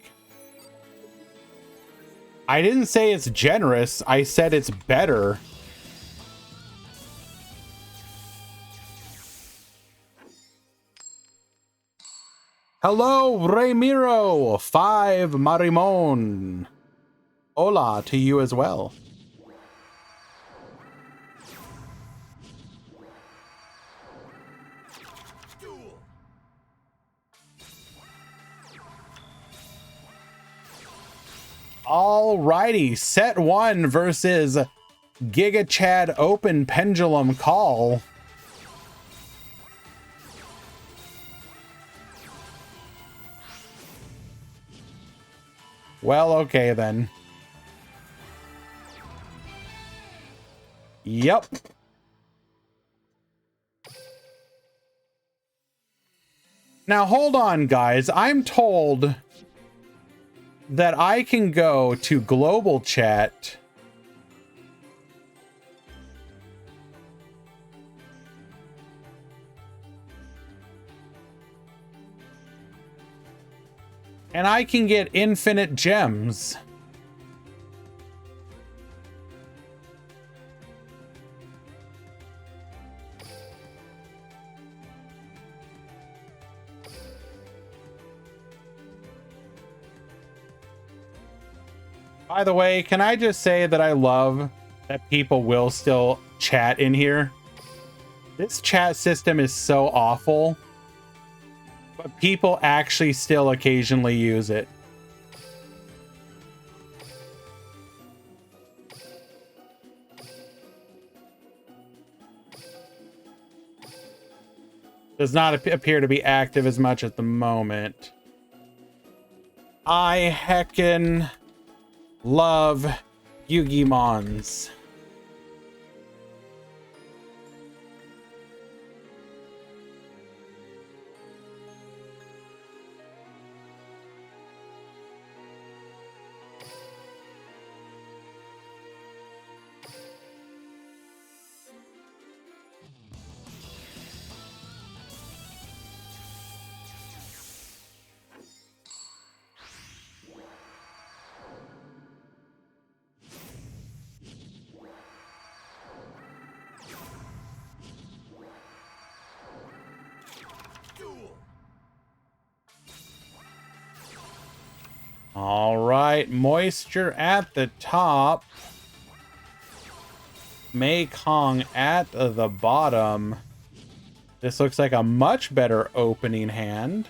I didn't say it's generous. I said it's better. Hello, Ramiro. 5 Marimon. Hola to you as well. Alrighty, set 1 versus Giga Chad Open Pendulum Call. Well, okay then. Yep. Now hold on, guys. I'm told that I can go to global chat and I can get infinite gems. By the way, can I just say that I love that people will still chat in here? This chat system is so awful, but people actually still occasionally use it. Does not appear to be active as much at the moment. I heckin' love Yu-Gi-Mons. All right, Moisture at the top. Mekong at the bottom. This looks like a much better opening hand.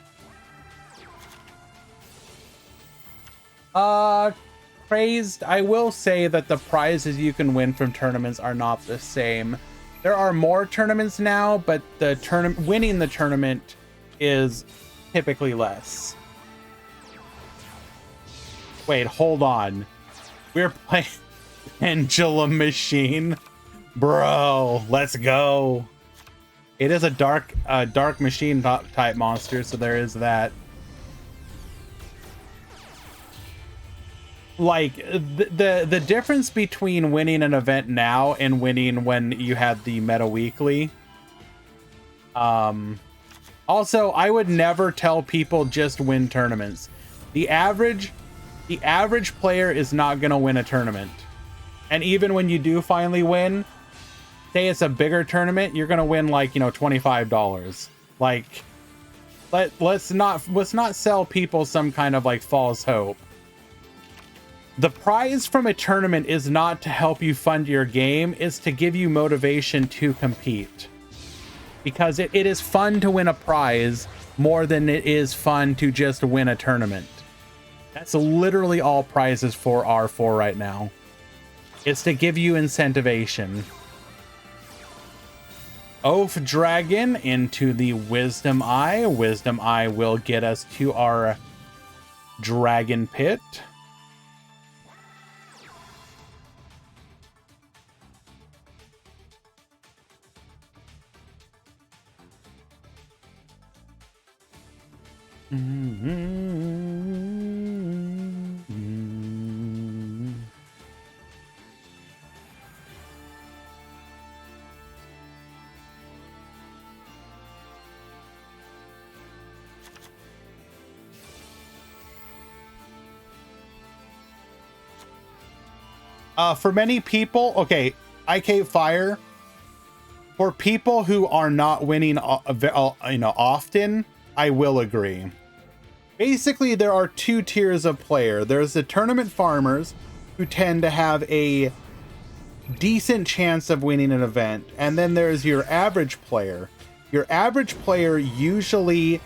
Praised. I will say that the prizes you can win from tournaments are not the same. There are more tournaments now, but the winning the tournament is typically less. Wait, hold on. We're playing Pendulum Machine. Bro, let's go. It is a dark machine type monster, so there is that. Like the difference between winning an event now and winning when you had the Meta Weekly. Also, I would never tell people just win tournaments. The average player is not gonna win a tournament. And even when you do finally win, say it's a bigger tournament, you're gonna win like, you know, $25. Like, let's not sell people some kind of like false hope. The prize from a tournament is not to help you fund your game, it's to give you motivation to compete. Because it is fun to win a prize more than it is fun to just win a tournament. That's literally all prizes are for right now. It's to give you incentivation. Oath Dragon into the Wisdom Eye. Wisdom Eye will get us to our Dragon Pit. For many people, okay, IK Fire, for people who are not winning, often, I will agree. Basically, there are two tiers of player. There's the tournament farmers who tend to have a decent chance of winning an event. And then there's your average player. Your average player usually,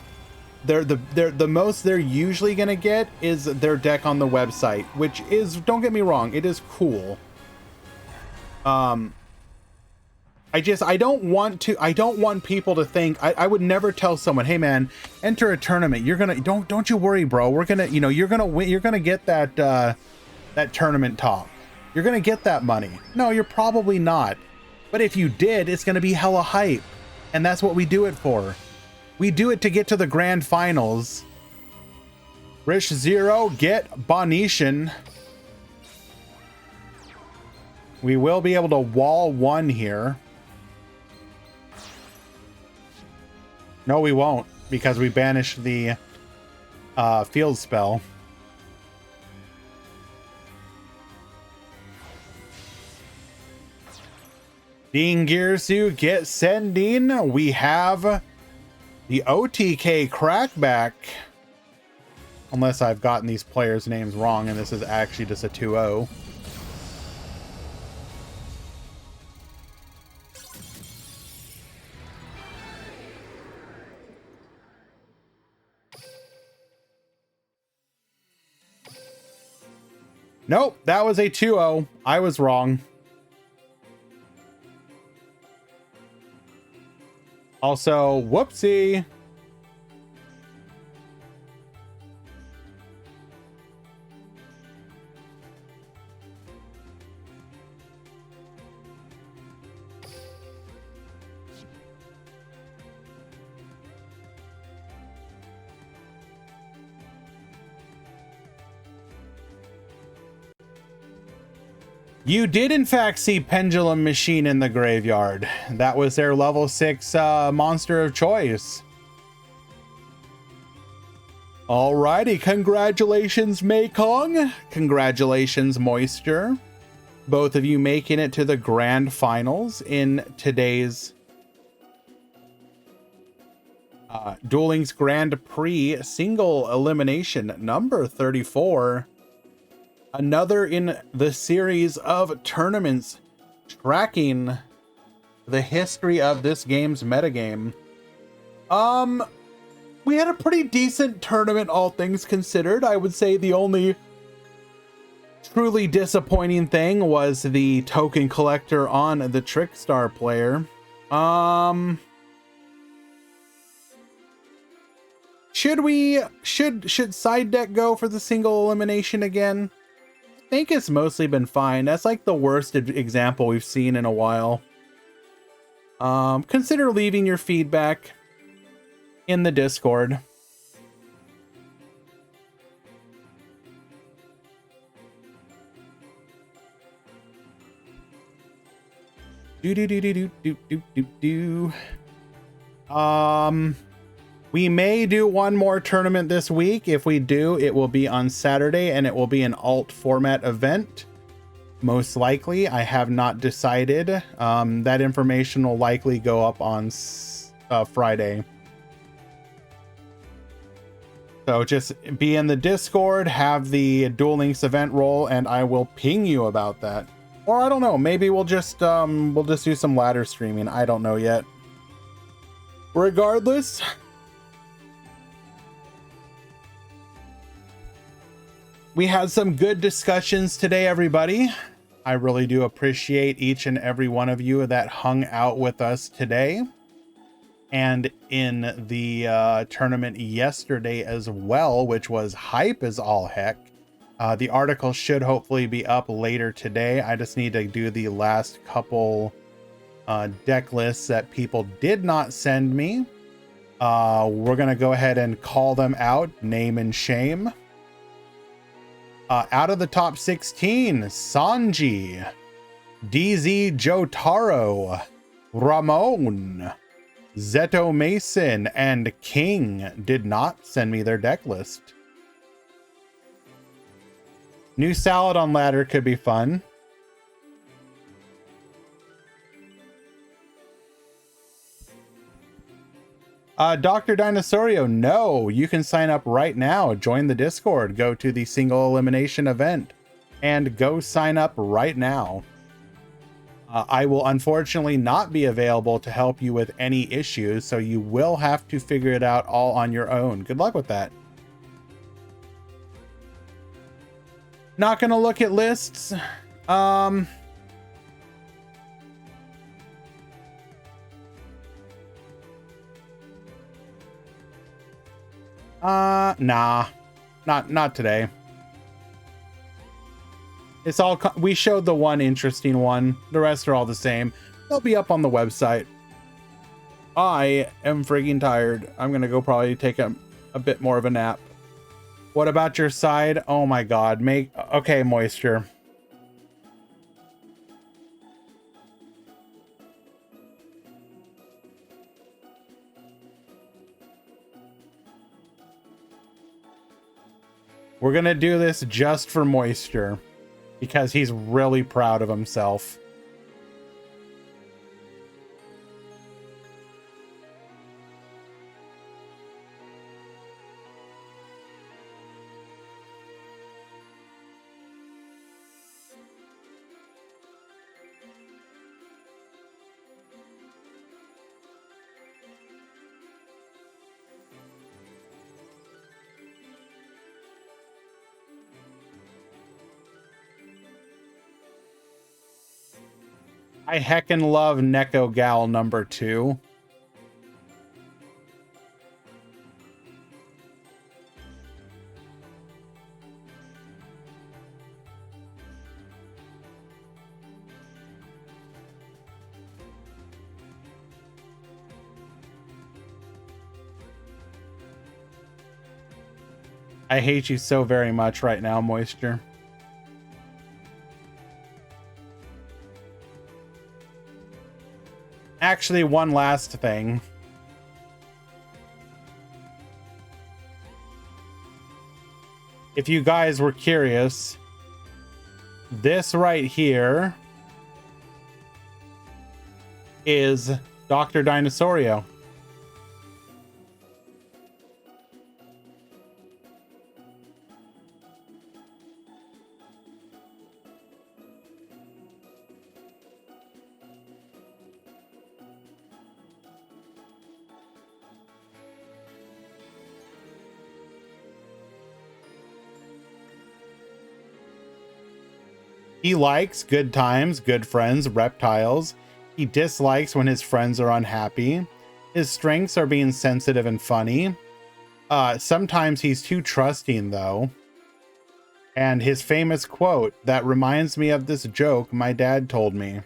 the most they're usually going to get is their deck on the website, which is, don't get me wrong, it is cool. I don't want people to think, I would never tell someone, hey man, enter a tournament. You're gonna, don't you worry, bro. We're gonna, you're gonna win. You're gonna get that, that tournament top. You're gonna get that money. No, you're probably not. But if you did, it's gonna be hella hype. And that's what we do it for. We do it to get to the grand finals. Rish Zero, get Bonetian. We will be able to wall one here. No, we won't, because we banished the field spell. Dean Gearsu, get sending. We have the OTK Crackback. Unless I've gotten these players' names wrong and this is actually just a 2-0. Nope, that was a 2-0. I was wrong. Also, whoopsie. You did, in fact, see Pendulum Machine in the graveyard. That was their level 6 monster of choice. Alrighty, congratulations, Mekong. Congratulations, Moisture. Both of you making it to the grand finals in today's Duel Links Grand Prix single elimination number 34. Another in the series of tournaments tracking the history of this game's metagame. We had a pretty decent tournament, all things considered. I would say the only truly disappointing thing was the token collector on the Trickstar player. Should side deck go for the single elimination again? I think it's mostly been fine. That's like the worst example we've seen in a while. Consider leaving your feedback in the Discord. We may do one more tournament this week. If we do, it will be on Saturday and it will be an alt format event. Most likely, I have not decided. That information will likely go up on Friday. So just be in the Discord, have the Duel Links event roll, and I will ping you about that. Or I don't know, maybe we'll just do some ladder streaming. I don't know yet. Regardless, we had some good discussions today, everybody. I really do appreciate each and every one of you that hung out with us today. And in the tournament yesterday as well, which was hype as all heck. The article should hopefully be up later today. I just need to do the last couple deck lists that people did not send me. We're going to go ahead and call them out, name and shame. Out of the top 16, Sanji, DZ Jotaro, Ramon, Zeto Mason, and King did not send me their deck list. New salad on ladder could be fun. Dr. Dinosaurio, no, you can sign up right now. Join the Discord, go to the single elimination event, and go sign up right now. I will unfortunately not be available to help you with any issues, so you will have to figure it out all on your own. Good luck with that. Not gonna look at lists. Nah, not today. It's all, we showed the one interesting one. The rest are all the same. They'll be up on the website. I am friggin' tired. I'm gonna go probably take a bit more of a nap. What about your side? Oh my God, okay, Moisture. We're gonna do this just for Moisture because he's really proud of himself. I heckin' love Neko Gal number 2. I hate you so very much right now, Moisture. Actually, one last thing. If you guys were curious, this right here is Dr. Dinosaurio. He likes good times, good friends, reptiles. He dislikes when his friends are unhappy. His strengths are being sensitive and funny. Sometimes he's too trusting, though. And his famous quote, that reminds me of this joke my dad told me.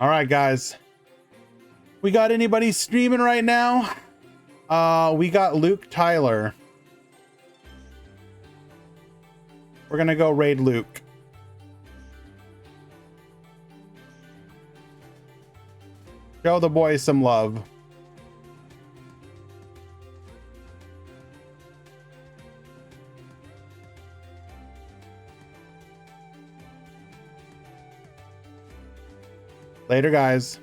All right, guys. We got anybody streaming right now? We got Luke Tyler. We're gonna go raid Luke. Show the boys some love. Later, guys.